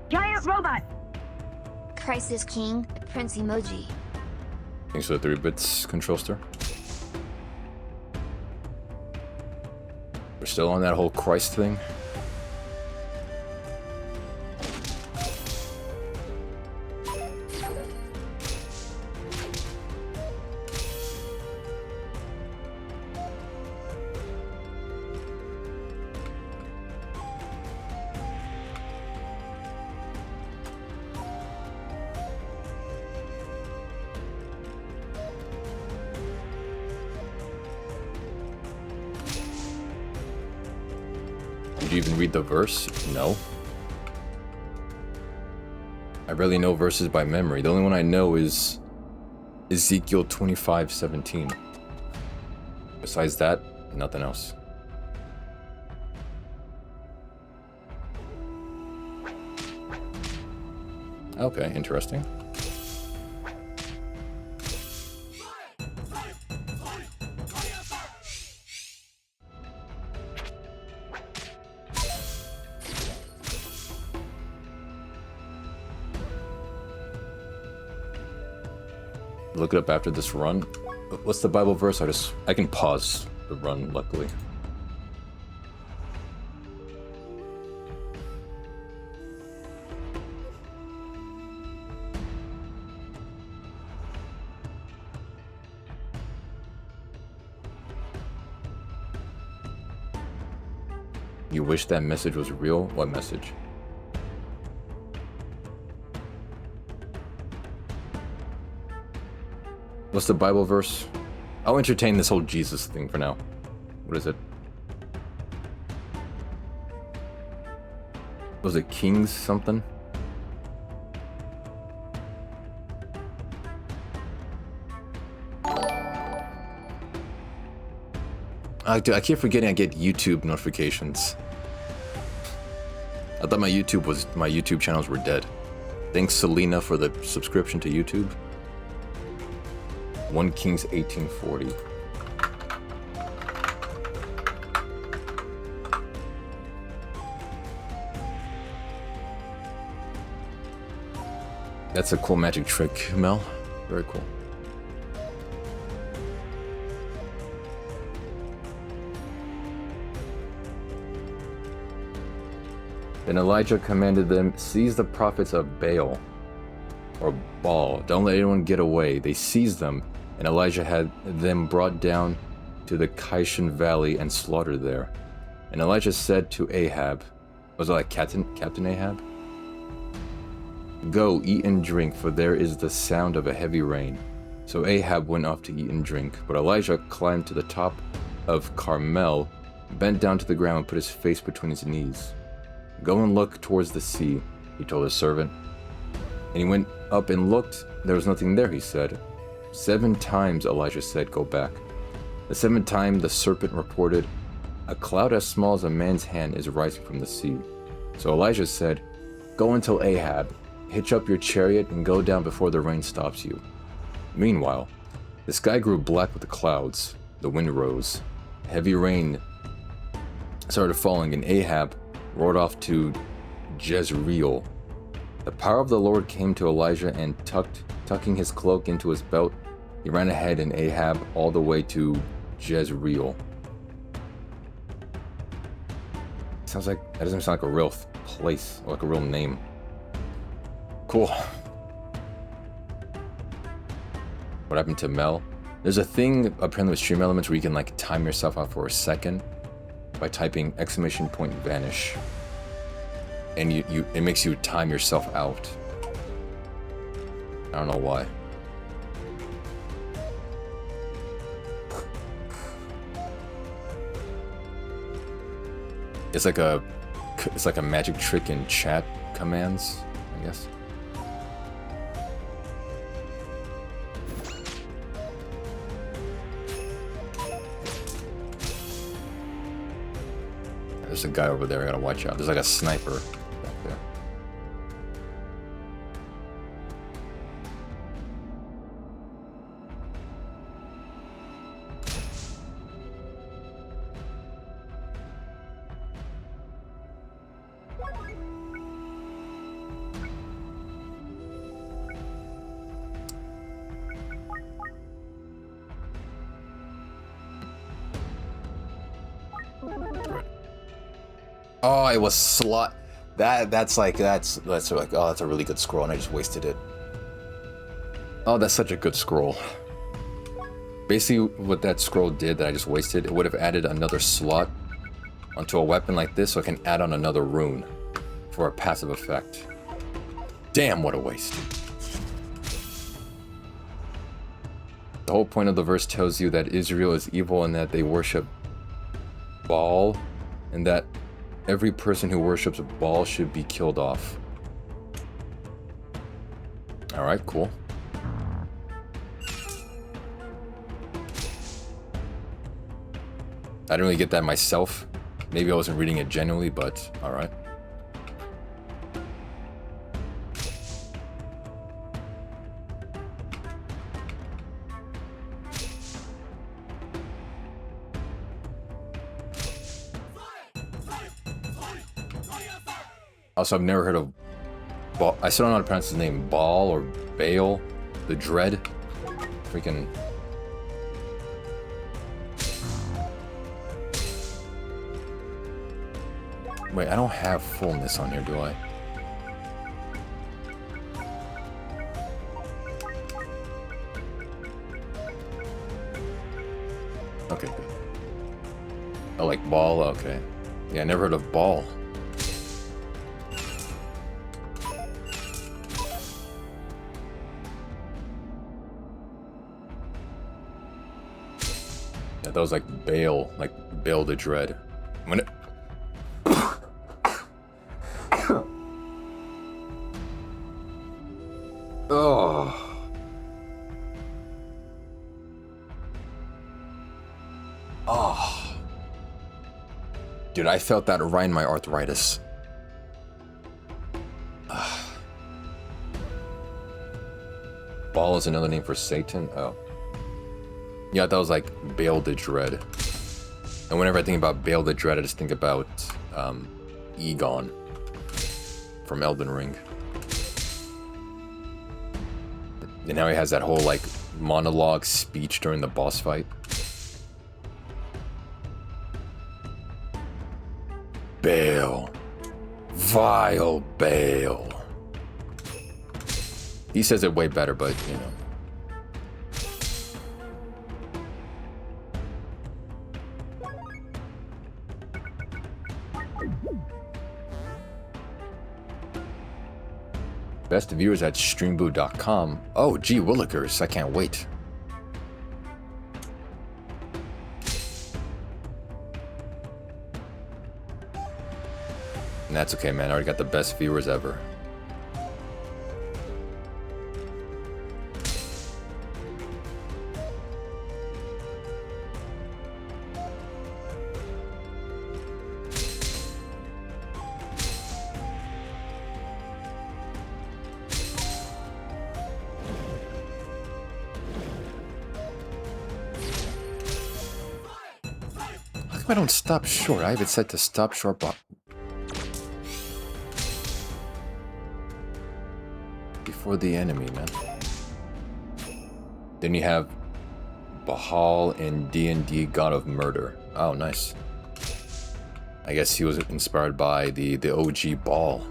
Giant robot! Crisis King, Prince Emoji. Thanks for the 3 bits, Control Star. We're still on that whole Christ thing. Did you even read the verse? No. I barely know verses by memory. The only one I know is Ezekiel 25:17. Besides that, nothing else. Okay, interesting. Look it up after this run. What's the Bible verse? I can pause the run, luckily. You wish that message was real? What message? What's the Bible verse? I'll entertain this whole Jesus thing for now. What is it? Was it Kings something? I keep forgetting I get YouTube notifications. I thought my YouTube channels were dead. Thanks Selena for the subscription to YouTube. 1 Kings 1840. That's a cool magic trick, Mel. Very cool. Then Elijah commanded them, seize the prophets of Baal, or Baal. Don't let anyone get away. They seized them, and Elijah had them brought down to the Kishon Valley and slaughtered there. And Elijah said to Ahab, was it like Captain Ahab? Go, eat and drink, for there is the sound of a heavy rain. So Ahab went off to eat and drink, but Elijah climbed to the top of Carmel, bent down to the ground and put his face between his knees. Go and look towards the sea, he told his servant. And he went up and looked. There was nothing there, he said. 7 times Elijah said, go back. The 7th time the serpent reported, a cloud as small as a man's hand is rising from the sea. So Elijah said, go and tell Ahab, hitch up your chariot and go down before the rain stops you. Meanwhile, the sky grew black with the clouds. The wind rose. heavy rain started falling, and Ahab rode off to Jezreel. The power of the Lord came to Elijah, and tucking his cloak into his belt, he ran ahead in Ahab all the way to Jezreel. That doesn't sound like a real place, or like a real name. Cool. What happened to Mel? There's a thing apparently with Stream Elements where you can like time yourself out for a second by typing !vanish, and it makes you time yourself out. I don't know why. It's like a magic trick in chat commands, I guess. There's a guy over there, I gotta watch out. There's like a sniper back there. Oh, it was slot. That's like oh, that's a really good scroll, and I just wasted it. Oh, that's such a good scroll. Basically, what that scroll did that I just wasted, it would have added another slot onto a weapon like this, so I can add on another rune for a passive effect. Damn, what a waste. The whole point of the verse tells you that Israel is evil and that they worship Baal, and that every person who worships Baal should be killed off. Alright, cool. I didn't really get that myself. Maybe I wasn't reading it genuinely, but alright. Also, I've never heard of Baal. I still don't know how to pronounce his name. Baal or Baal? The Dread? Freaking... Wait, I don't have fullness on here, do I? Okay, good. Oh, like Baal? Okay. Yeah, I never heard of Baal. Yeah, that was like Baal the Dread. I'm gonna... Oh. Oh. Dude, I felt that right in my arthritis. Baal is another name for Satan? Oh. Yeah, that was like Baal the Dread. And whenever I think about Baal the Dread, I just think about Egon from Elden Ring. And now he has that whole, like, monologue speech during the boss fight. Baal. Vile Baal. He says it way better, but, you know. Best viewers at streamboot.com. Oh, gee willikers, I can't wait. And that's okay, man. I already got the best viewers ever. come I don't stop short? I have it set to stop short before the enemy, man. Then you have Bahal in D&D God of Murder. Oh, nice. I guess he was inspired by the OG Baal.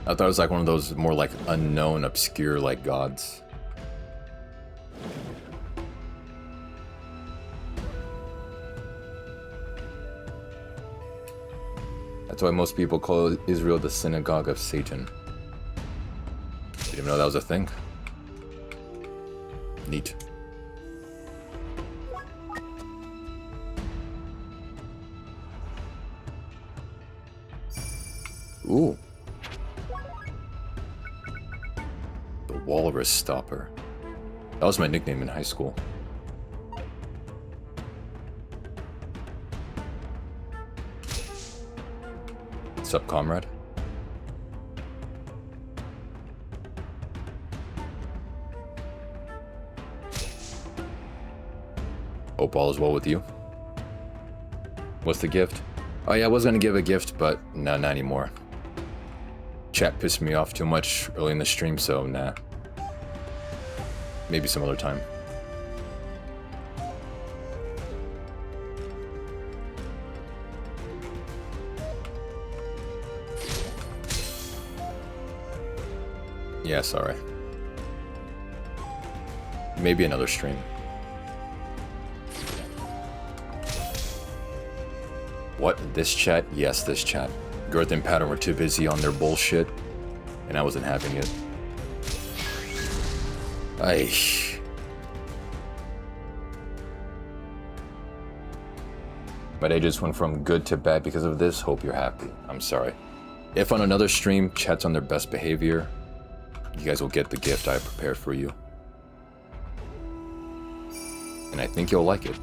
I thought it was like one of those more like unknown, obscure like gods. That's why most people call Israel the synagogue of Satan. Didn't even know that was a thing. Neat. Ooh. The Walrus Stopper. That was my nickname in high school. What's up, comrade? Hope all is well with you. What's the gift? Oh yeah, I was gonna give a gift, but no, not anymore. Chat pissed me off too much early in the stream, so nah. Maybe some other time. Yeah, sorry. Maybe another stream. What? This chat? Yes, this chat. Girth and Pattern were too busy on their bullshit, and I wasn't having it. My day just went from good to bad because of this. Hope you're happy. I'm sorry. If on another stream, chat's on their best behavior, you guys will get the gift I prepared for you. And I think you'll like it.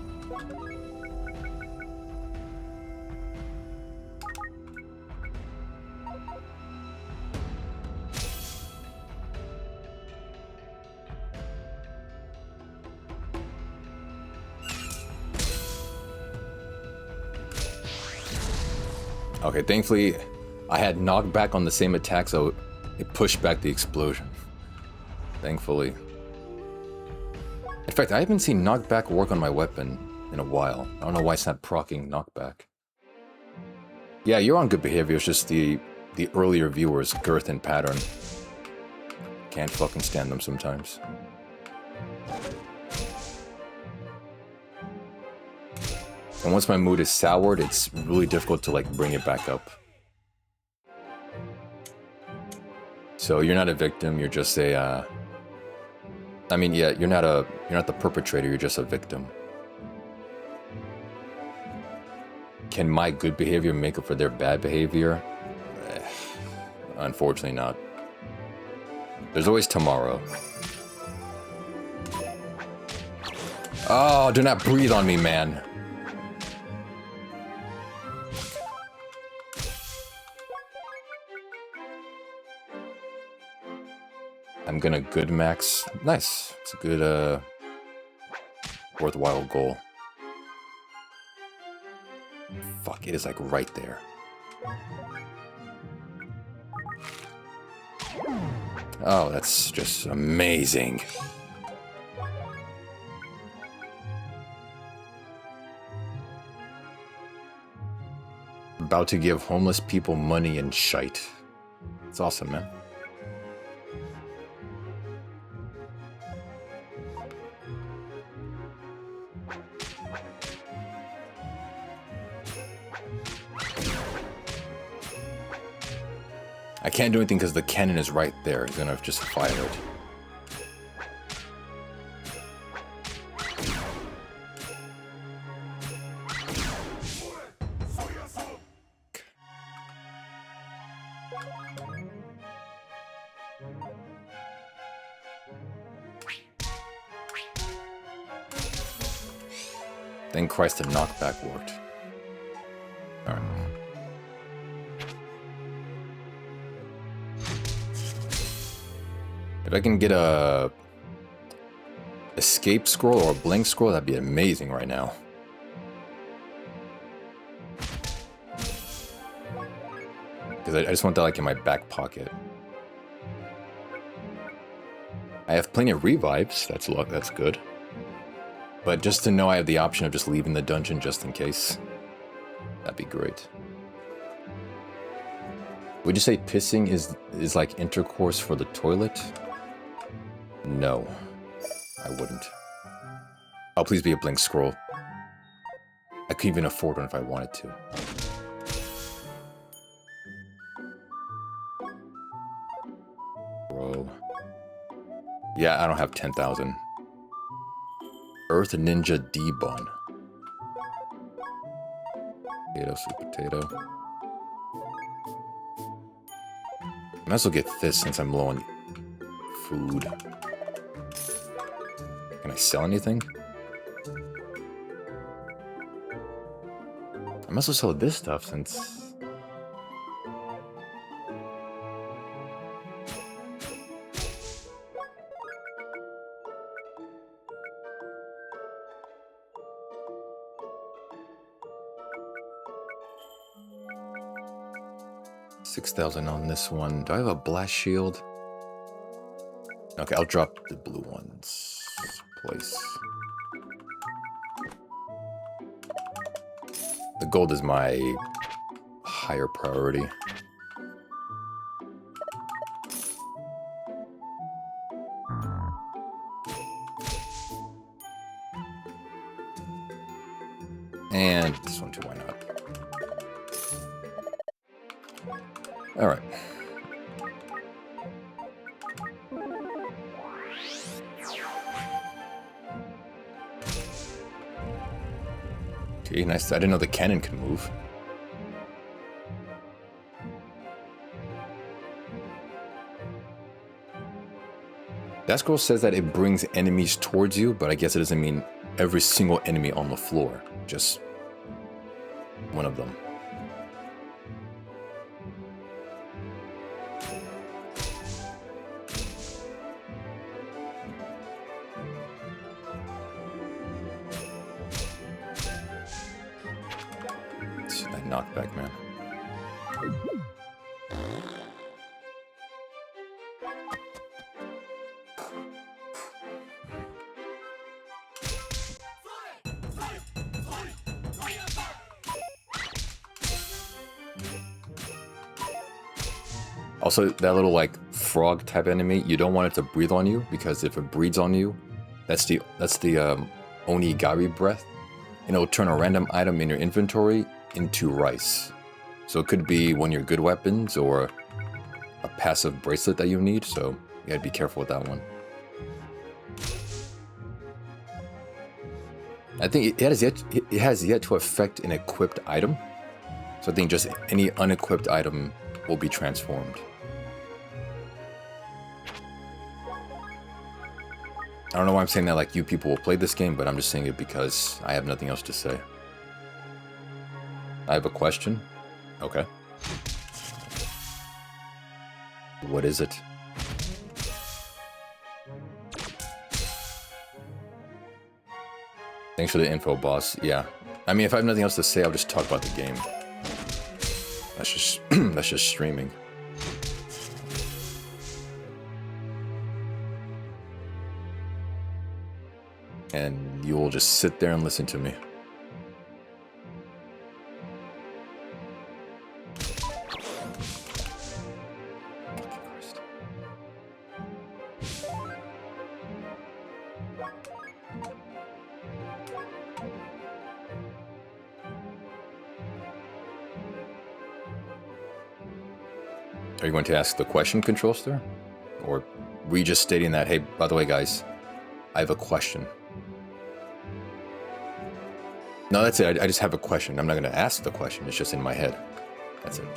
Okay, thankfully, I had knockback on the same attack, so it pushed back the explosion. Thankfully. In fact, I haven't seen knockback work on my weapon in a while. I don't know why it's not proccing knockback. Yeah, you're on good behavior, it's just the earlier viewers, Girth and Pattern. Can't fucking stand them sometimes. And once my mood is soured, it's really difficult to like bring it back up. So you're not a victim, you're just a I mean, yeah, you're not the perpetrator, you're just a victim. Can my good behavior make up for their bad behavior? Unfortunately not. There's always tomorrow. Oh, do not breathe on me, man. I'm gonna good max. Nice. It's a good, worthwhile goal. Fuck, it is like right there. Oh, that's just amazing. About to give homeless people money and shite. It's awesome, man. I can't do anything because the cannon is right there. He's gonna just fire it. Thank Christ the knockback worked. Alright. If I can get a escape scroll or a blink scroll, that'd be amazing right now. Because I just want that like in my back pocket. I have plenty of revives, that's good. But just to know I have the option of just leaving the dungeon just in case, that'd be great. Would you say pissing is like intercourse for the toilet? No, I wouldn't. Oh, please be a blink scroll. I could even afford one if I wanted to. Bro. Yeah, I don't have 10,000. Earth Ninja D-Bun. Potato, sweet potato. I might as well get this since I'm low on food. Can I sell anything? I might as well sell this stuff since... $6,000 on this one. Do I have a blast shield? Okay, I'll drop the blue ones. Place. The gold is my higher priority. And this one too, why not? All right. Okay, nice. I didn't know the cannon could move. That scroll says that it brings enemies towards you, but I guess it doesn't mean every single enemy on the floor. Just one of them. Knockback, man. Also, that little like frog type enemy, you don't want it to breathe on you, because if it breathes on you, that's the Onigari breath, and it'll turn a random item in your inventory into rice. So it could be one of your good weapons or a passive bracelet that you need, so you gotta be careful with that one. I think it has yet to affect an equipped item, so I think just any unequipped item will be transformed. I don't know why I'm saying that like you people will play this game, but I'm just saying it because I have nothing else to say. I have a question. Okay. What is it? Thanks for the info, boss. Yeah. I mean, if I have nothing else to say, I'll just talk about the game. That's just that's just streaming. And you will just sit there and listen to me. Are you going to ask the question, Control Star? Or were you just stating that, hey, by the way, guys, I have a question? No, that's it. I just have a question. I'm not going to ask the question. It's just in my head. That's it.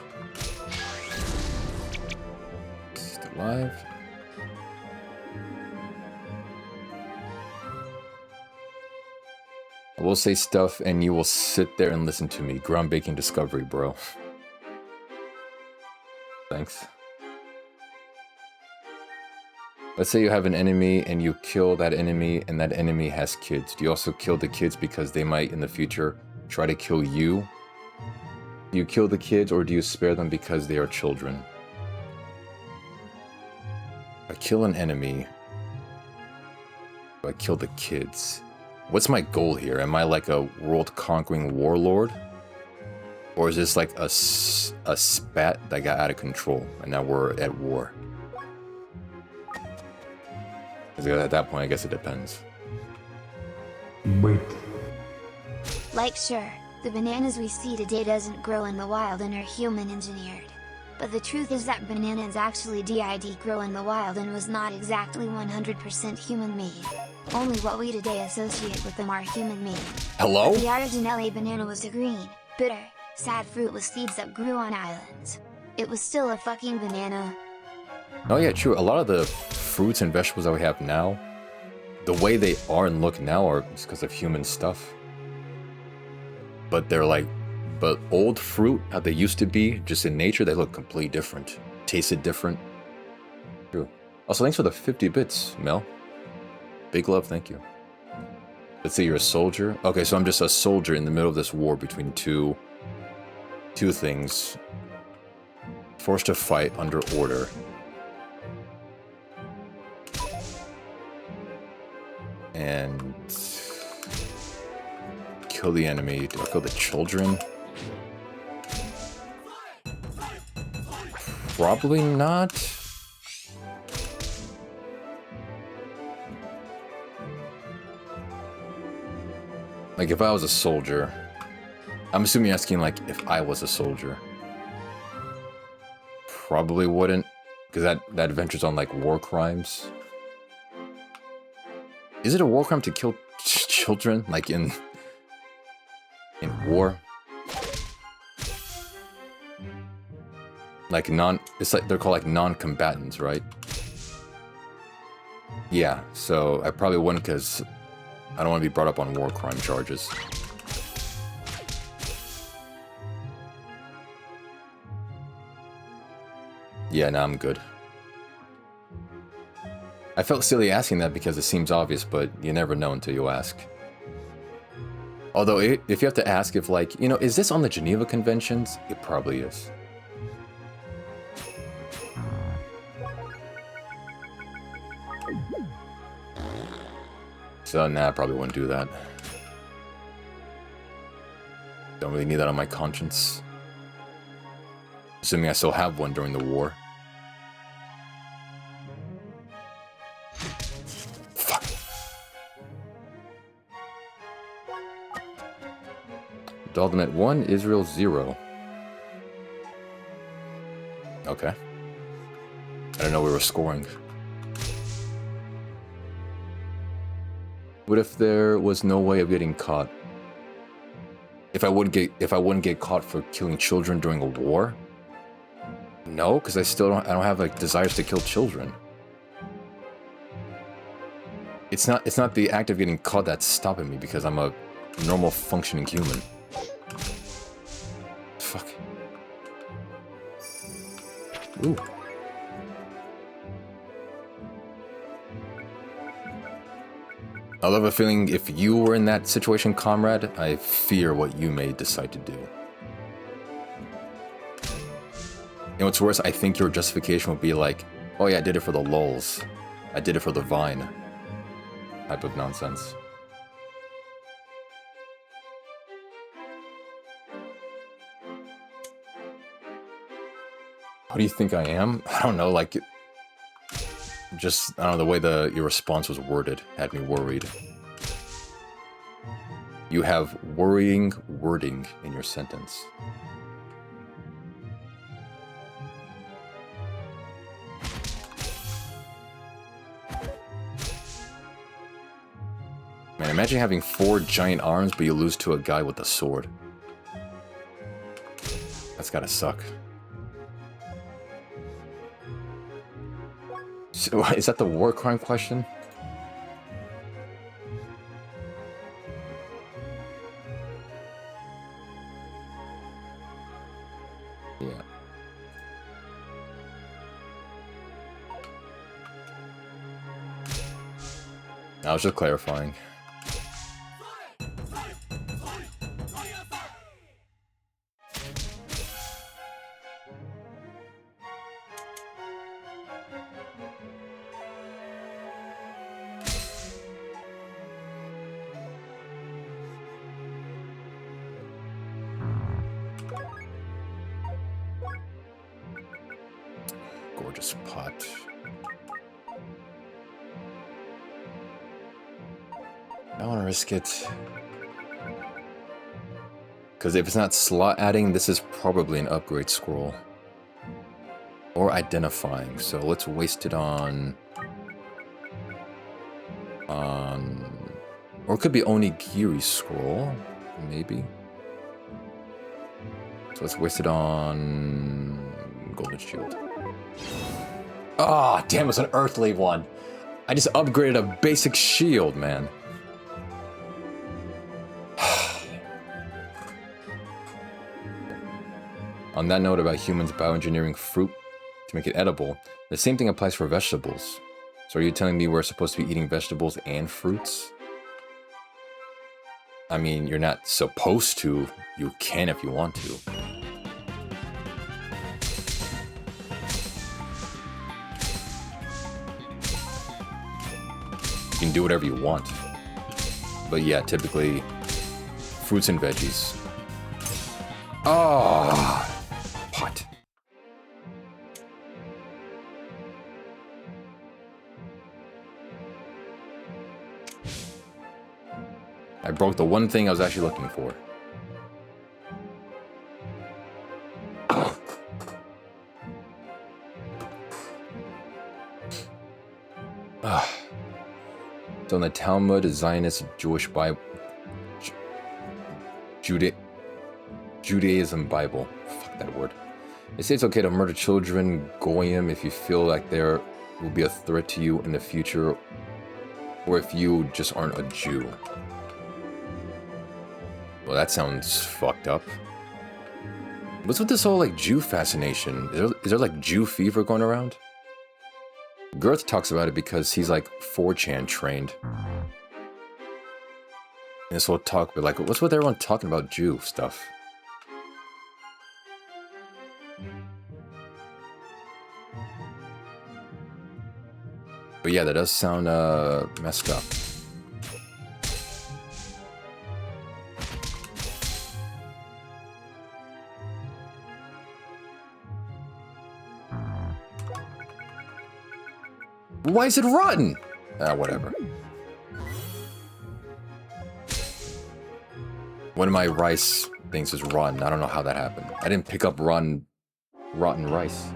Still alive. I will say stuff and you will sit there and listen to me. Groundbreaking discovery, bro. Thanks. Let's say you have an enemy and you kill that enemy and that enemy has kids. Do you also kill the kids because they might in the future try to kill you? Do you kill the kids or do you spare them because they are children? I kill an enemy. I kill the kids. What's my goal here? Am I like a world-conquering warlord? Or is this like a spat that got out of control and now we're at war? At that point, I guess it depends. Wait. Like sure, the bananas we see today doesn't grow in the wild and are human engineered. But the truth is that bananas actually did grow in the wild and was not exactly 100% human made. Only what we today associate with them are human made. Hello? But the original banana was a green, bitter, sad fruit with seeds that grew on islands. It was still a fucking banana. Oh yeah, true. A lot of the fruits and vegetables that we have now, the way they are and look now are because of human stuff. But they're like, but old fruit, how they used to be, just in nature, they look completely different. Tasted different. True. Also, thanks for the 50 bits, Mel. Big love, thank you. Let's say you're a soldier. Okay, so I'm just a soldier in the middle of this war between two things. Forced to fight under order. And kill the enemy. Do I kill the children? Probably not. Like if I was a soldier, I'm assuming you're asking like if I was a soldier. Probably wouldn't, because that ventures on like war crimes. Is it a war crime to kill children, like in war? Like it's like they're called like non-combatants, right? Yeah, so I probably wouldn't because I don't want to be brought up on war crime charges. Yeah, nah, I'm good. I felt silly asking that because it seems obvious, but you never know until you ask. Although, if you have to ask if, like, you know, is this on the Geneva Conventions? It probably is. So, nah, I probably wouldn't do that. Don't really need that on my conscience. Assuming I still have one during the war. Fuck. Daldameht 1, Israel 0. Okay. I didn't know we were scoring. What if there was no way of getting caught? If I wouldn't get caught for killing children during a war? No, because I don't have like desires to kill children. It's not the act of getting caught that's stopping me because I'm a normal functioning human. Fuck. Ooh. I love a feeling if you were in that situation, comrade, I fear what you may decide to do. You know what's worse? I think your justification would be like, oh yeah, I did it for the lulz. I did it for the vine. Type of nonsense. What do you think I am? I don't know, like... Just, I don't know, the way your response was worded had me worried. You have worrying wording in your sentence. Man, imagine having 4 giant arms, but you lose to a guy with a sword. That's gotta suck. So, is that the war crime question? Yeah. I was just clarifying. Gorgeous pot. I want to risk it. Because if it's not slot adding, this is probably an upgrade scroll. Or identifying. So let's waste it on... Or it could be Onigiri scroll. Maybe. So let's waste it on... Golden Shield. Ah, damn, it's an earthly one. I just upgraded a basic shield, man. On that note about humans bioengineering fruit to make it edible, the same thing applies for vegetables. So are you telling me we're supposed to be eating vegetables and fruits? I mean, you're not supposed to. You can if you want to. You can do whatever you want. But yeah, typically, fruits and veggies. Oh, pot. I broke the one thing I was actually looking for. So in the Talmud, a Zionist Jewish Bible, Judaism Bible, fuck that word. They say it's okay to murder children, goyim, if you feel like there will be a threat to you in the future, or if you just aren't a Jew. Well, that sounds fucked up. What's with this whole like Jew fascination? Is there like Jew fever going around? Girth talks about it because he's like 4chan trained. And this whole talk, but like, what's with everyone talking about Jew stuff? But yeah, that does sound messed up. Why is it rotten? Ah, whatever. One of my rice things is rotten. I don't know how that happened. I didn't pick up rotten rice.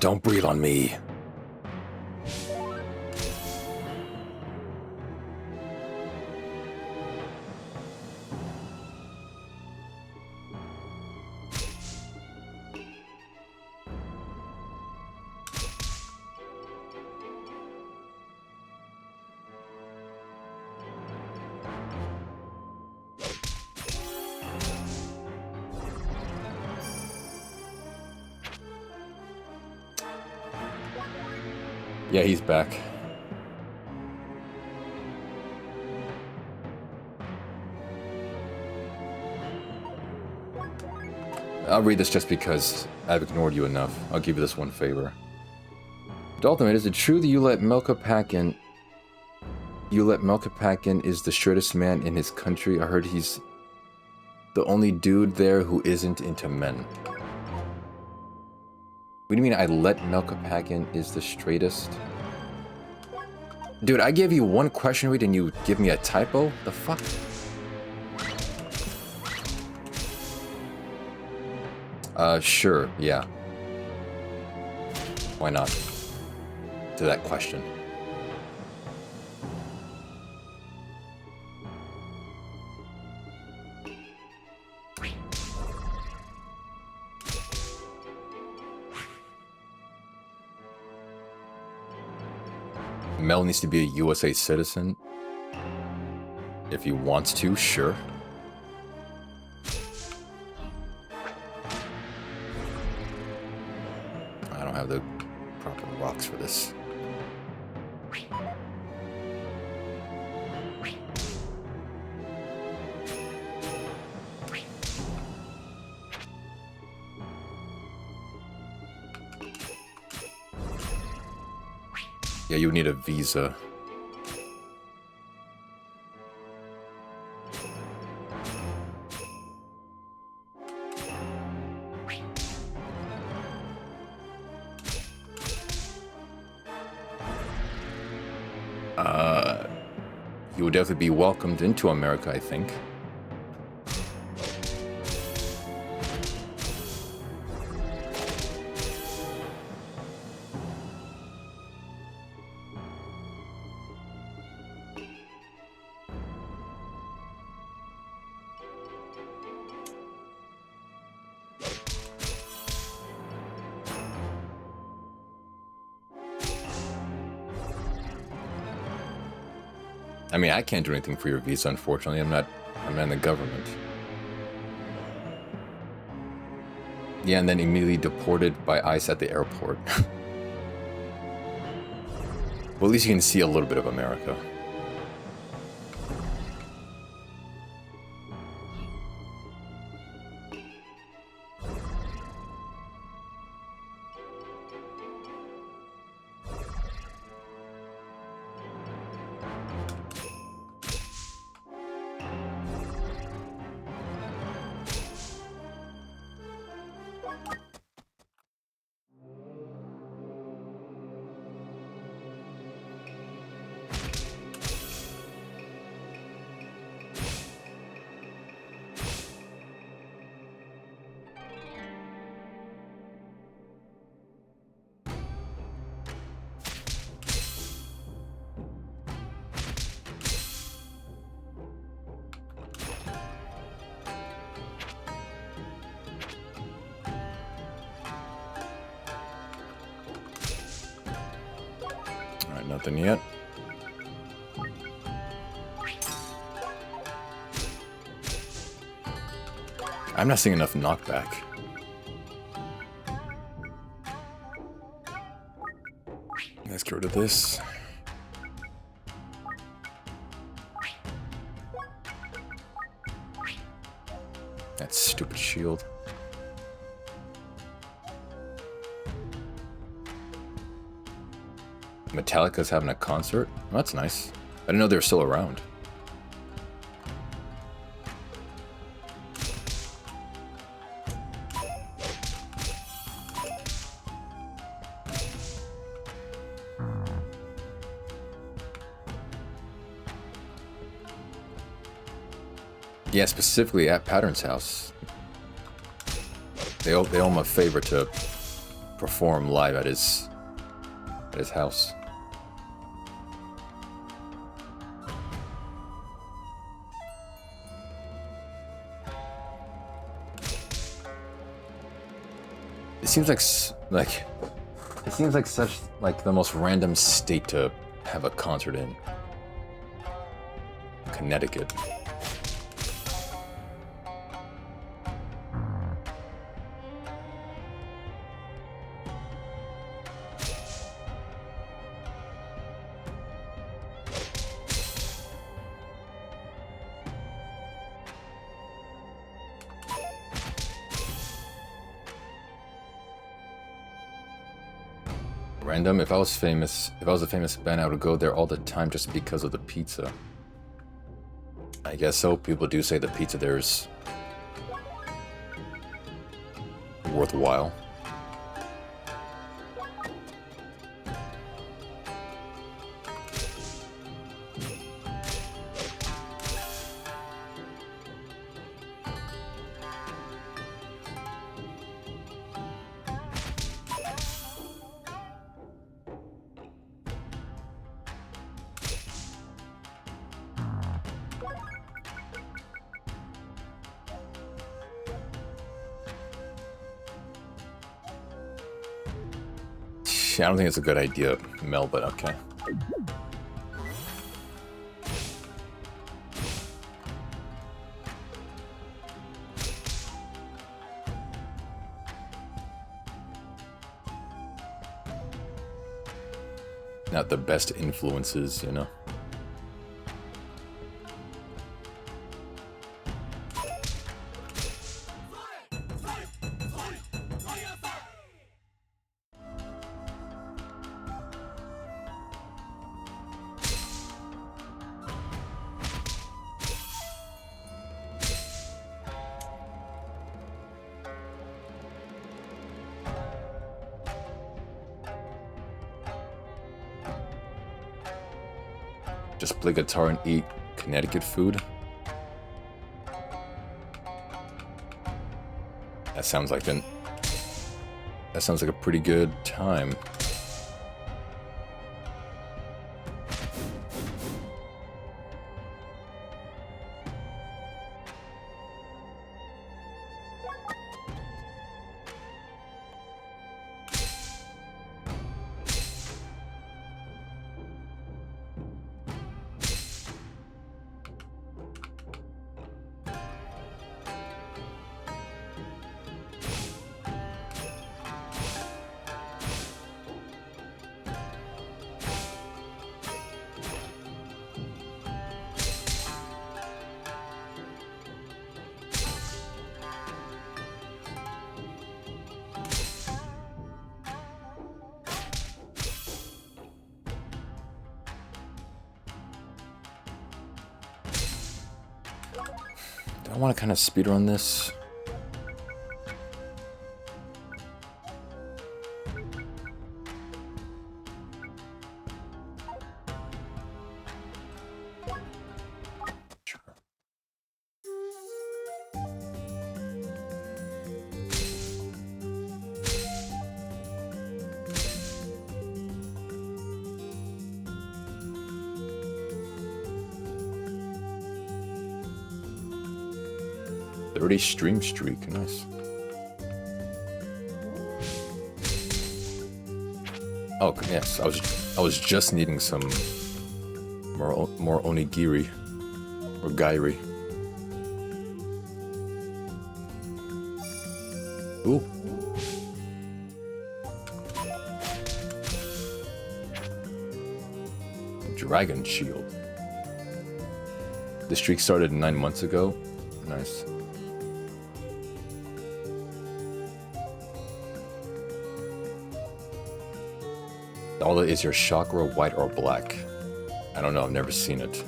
Don't breathe on me. Yeah, he's back. I'll read this just because I've ignored you enough. I'll give you this one favor. Daldameht, is it true that you let Melkapakin is the straightest man in his country? I heard he's the only dude there who isn't into men. What do you mean I let Melkapakin is the straightest? Dude, I gave you one question read and you give me a typo? The fuck? Sure, yeah. Why not? To that question. Mel needs to be a USA citizen. If he wants to, sure. rocks for this. Yeah, you need a visa. You would definitely be welcomed into America, I think. I mean, I can't do anything for your visa, unfortunately. I'm not in the government. Yeah, and then immediately deported by ICE at the airport. Well, at least you can see a little bit of America. Nothing yet. I'm not seeing enough knockback. Let's get rid of this. That stupid shield. Metallica's having a concert? Oh, that's nice. I didn't know they were still around. Yeah, specifically at Pattern's house. They owe him a favor to perform live at his house. It seems like such the most random state to have a concert in. Connecticut. Random. If I was a famous band, I would go there all the time just because of the pizza. I guess so. People do say the pizza there is worthwhile. I don't think it's a good idea, Mel, but okay. Not the best influences, you know. Just play guitar and eat Connecticut food? That sounds like a pretty good time. I want to kind of speedrun this. Sure. Stream streak, nice. Oh yes, I was just needing some more onigiri or gairi. Ooh. Dragon shield. The streak started 9 months ago. Nice. All is your chakra white or black? I don't know, I've never seen it.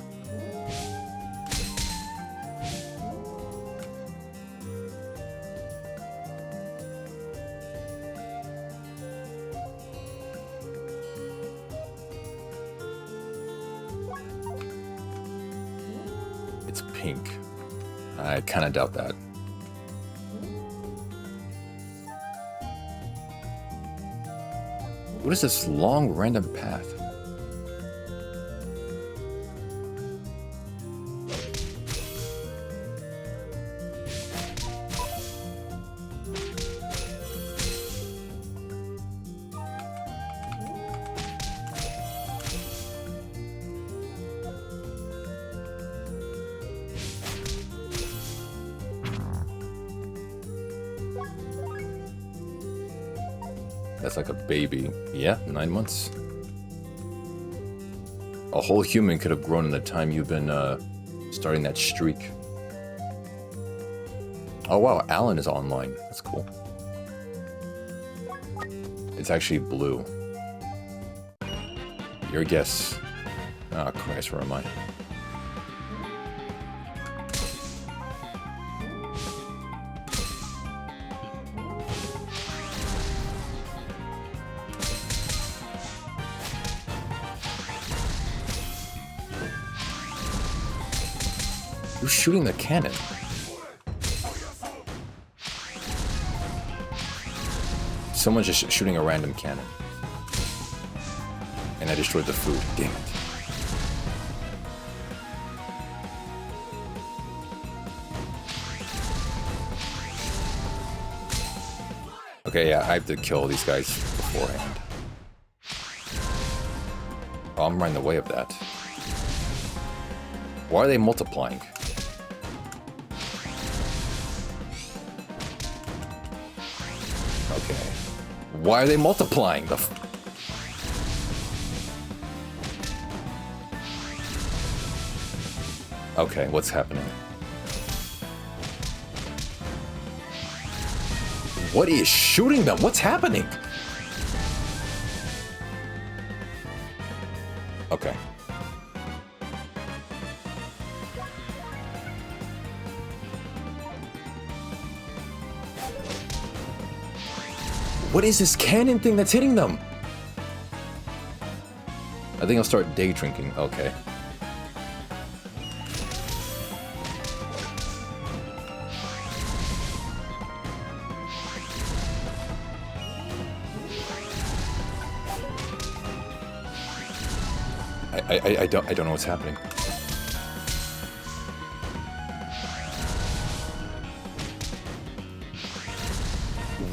It's pink. I kind of doubt that. What is this long random path? That's like a baby. Yeah, 9 months. A whole human could have grown in the time you've been starting that streak. Oh wow, Alan is online. That's cool. It's actually blue. Your guess. Oh Christ, where am I? Who's shooting the cannon? Someone's just shooting a random cannon. And I destroyed the food. Damn it. Okay, yeah, I have to kill these guys beforehand. Oh, I'm right in the way of that. Why are they multiplying? Okay. Why are they multiplying? Okay, what's happening? What is shooting them? What's happening? Okay. What is this cannon thing that's hitting them? I think I'll start day drinking. Okay. I don't know what's happening.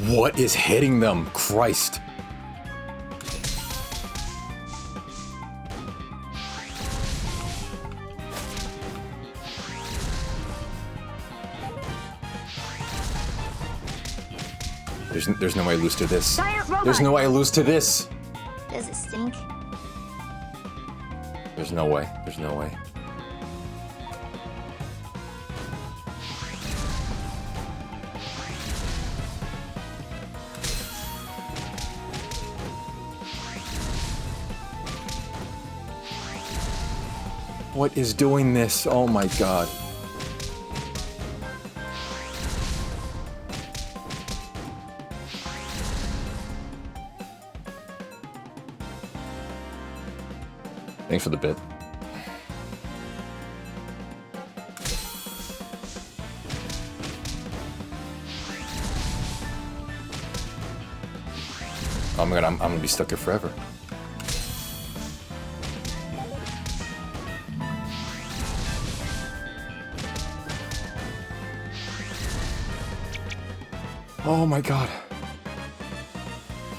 What is hitting them? Christ. There's no way I lose to this. There's no way I lose to this. Does it stink? There's no way. There's no way. What is doing this? Oh my god. Thanks for the bit. Oh my god, I'm gonna be stuck here forever. Oh my god.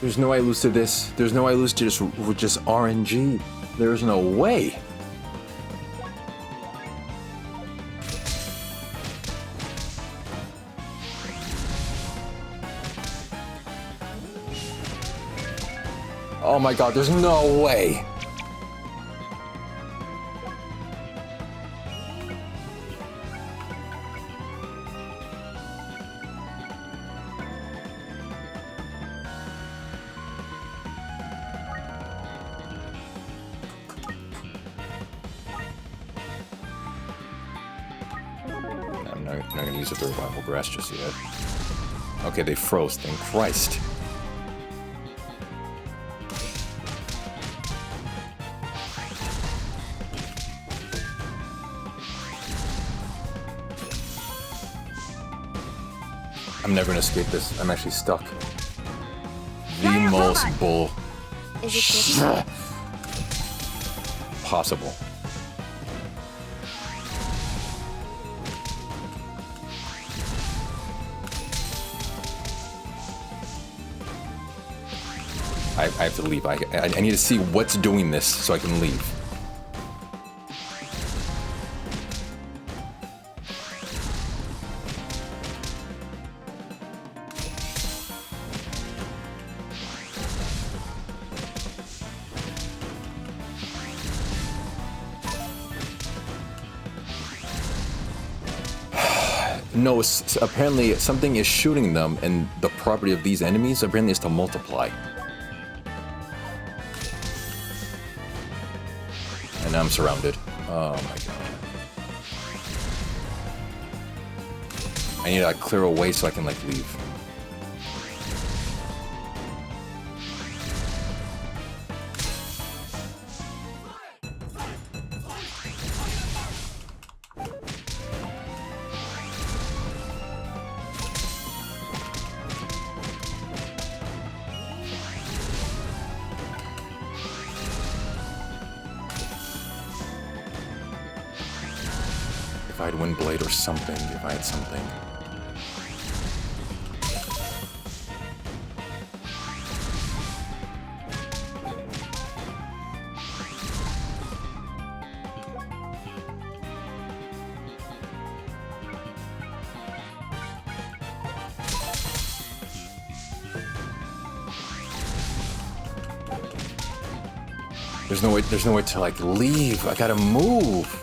There's no way I lose to this. There's no way I lose to just RNG. There's no way. Oh my god, there's no way. I'm not gonna use the revival grass just yet. Okay, they froze, thank Christ. I'm never gonna escape this. I'm actually stuck. The most bull. Is it tricky? Possible. I have to leave. I need to see what's doing this so I can leave. No, apparently something is shooting them, and the property of these enemies apparently is to multiply. And now I'm surrounded. Oh my god. I need to clear a way so I can like leave. If I had Windblade or something, if I had something. There's no way to like leave. I gotta move.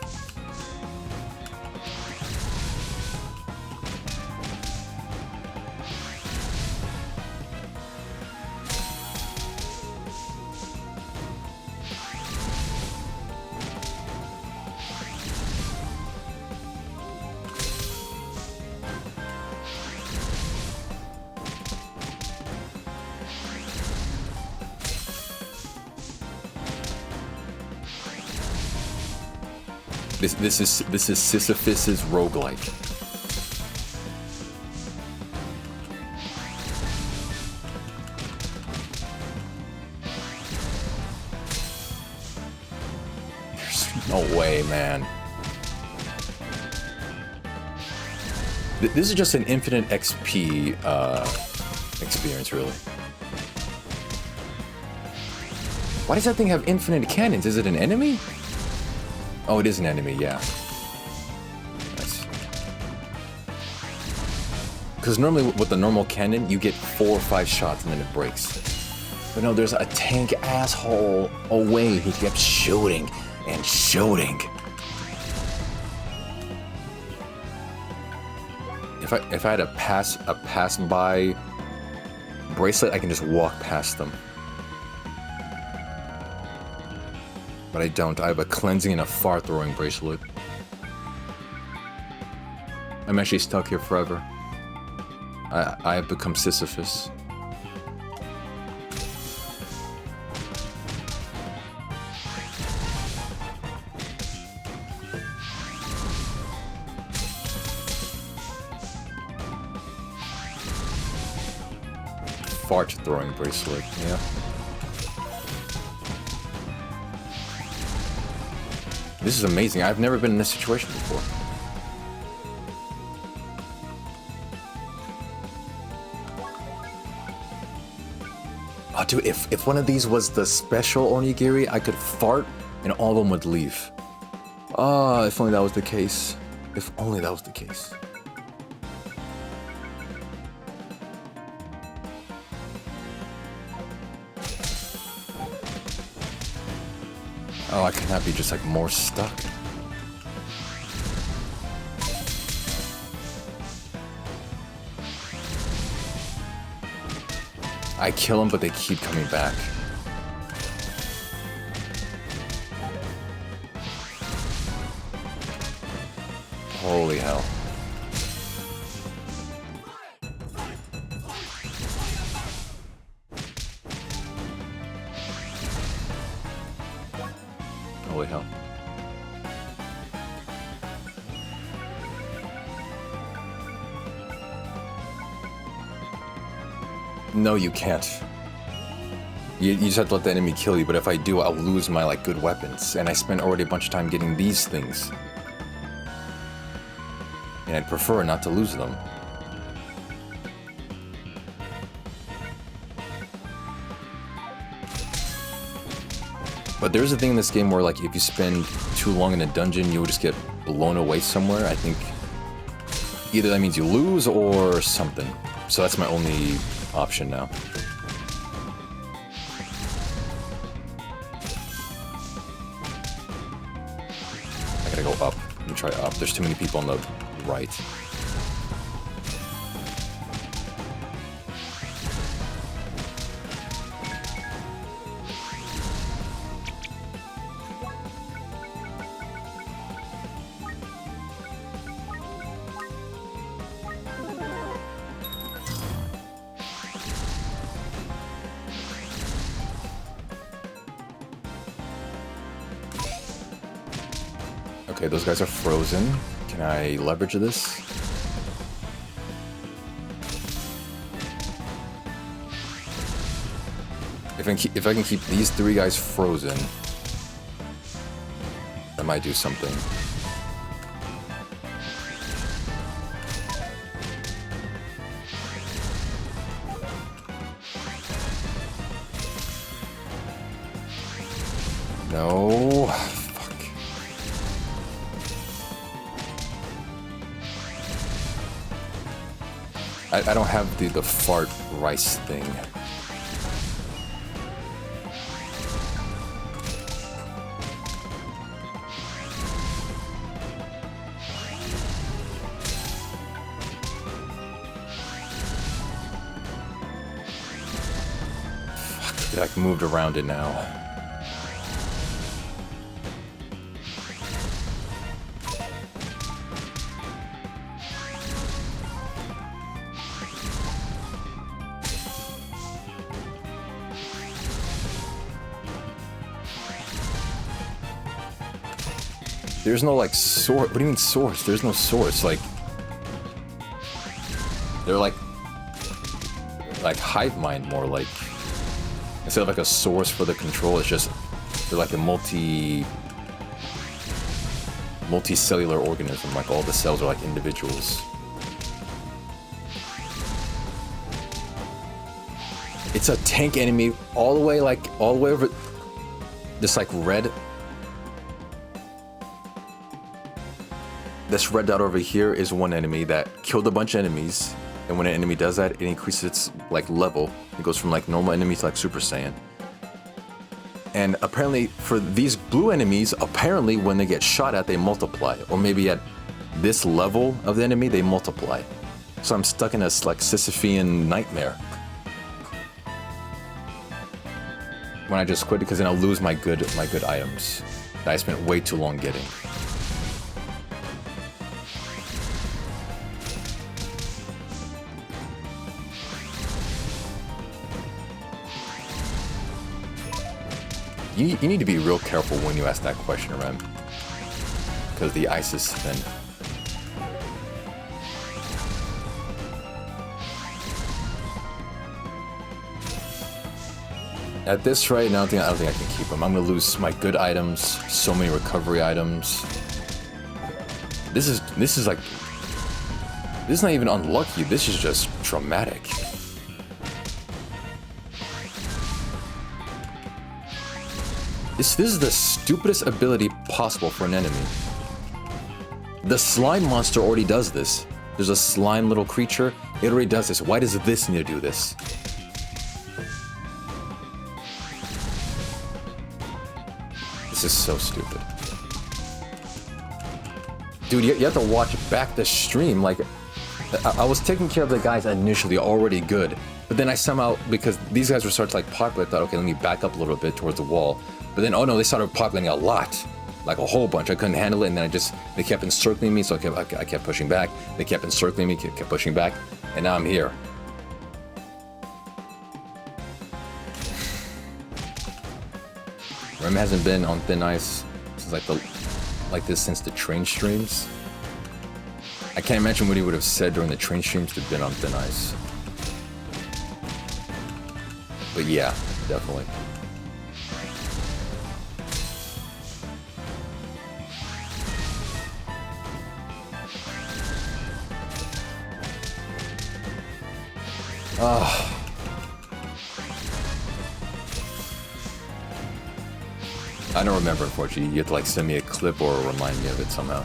This is Sisyphus's roguelike. There's no way, man. This is just an infinite XP experience, really. Why does that thing have infinite cannons? Is it an enemy? Oh, it is an enemy, yeah. Nice. Because normally with the normal cannon, you get 4 or 5 shots and then it breaks. But no, there's a tank asshole away who kept shooting and shooting. If I had a pass by bracelet, I can just walk past them. But I don't. I have a cleansing and a far throwing bracelet. I'm actually stuck here forever. I have become Sisyphus. Fart throwing bracelet, yeah. This is amazing. I've never been in this situation before. Oh, dude, if one of these was the special onigiri, I could fart and all of them would leave. Oh, if only that was the case. If only that was the case. Oh, I cannot be just like more stuck. I kill them, but they keep coming back. Holy hell. Holy hell. No, you can't. You just have to let the enemy kill you, but if I do, I'll lose my, like, good weapons. And I spent already a bunch of time getting these things. And I'd prefer not to lose them. But there's a thing in this game where, like, if you spend too long in a dungeon, you'll just get blown away somewhere. I think either that means you lose or something. So that's my only option now. I gotta go up. Let me try up. There's too many people on the right. Okay, those guys are frozen. Can I leverage this? If I can keep these 3 guys frozen, I might do something. No. I don't have the fart rice thing. Fuck, I moved around it now. There's no like source. What do you mean source? There's no source. Like they're like hive mind more like. Instead of like a source for the control, it's just they're like a multicellular organism. Like all the cells are like individuals. It's a tank enemy all the way over this like red. This red dot over here is one enemy that killed a bunch of enemies. And when an enemy does that, it increases its like level. It goes from like normal enemy to like Super Saiyan. And apparently for these blue enemies, apparently when they get shot at, they multiply. Or maybe at this level of the enemy, they multiply. So I'm stuck in this like Sisyphean nightmare. When I just quit, because then I'll lose my good items that I spent way too long getting. You need to be real careful when you ask that question, Rem. Because the ice is thin. At this rate, I don't think I can keep them. I'm gonna lose my good items, so many recovery items. This is not even unlucky. This is just traumatic. This is the stupidest ability possible for an enemy. The slime monster already does this. There's a slime little creature. It already does this. Why does this need to do this? This is so stupid. Dude, you have to watch back the stream. Like, I was taking care of the guys initially already good. But then I somehow, because these guys were starting to like populate, I thought, okay, let me back up a little bit towards the wall. But then, oh no, they started populating a lot. Like a whole bunch. I couldn't handle it, and then they kept encircling me, so I kept pushing back. They kept encircling me, kept pushing back, and now I'm here. Rem hasn't been on thin ice since like this since the train streams. I can't imagine what he would have said during the train streams to have been on thin ice. But yeah, definitely. I don't remember, unfortunately. You have to like send me a clip or remind me of it somehow.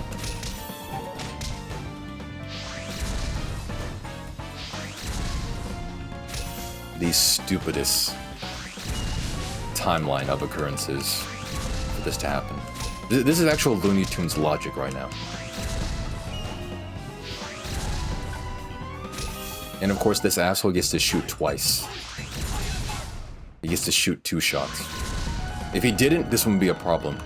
The stupidest timeline of occurrences for this to happen. This is actual Looney Tunes logic right now. And of course, this asshole gets to shoot twice. He gets to shoot 2 shots. If he didn't, this wouldn't be a problem.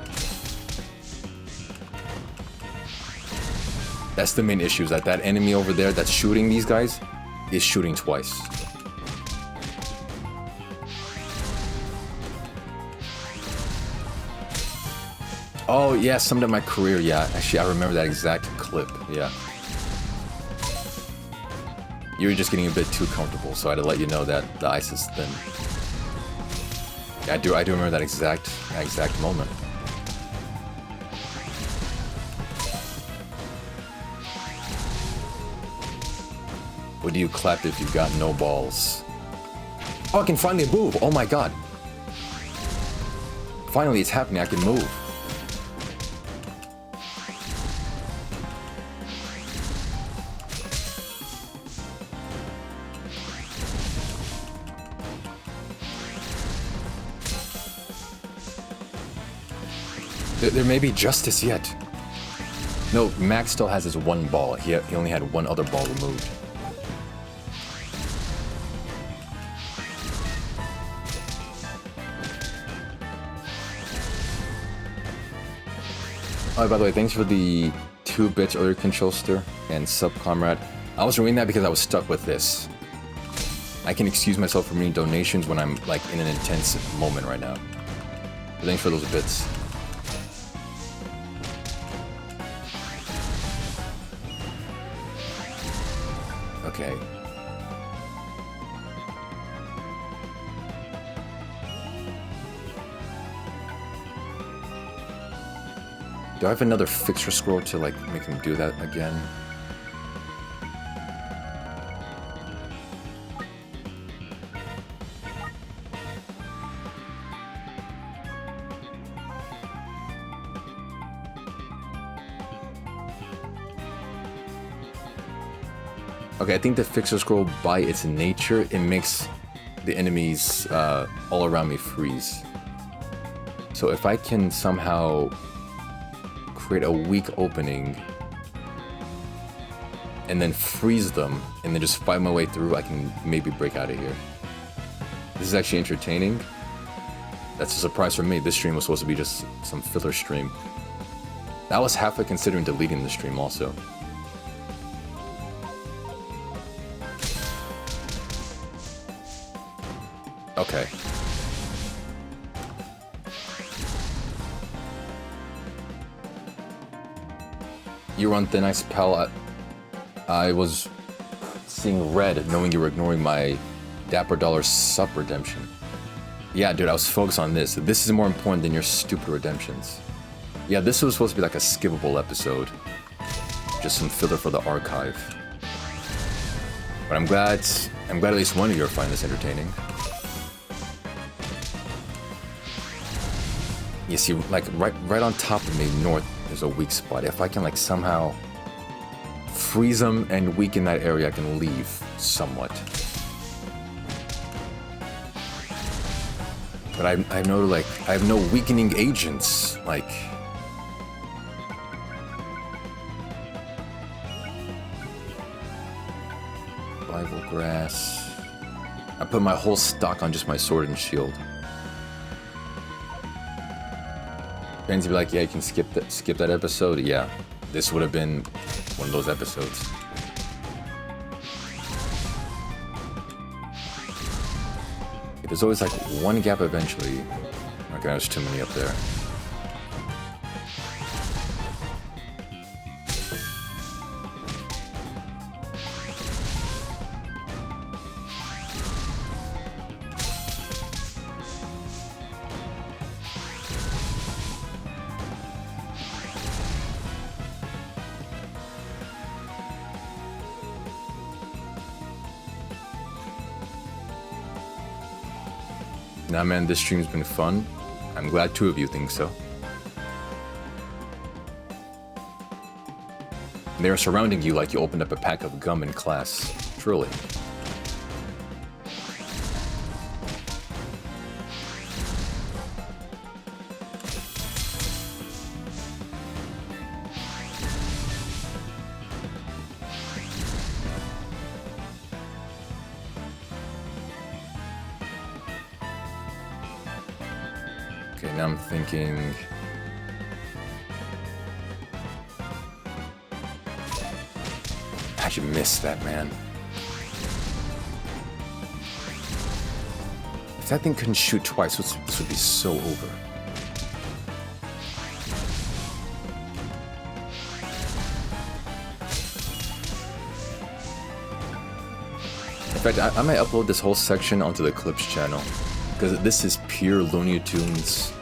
That's the main issue, is that enemy over there that's shooting these guys is shooting twice. Oh, yeah, summed up my career, yeah. Actually, I remember that exact clip, yeah. You were just getting a bit too comfortable, so I had to let you know that the ice is thin. Yeah, I do remember that exact moment. Would you clap if you've got no balls? Oh, I can finally move! Oh my god! Finally, it's happening, I can move. There may be justice yet. No, Max still has his 1 ball. He only had 1 other ball removed. Oh, by the way, thanks for the 2 bits earlier, Controlster and Sub Comrade. I was reading that because I was stuck with this. I can excuse myself from reading donations when I'm like in an intense moment right now. But thanks for those bits. Okay. Do I have another fixer scroll to like make him do that again? Okay, I think the fixer scroll, by its nature, it makes the enemies all around me freeze. So if I can somehow create a weak opening and then freeze them and then just fight my way through, I can maybe break out of here. This is actually entertaining. That's a surprise for me. This stream was supposed to be just some filler stream. I was halfway considering deleting the stream also. Okay. You were on thin ice, pal. I was seeing red, knowing you were ignoring my Dapper Dollar sub redemption. Yeah, dude, I was focused on this. This is more important than your stupid redemptions. Yeah, this was supposed to be like a skippable episode. Just some filler for the archive. But I'm glad at least one of you are finding this entertaining. You see, like, right on top of me, north, there's a weak spot. If I can, like, somehow freeze them and weaken that area, I can leave somewhat. But I know, like, I have no weakening agents, like... Bible Grass... I put my whole stock on just my sword and shield. Fans would be like, yeah, you can skip that episode. Yeah, this would have been one of those episodes. There's always like one gap eventually. Okay, there's too many up there. Nah, man, this stream's been fun. I'm glad two of you think so. They're surrounding you like you opened up a pack of gum in class. Truly. Okay, now I'm thinking... How'd you miss that, man? If that thing couldn't shoot twice, this would be so over. In fact, I might upload this whole section onto the Clips channel, because this is pure Looney Tunes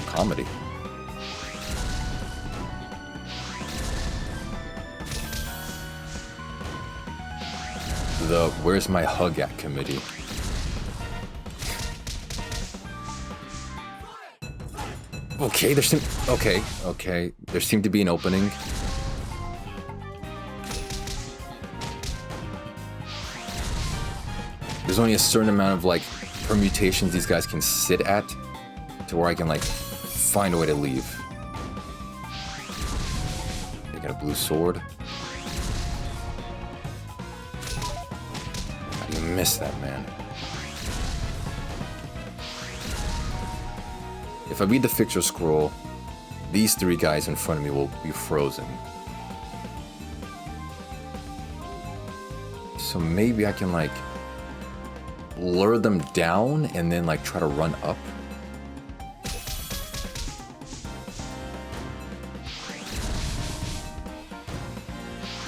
comedy. The Where's My Hug At committee. Okay, okay. There seemed to be an opening. There's only a certain amount of, like, permutations these guys can sit at to where I can, like, find a way to leave. They got a blue sword. How do you miss that, man? If I read the fixture scroll, these three guys in front of me will be frozen. So maybe I can, like, lure them down and then, like, try to run up.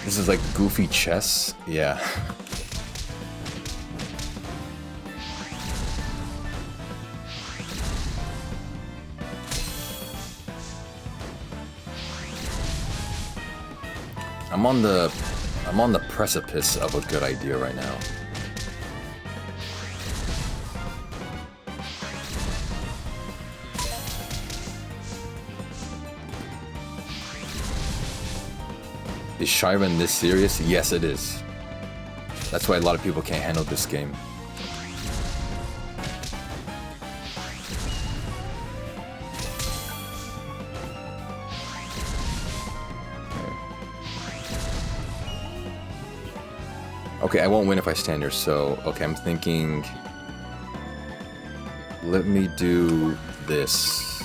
This is like goofy chess? Yeah. I'm on the precipice of a good idea right now. Is Shiren this serious? Yes, it is. That's why a lot of people can't handle this game. Okay, I won't win if I stand here, so... Okay, I'm thinking... Let me do this.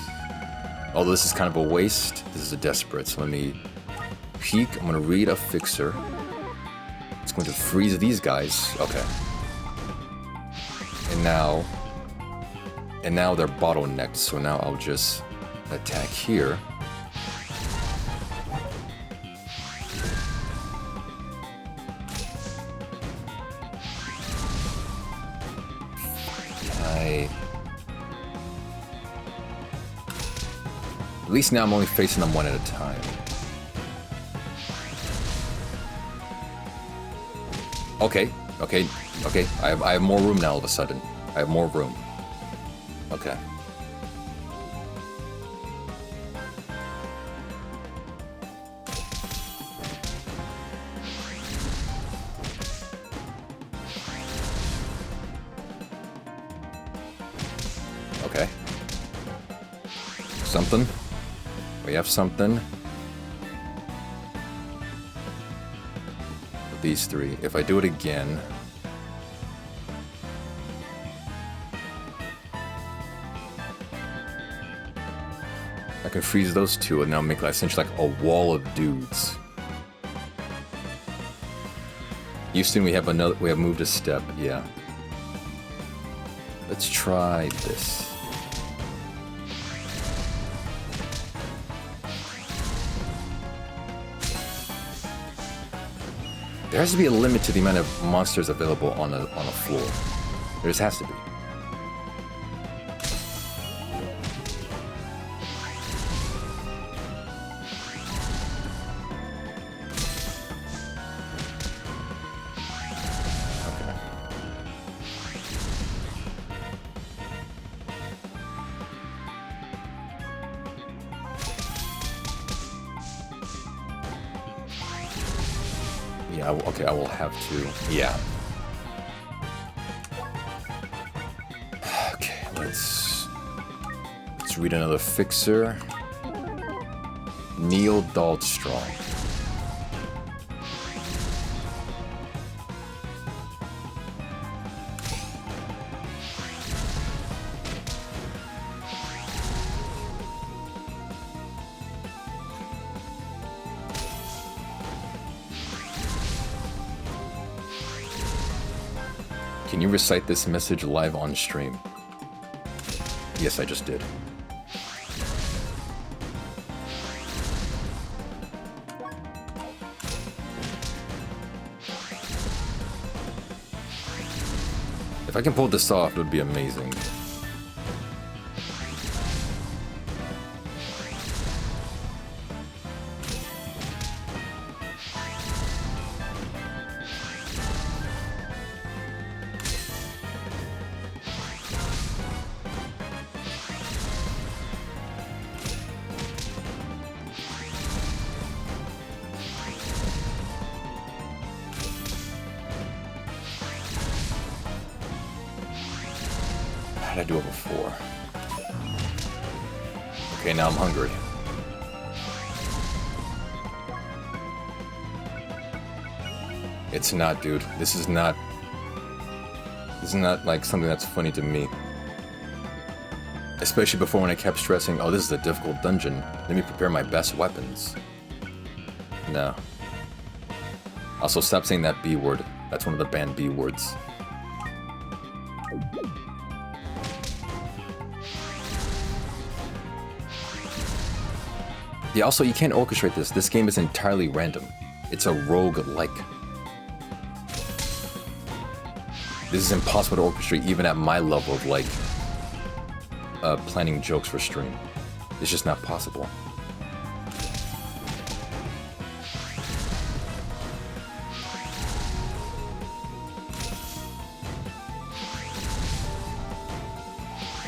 Although this is kind of a waste, this is a desperate, so let me... Peek, I'm gonna read a fixer. It's going to freeze these guys. Okay. And now they're bottlenecked, so now I'll just attack here. At least now I'm only facing them one at a time. Okay. I have more room now all of a sudden. I have more room. Okay. Okay. Something. We have something. These three. If I do it again... I can freeze those two and now make like, essentially like a wall of dudes. Houston, we have moved a step, yeah. Let's try this. There has to be a limit to the amount of monsters available on a floor. There just has to be. Yeah, okay, I will have to. Yeah. Okay, let's read another fixer. Neil Dahlstrom. Can you recite this message live on stream? Yes, I just did. If I can pull this off, it would be amazing. How did I do it before? Okay, now I'm hungry. It's not, dude. This is not like something that's funny to me. Especially before when I kept stressing, oh, this is a difficult dungeon. Let me prepare my best weapons. No. Also, stop saying that B word. That's one of the banned B words. Yeah, also, you can't orchestrate this. This game is entirely random. It's a roguelike. This is impossible to orchestrate even at my level of, like, planning jokes for stream. It's just not possible.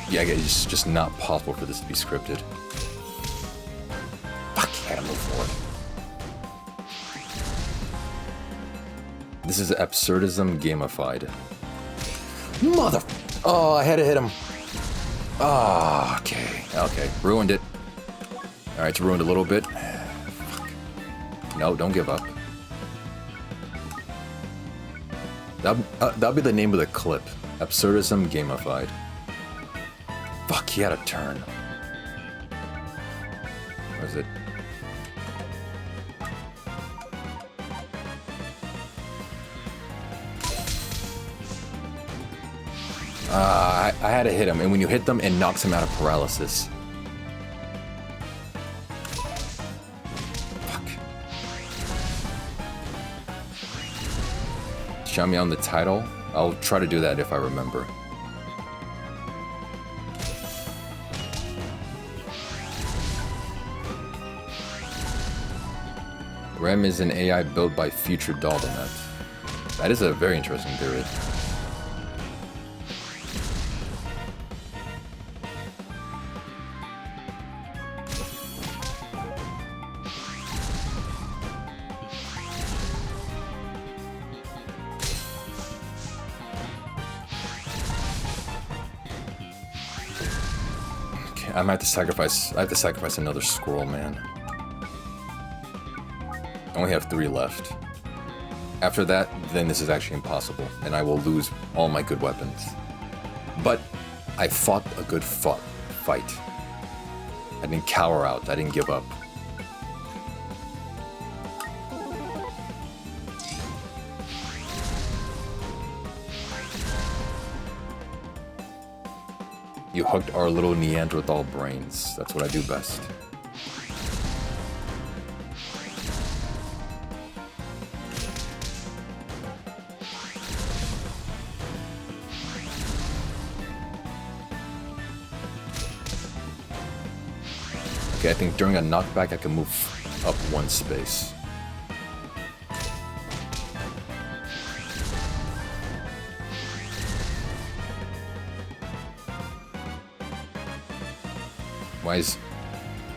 Yeah, it's just not possible for this to be scripted. Fuck, I gotta move forward. This is absurdism gamified. Mother... Oh, I had to hit him. Oh, okay. Okay, ruined it. Alright, it's ruined a little bit. Fuck. No, don't give up. That'll be the name of the clip. Absurdism gamified. Fuck, he had a turn. Where is it? I had to hit him, and when you hit them, it knocks him out of paralysis. Fuck. Shout me on the title? I'll try to do that if I remember. Rem is an AI built by future Daldameht. That is a very interesting theory. Okay, I have to sacrifice another squirrel, man. I only have 3 left. After that, then this is actually impossible, and I will lose all my good weapons. But I fought a good fight. I didn't cower out, I didn't give up. You hooked our little Neanderthal brains. That's what I do best. Okay, I think during a knockback I can move up 1 space.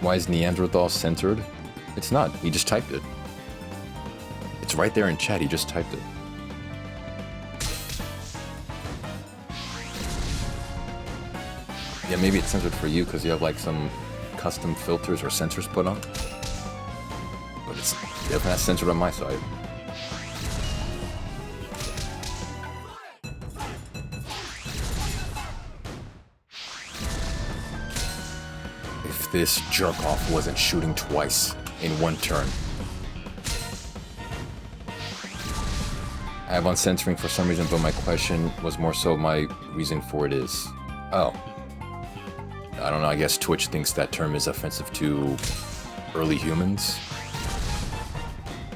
Why is Neanderthal censored? It's not. He just typed it. It's right there in chat. He just typed it. Yeah, maybe it's censored for you because you have like some custom filters or sensors put on. But it's definitely not censored on my side. If this jerk-off wasn't shooting twice in 1 turn. I have on censoring for some reason, but my question was more so my reason for it is... Oh. I don't know, I guess Twitch thinks that term is offensive to early humans.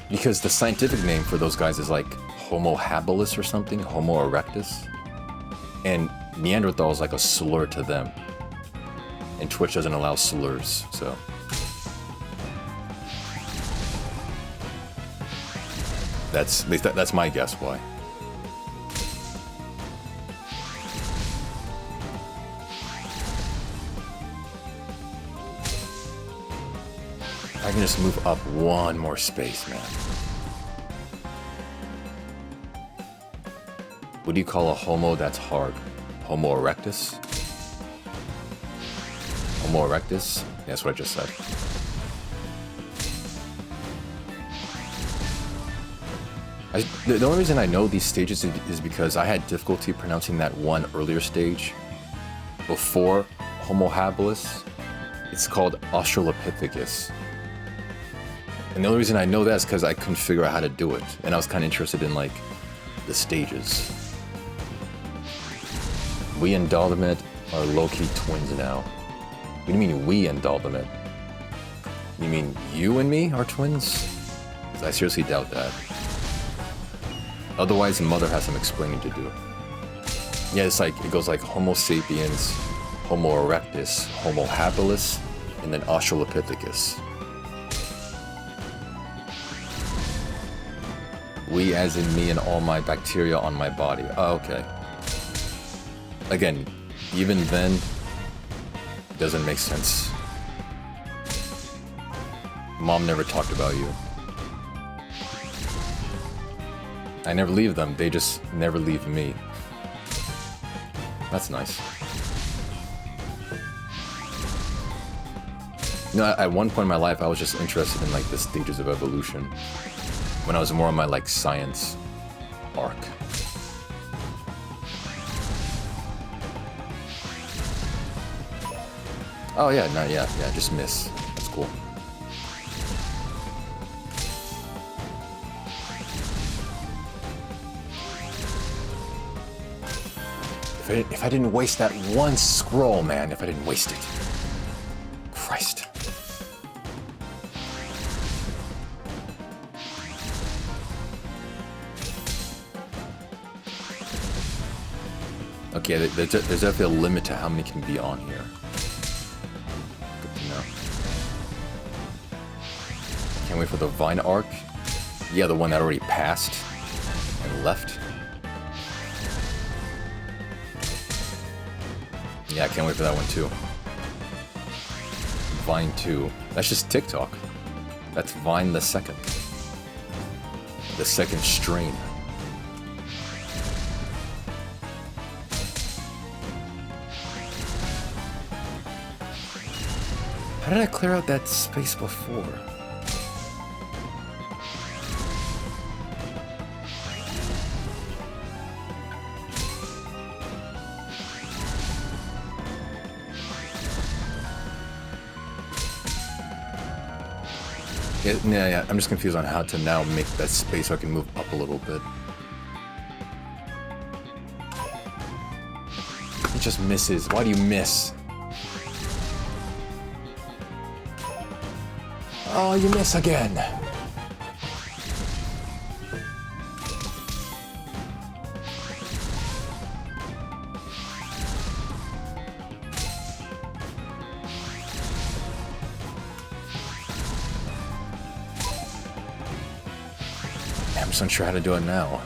Because the scientific name for those guys is like Homo habilis or something, Homo erectus. And Neanderthal is like a slur to them. And Twitch doesn't allow slurs, so... That's my guess why. I can just move up 1 more space, man. What do you call a homo that's hard? Homo erectus? Homo erectus? Yeah, that's what I just said. The only reason I know these stages is because I had difficulty pronouncing that one earlier stage before Homo habilis. It's called Australopithecus. And the only reason I know that is because I couldn't figure out how to do it. And I was kind of interested in, like, the stages. We and Daldameht are low-key twins now. What do you mean we and Daldameht? You mean you and me are twins? I seriously doubt that. Otherwise, Mother has some explaining to do. Yeah, it's like, it goes like Homo sapiens, Homo erectus, Homo habilis, and then Australopithecus. We as in me and all my bacteria on my body. Oh, okay. Again, even then, it doesn't make sense. Mom never talked about you. I never leave them, they just never leave me. That's nice. You know, at one point in my life, I was just interested in like the stages of evolution. When I was more on my like science arc. Oh yeah, no, yeah, just miss. That's cool. If I didn't waste that one scroll, man, if I didn't waste it. Christ. Okay, there's definitely a limit to how many can be on here. Good to know. Can't wait for the Vine arc. Yeah, the one that already passed and left. Yeah, I can't wait for that one too. Vine 2. That's just TikTok. That's Vine the second. The second strain. How did I clear out that space before? Yeah, I'm just confused on how to now make that space so I can move up a little bit. It just misses. Why do you miss? Oh, you miss again. I'm just unsure how to do it now.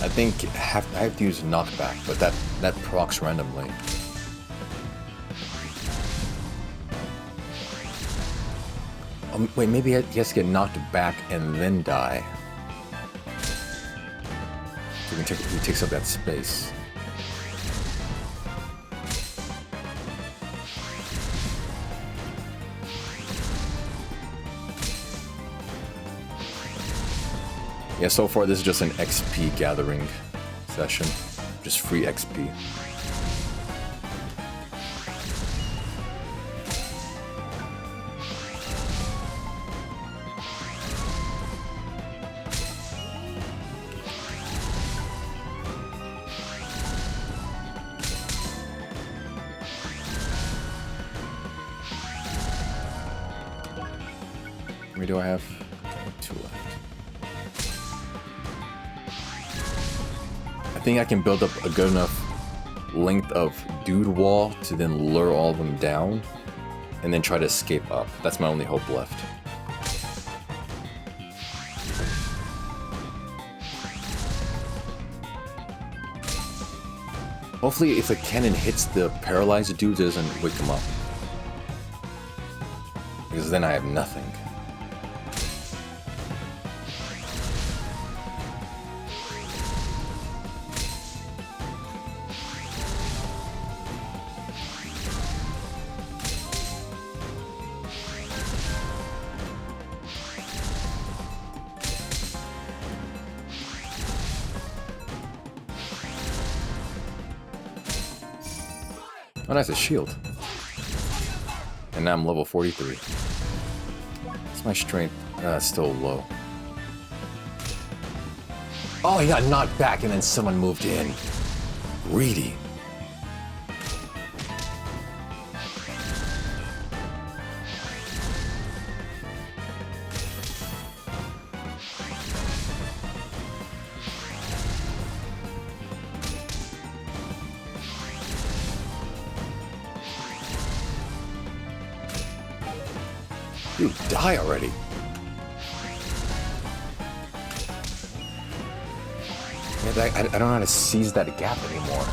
I think I have to use knockback, but that procs randomly. Wait, maybe he has to get knocked back and then die. So he takes up that space. Yeah, so far this is just an XP gathering session. Just free XP. How many do I have? 2 left. I think I can build up a good enough length of dude wall to then lure all of them down and then try to escape up. That's my only hope left. Hopefully if the cannon hits the paralyzed dude, it doesn't wake him up. Because then I have nothing. Oh, nice, a shield. And now I'm level 43. It's my strength still low. Oh, he got knocked back and then someone moved in. Greedy. Dude, die already. Yeah, I don't know how to seize that gap anymore.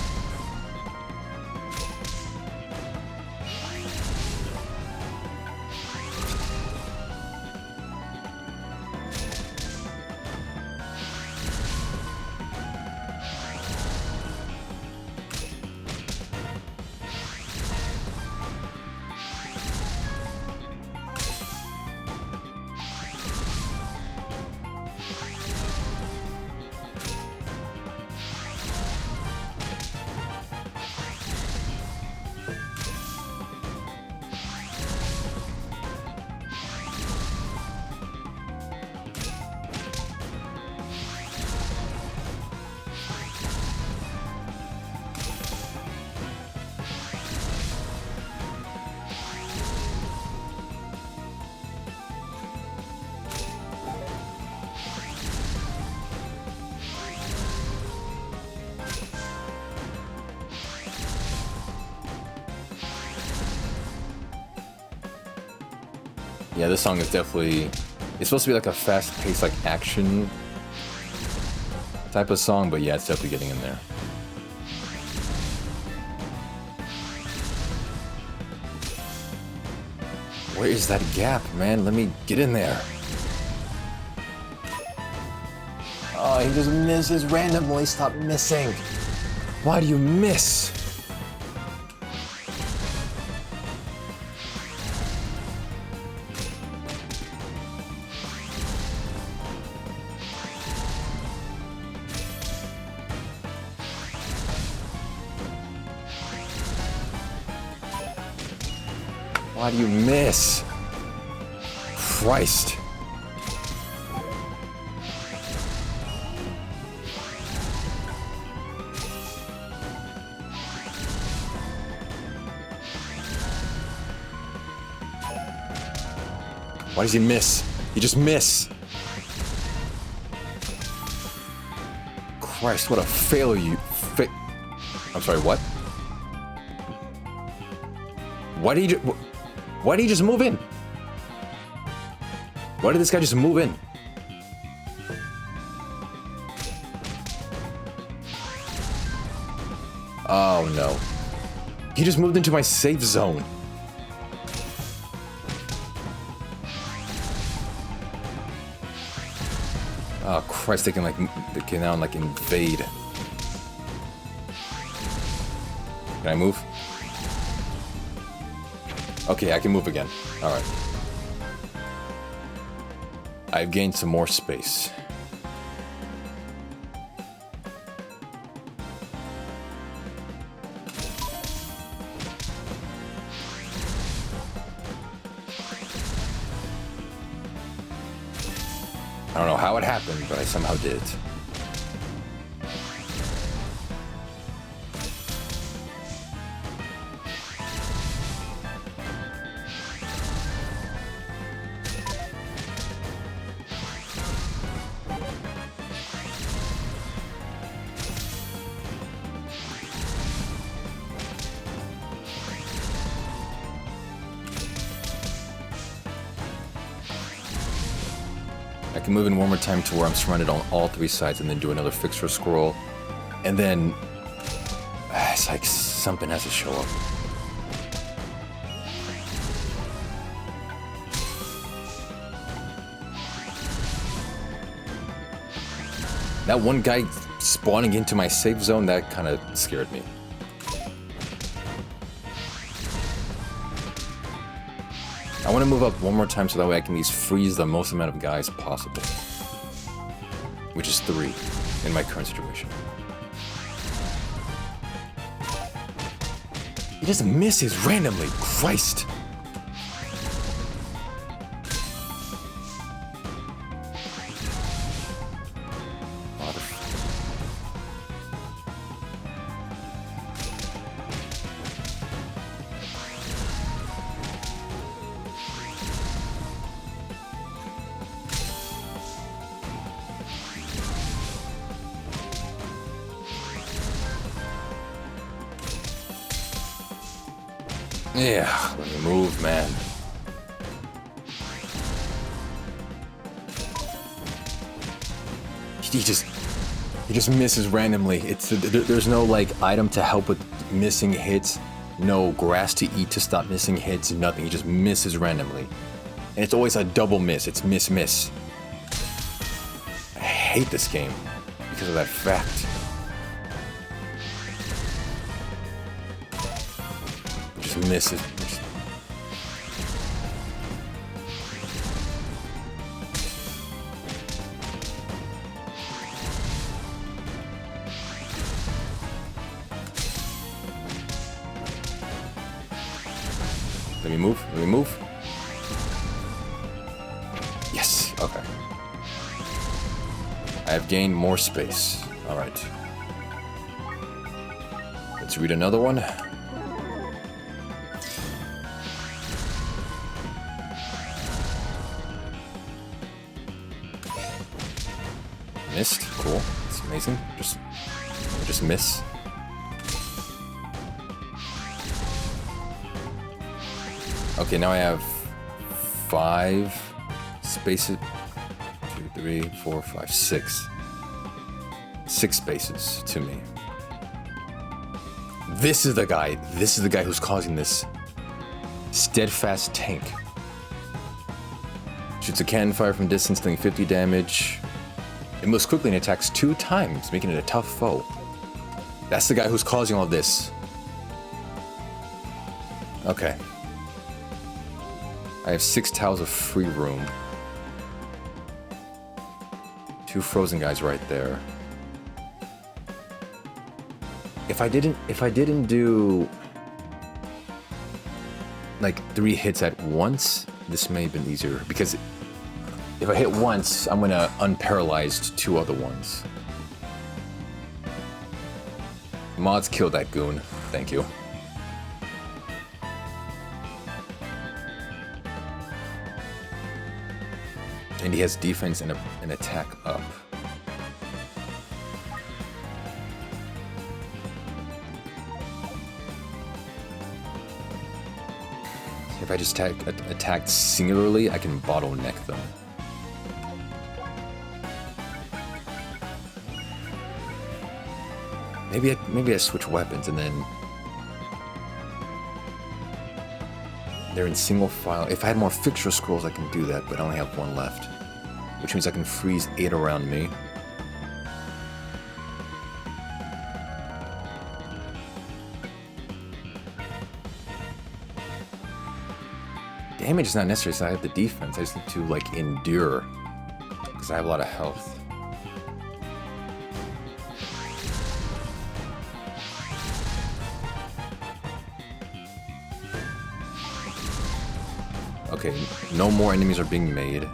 Yeah, this song is definitely... It's supposed to be like a fast-paced, like, action type of song, but yeah, it's definitely getting in there. Where is that gap, man? Let me get in there. Oh, he just misses randomly. Stop missing. Why do you miss? Why do you miss? Christ. Why does he miss? He just miss. Christ, what a failure. I'm sorry, what? Why did he just move in? Why did this guy just move in? Oh no. He just moved into my safe zone. Oh Christ, they can now like invade. Can I move? Okay, I can move again. Alright. I've gained some more space. I don't know how it happened, but I somehow did it. I can move in one more time to where I'm surrounded on all three sides and then do another fixer scroll. And then... it's like something has to show up. That one guy spawning into my safe zone, that kind of scared me. I want to move up one more time so that way I can at least freeze the most amount of guys possible. Which is 3 in my current situation. just misses randomly. Christ. Yeah, let me move, man. He just misses randomly. There's no like item to help with missing hits, no grass to eat to stop missing hits, nothing. He just misses randomly, and it's always a double miss. It's miss. I hate this game because of that fact. Misses. Let me move. Yes, okay. I have gained more space. Alright. Let's read another one. Missed. Cool. It's amazing. Just miss. Okay, now I have 5 spaces. 2, 3, 4, 5, 6. 6 spaces to me. This is the guy. This is the guy who's causing this. Steadfast tank. Shoots a cannon fire from distance, dealing 50 damage. It moves quickly and attacks 2 times, making it a tough foe. That's the guy who's causing all this. Okay. I have 6 tiles of free room. 2 frozen guys right there. If I didn't do like 3 hits at once, this may have been easier because if I hit once, I'm gonna unparalyze 2 other ones. Mods killed that goon. Thank you. And he has defense and an attack up. If I just attacked singularly, I can bottleneck them. Maybe I switch weapons and then they're in single file. If I had more fixture scrolls, I can do that, but I only have 1 left, which means I can freeze 8 around me. Damage is not necessary, so I have the defense. I just need to like endure because I have a lot of health. Okay, no more enemies are being made.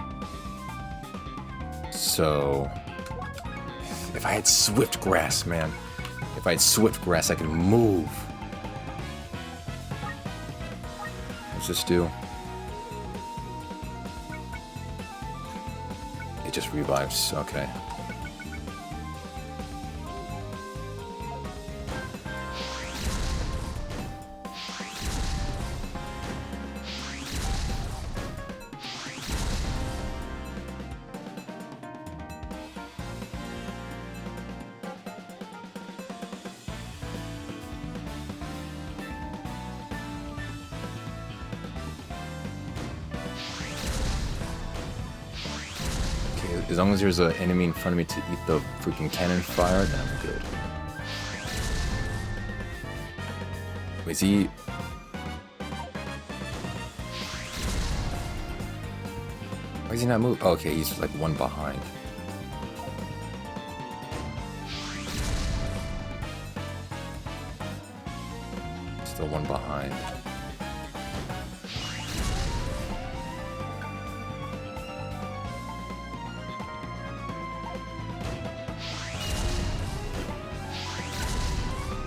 So, if I had Swift Grass, man. If I had Swift Grass, I can move. What's this do? It just revives, okay. As long as there's an enemy in front of me to eat the freaking cannon fire, then I'm good. Wait, is he... Why is he not moving? Oh, okay, he's like 1 behind. Still one behind.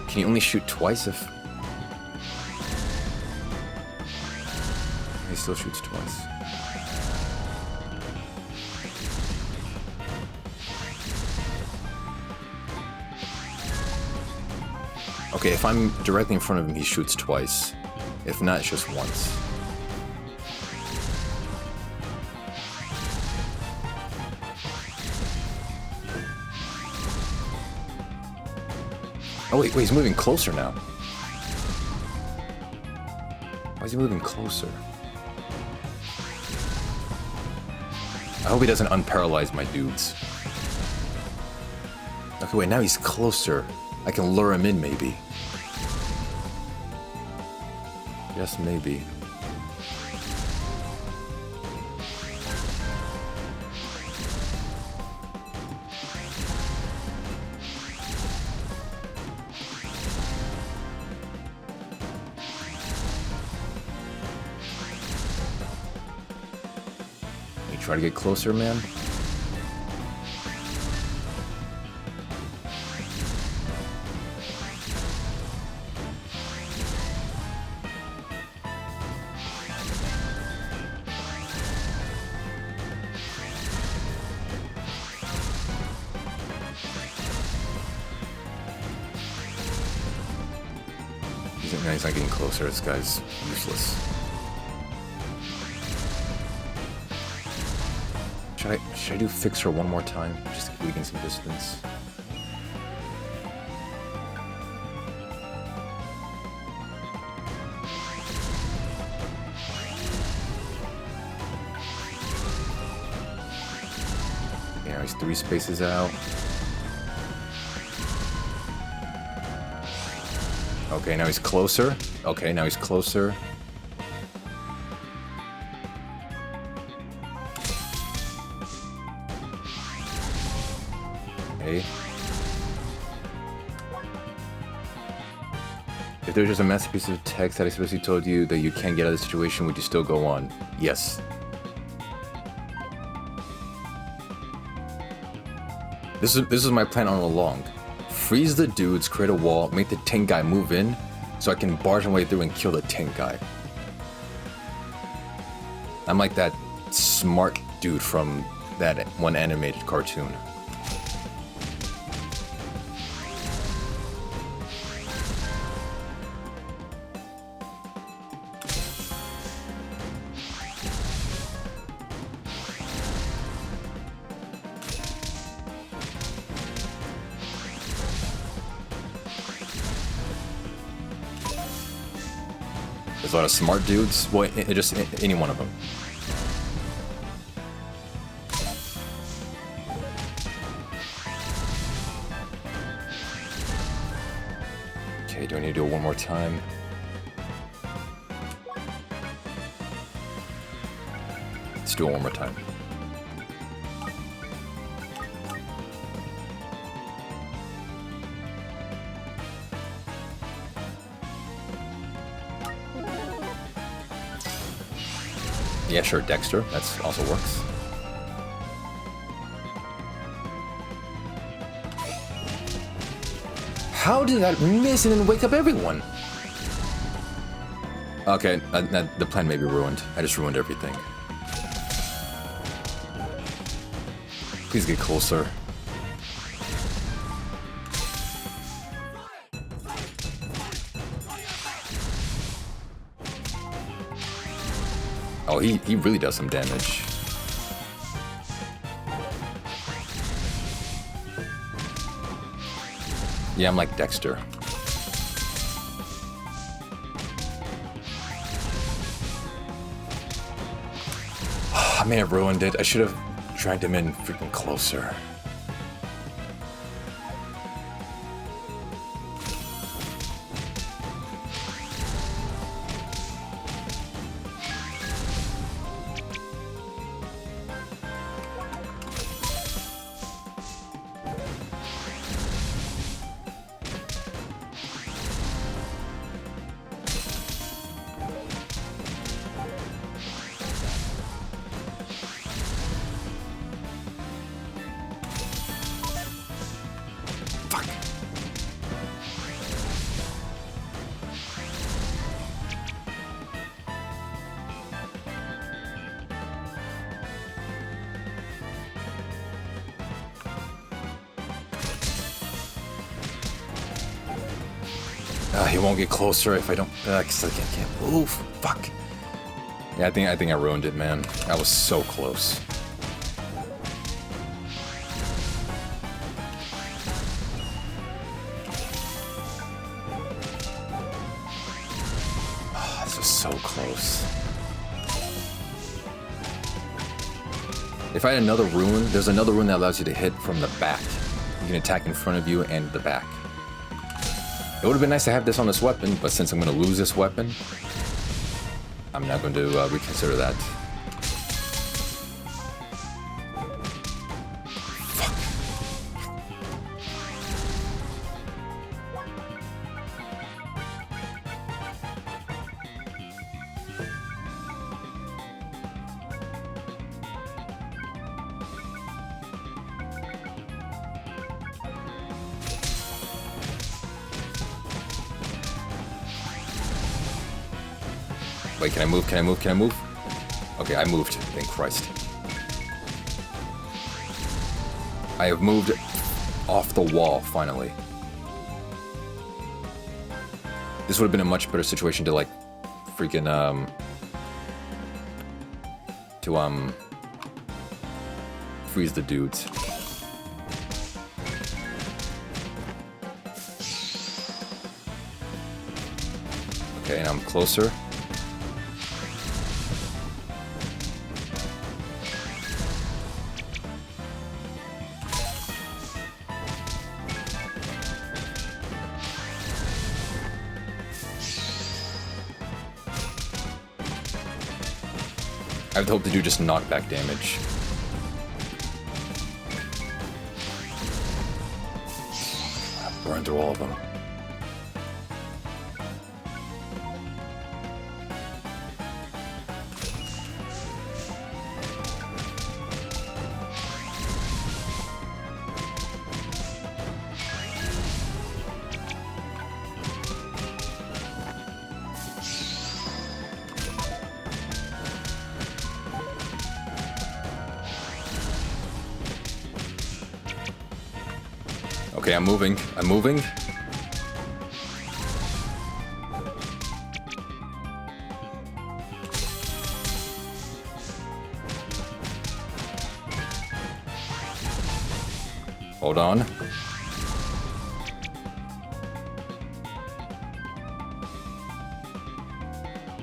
Can you only shoot twice if... He still shoots twice. Okay, if I'm directly in front of him, he shoots twice. If not, it's just once. Oh wait, he's moving closer now. Why is he moving closer? I hope he doesn't unparalyze my dudes. Okay, wait, now he's closer. I can lure him in, maybe. Yes, maybe. You try to get closer, man? He's not getting closer. This guy's useless. Should I do fix her one more time? Just to weaken some distance. Yeah, he's 3 spaces out. Okay, now he's closer. Okay, now he's closer. Okay. If there's just a masterpiece of text that explicitly told you that you can't get out of the situation, would you still go on? Yes. This is my plan all along. Freeze the dudes, create a wall, make the tank guy move in, so I can barge my way through and kill the tank guy. I'm like that smart dude from that one animated cartoon. There's a lot of smart dudes. Well, just any one of them. Okay, do I need to do it one more time? Let's do it one more time. Yeah, sure, Dexter. That also works. How did that miss and then wake up everyone? Okay, the plan may be ruined. I just ruined everything. Please get closer. Oh, he really does some damage. Yeah, I'm like Dexter. I may have ruined it. I should have dragged him in freaking closer. He won't get closer if I don't... cause I can't move. Fuck. Yeah, I think I ruined it, man. I was so close. Oh, this was so close. If I had another rune, there's another rune that allows you to hit from the back. You can attack in front of you and the back. It would have been nice to have this on this weapon, but since I'm going to lose this weapon, I'm not going to reconsider that. Wait, can I move? Can I move? Can I move? Okay, I moved. Thank Christ. I have moved off the wall, finally. This would have been a much better situation to, like, freaking, freeze the dudes. Okay, and I'm closer. I would hope to do just knockback damage. Burn through all of them. Okay, I'm moving. I'm moving. Hold on.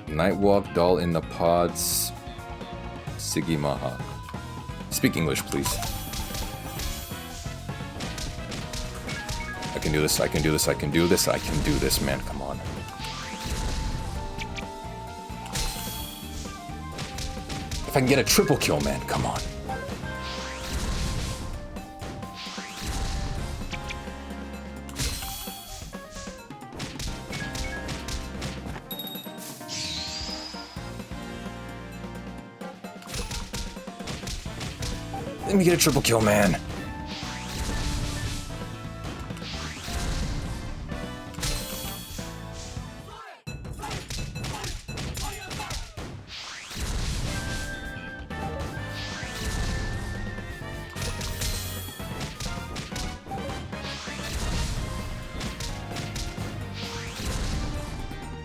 Nightwalk, doll in the pods. Sigimaha. Speak English, please. I can do this, I can do this, I can do this, I can do this, man, come on. If I can get a triple kill, man, come on. Let me get a triple kill, man.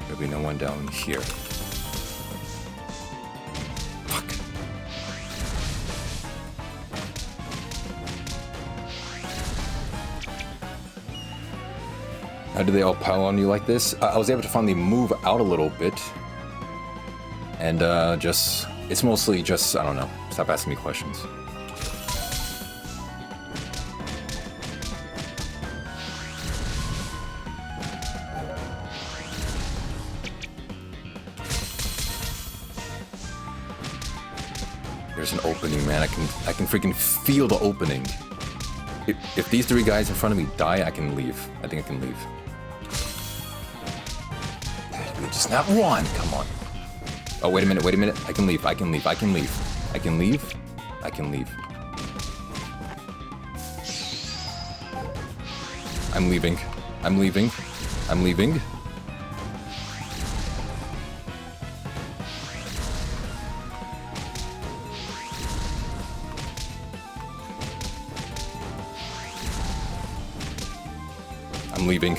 There'll be no one down here. Fuck. How do they all pile on you like this? I was able to finally move out a little bit. And it's mostly just, I don't know, stop asking me questions. There's an opening, man. I can freaking feel the opening. If these three guys in front of me die, I can leave. I think I can leave. Just not one. Come on. Oh, wait a minute. Wait a minute. I can leave. I can leave. I can leave. I can leave. I can leave. I'm leaving. I'm leaving. I'm leaving. I'm leaving.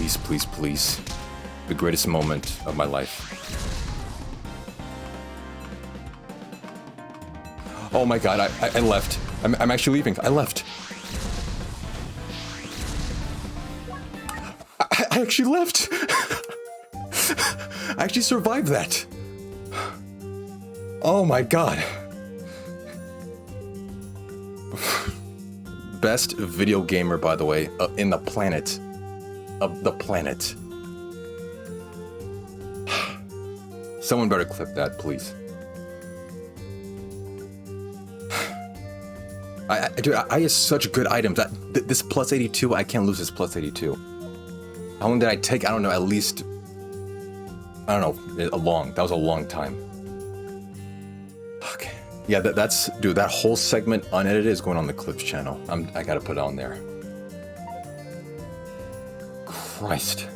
please, please, please. The greatest moment of my life. Oh my god, I left. I'm actually leaving. I left. I actually left. I actually survived that. Oh my god. Best video gamer, by the way, in the planet. Of the planet. Someone better clip that, please. Dude, I have such good items. This plus 82, I can't lose this plus 82. How long did I take? I don't know, at least... I don't know, that was a long time. Okay. Yeah, that's... Dude, that whole segment unedited is going on the Clips channel. I gotta put it on there. Christ.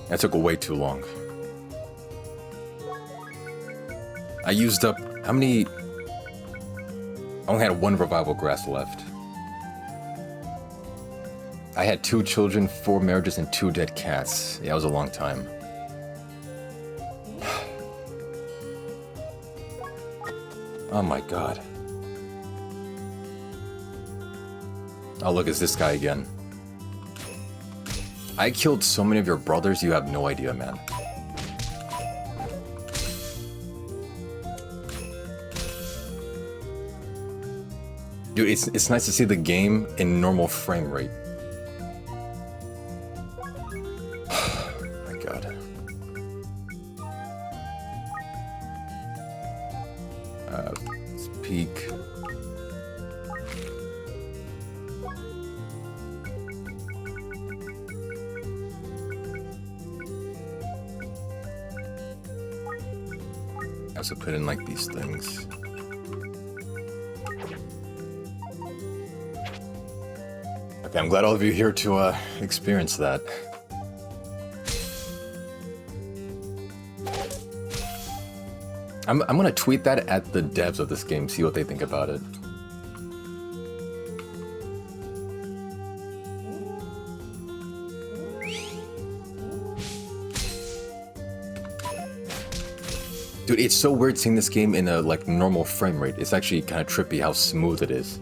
That took way too long. I used up... How many... I only had 1 revival grass left. I had 2 children, 4 marriages, and 2 dead cats. Yeah, it was a long time. Oh my god. Oh look, it's this guy again. I killed so many of your brothers, you have no idea, man. Dude, it's nice to see the game in normal frame rate. My god. Let's peek. I also put in like these things. Okay, I'm glad all of you are here to experience that. I'm gonna tweet that at the devs of this game, see what they think about it. Dude, it's so weird seeing this game in a like normal frame rate. It's actually kind of trippy how smooth it is.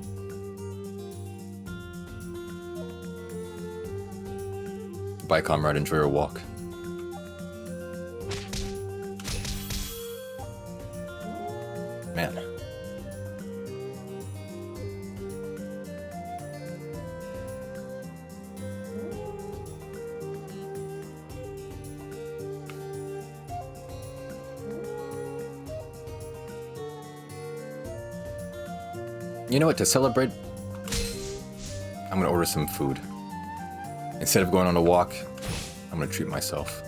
Bye, comrade. Enjoy your walk. Man. You know what? To celebrate, I'm gonna order some food. Instead of going on a walk, I'm gonna treat myself.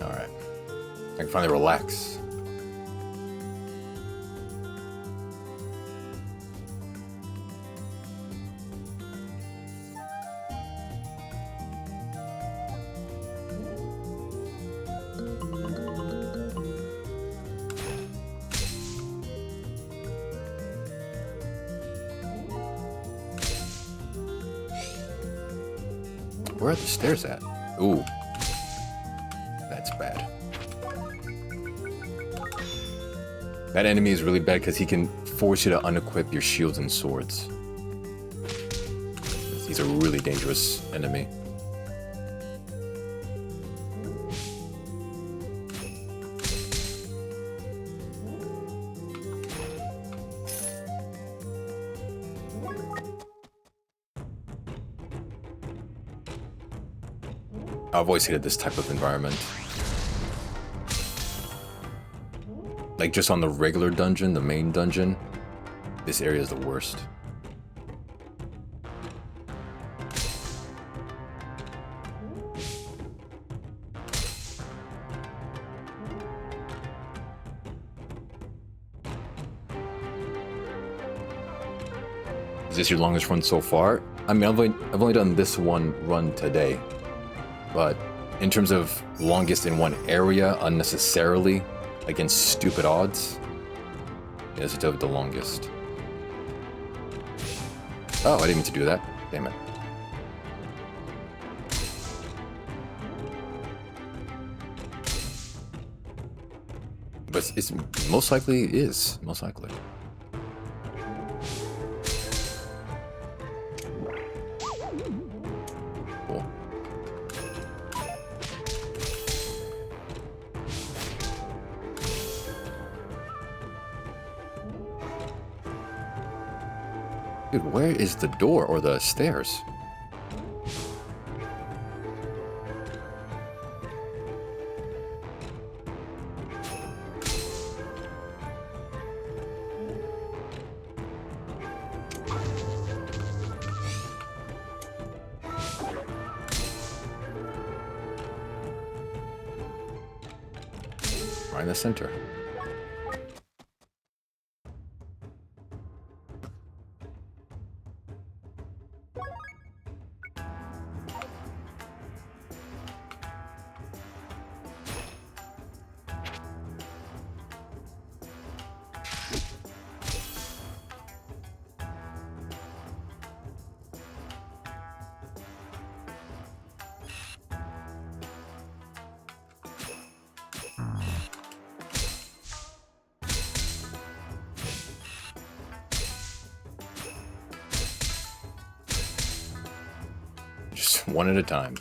Alright. I can finally relax. Where are the stairs at? Ooh. That's bad. That enemy is really bad because he can force you to unequip your shields and swords. He's a really dangerous enemy. I've always hated this type of environment. Like, just on the regular dungeon, the main dungeon, this area is the worst. Is this your longest run so far? I mean, I've only done this one run today. But in terms of longest in one area unnecessarily, against stupid odds. Yeah, this is the longest. Oh, I didn't mean to do that. Damn it. But it's most likely is. Most likely. Cool. Dude, where is the door or the stairs? Right in the center. Just one at a time.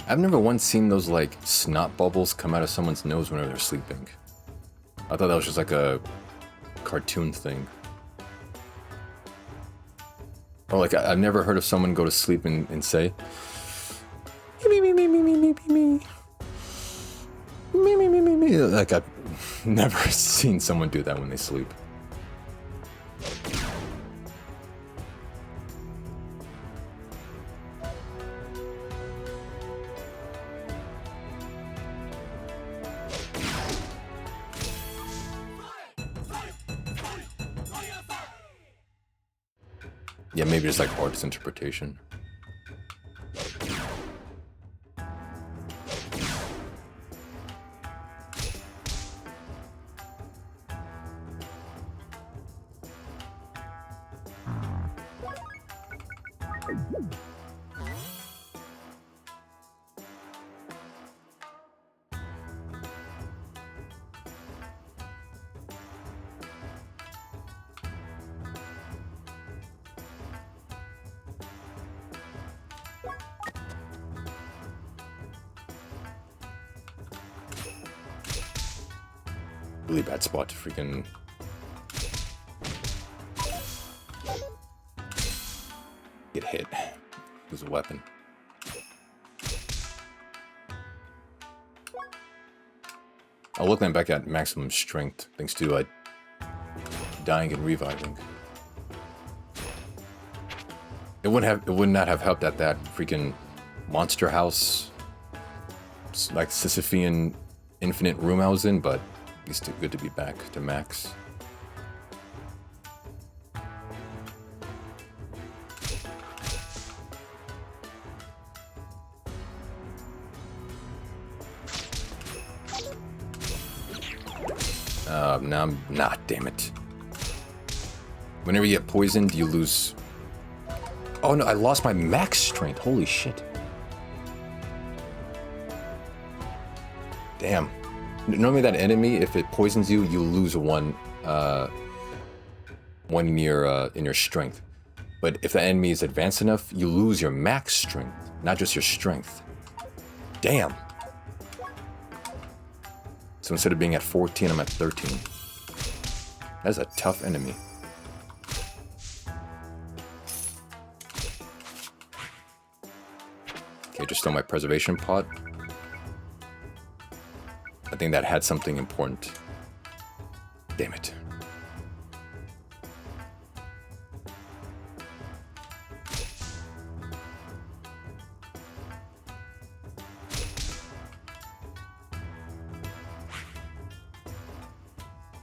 I've never once seen those, like, snot bubbles come out of someone's nose whenever they're sleeping. I thought that was just like a cartoon thing. Or like, I've never heard of someone go to sleep and say, me, me, me, me, me, me, me, me. Me, me, me, me, me. Like, I've never seen someone do that when they sleep. Yeah, maybe it's like artist interpretation. Really bad spot to freaking get hit. Use a weapon. I'll look them back at maximum strength thanks to like dying and reviving. It would not have helped at that freaking monster house, like Sisyphean infinite room I was in, but it's too good to be back to max. Now I'm not, damn it. Whenever you get poisoned, you lose. Oh no, I lost my max strength. Holy shit. Damn. Normally that enemy, if it poisons you, you lose one in your strength. But if the enemy is advanced enough, you lose your max strength, not just your strength. Damn. So instead of being at 14, I'm at 13. That's a tough enemy. Okay, just throw my preservation pot. think that had something important. Damn it.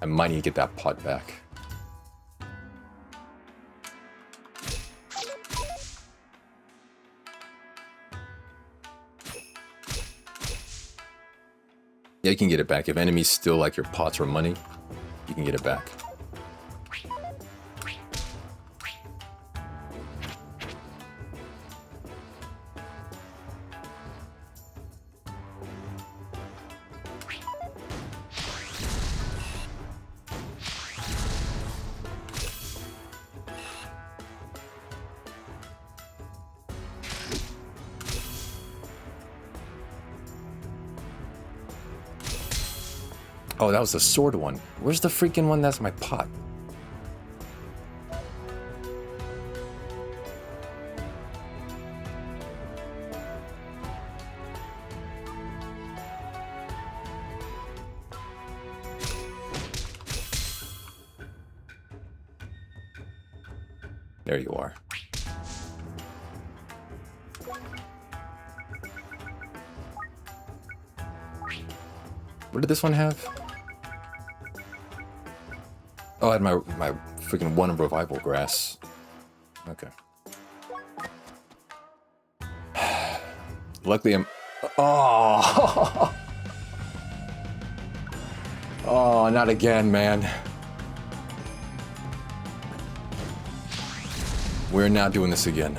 I might need to get that pot back. Yeah, you can get it back. If enemies steal like your pots or money, you can get it back. Oh, that was the sword one. Where's the freaking one that's my pot? There you are. What did this one have? Oh, I had my freaking one revival grass. Okay. Luckily I'm... Oh! Oh, not again, man. We're not doing this again.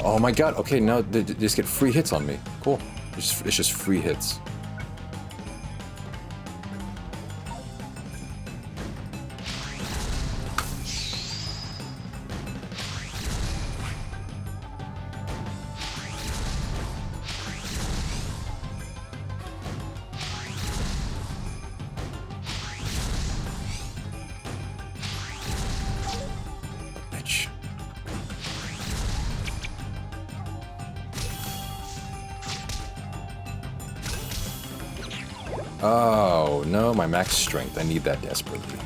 Oh my god, okay, now they just get free hits on me. Cool. It's just free hits. Oh, no, my max strength. I need that desperately.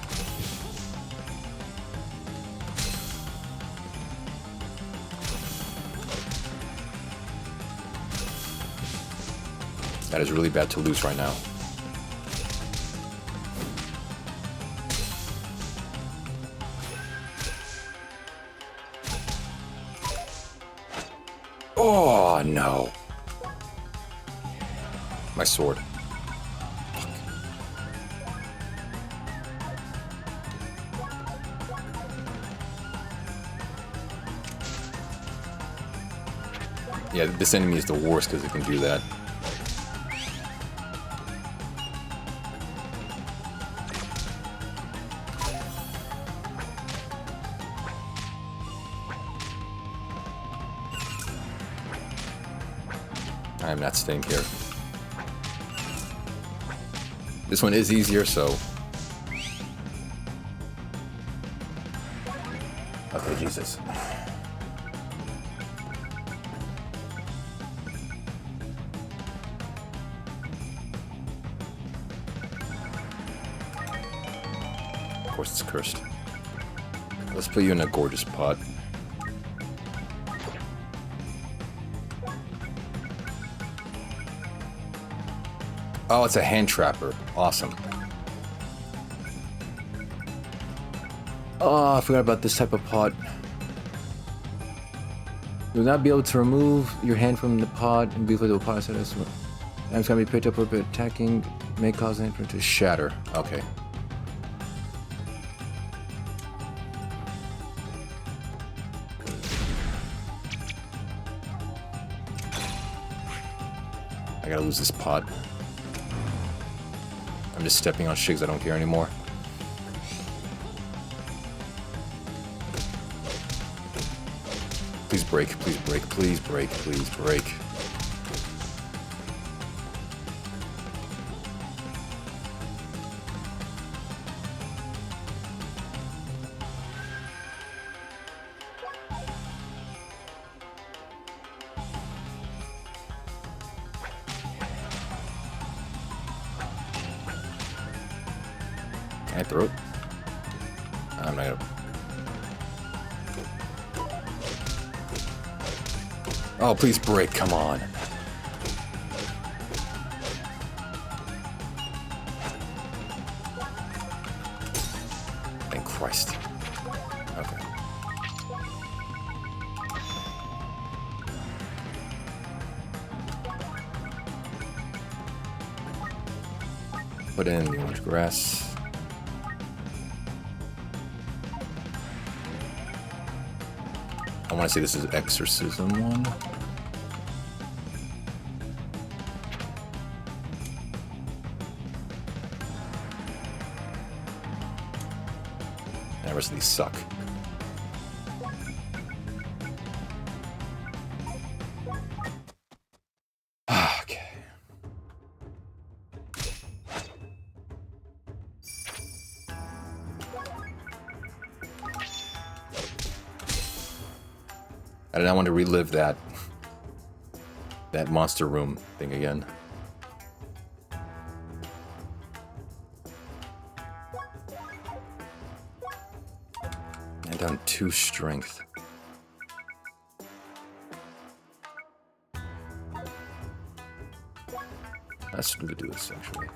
That is really bad to lose right now. Oh, no. My sword. Yeah, this enemy is the worst because it can do that. I am not staying here. This one is easier, so... Okay, Jesus. Of course it's cursed. Let's put you in a gorgeous pot. Oh, it's a hand trapper. Awesome. Oh, I forgot about this type of pot. You will not be able to remove your hand from the pot and before the pot set as well. Items can be picked up or by attacking, may cause the hand to shatter. Okay. I gotta lose this pot. I'm just stepping on shigs, I don't care anymore. Please break, please break, please break, please break. Can I throw it? I'm not gonna. Oh, please break, come on. Thank Christ. Okay. Put in the orange grass. I want to say this is Exorcism one. And the rest of these suck. Okay. I did not want to relive that monster room thing again. And down 2 strength. Let's do this actually.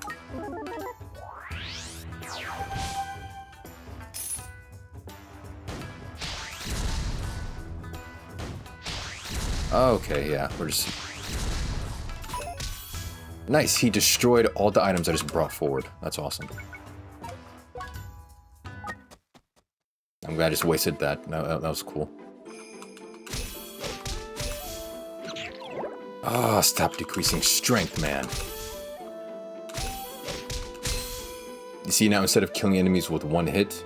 Okay, yeah, we're just... Nice, he destroyed all the items I just brought forward. That's awesome. I'm glad I just wasted that. That was cool. Ah, oh, stop decreasing strength, man. You see now, instead of killing enemies with 1 hit,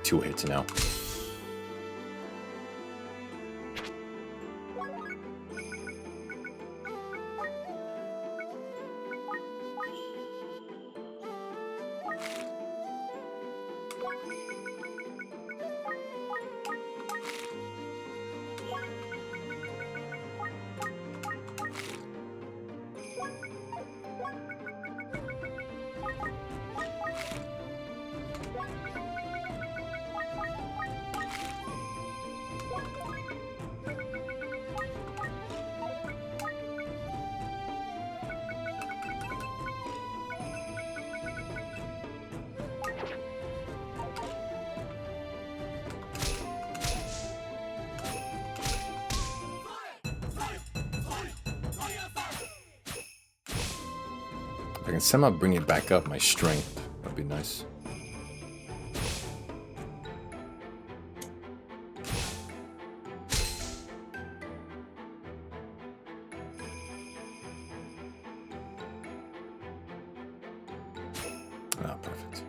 2 hits now. If I can somehow bring it back up, my strength, that'd be nice. Ah, perfect.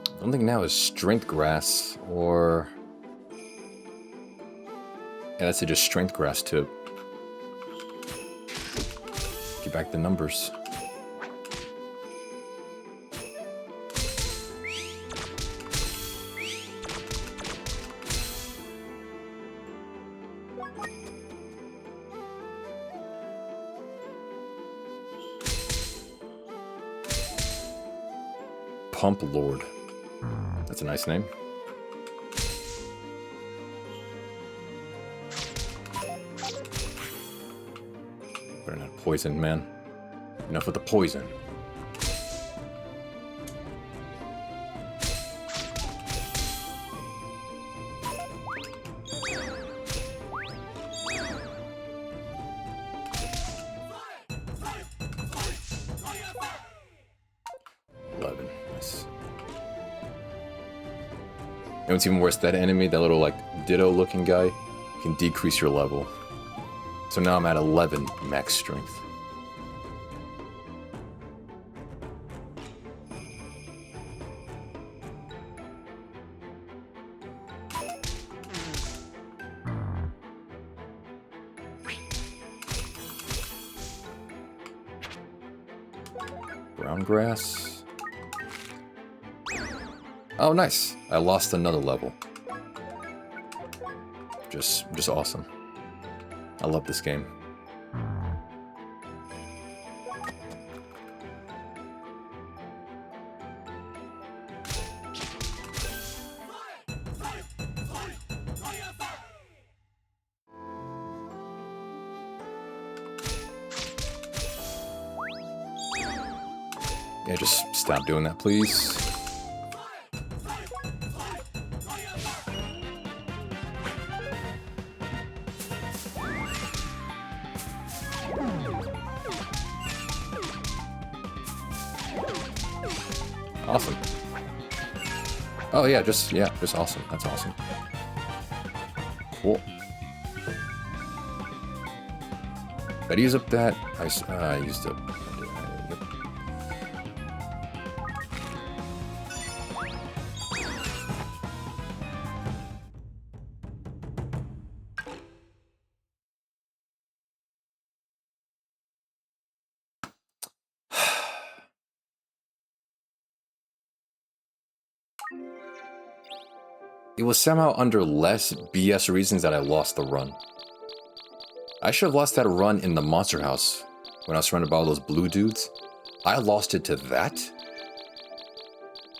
I don't think now is strength grass or... Yeah, that's just strength grass to get back the numbers. Pump Lord. That's a nice name. Better not poison, man. Enough with the poison. And what's even worse, that enemy, that little like ditto looking guy, can decrease your level. So now I'm at 11 max strength. Brown grass. Oh, nice. I lost another level. Just awesome. I love this game. Yeah, just stop doing that, please. Awesome. Oh yeah, just awesome. That's awesome. Cool. Did I use up that? I used up. Yep. It was somehow under less BS reasons that I lost the run. I should have lost that run in the monster house when I was surrounded by all those blue dudes. I lost it to that?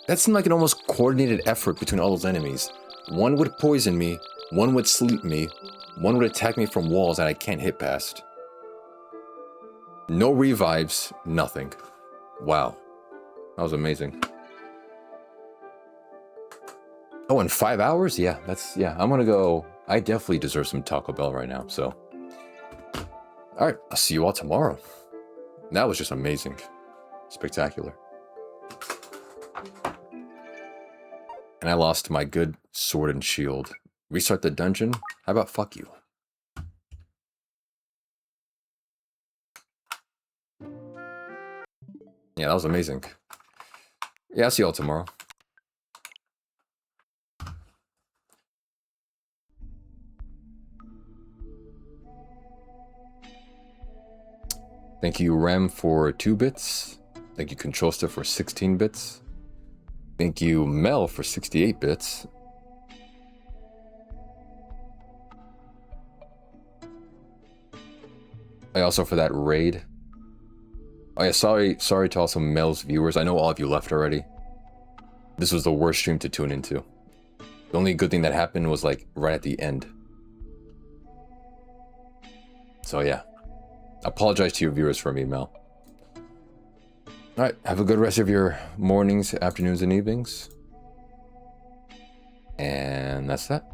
That seemed like an almost coordinated effort between all those enemies. One would poison me, one would sleep me, one would attack me from walls that I can't hit past. No revives, nothing. Wow. That was amazing. Oh, in 5 hours? Yeah, I'm gonna go. I definitely deserve some Taco Bell right now, so. Alright, I'll see you all tomorrow. That was just amazing. Spectacular. And I lost my good sword and shield. Restart the dungeon? How about fuck you? Yeah, that was amazing. Yeah, I'll see you all tomorrow. Thank you, Rem, for 2 bits. Thank you, Control Stuff, for 16 bits. Thank you, Mel, for 68 bits. I also for that raid. Oh yeah, sorry to also Mel's viewers. I know all of you left already. This was the worst stream to tune into. The only good thing that happened was like right at the end. So yeah. Apologize to your viewers for me, Mel. Alright, have a good rest of your mornings, afternoons, and evenings. And that's that.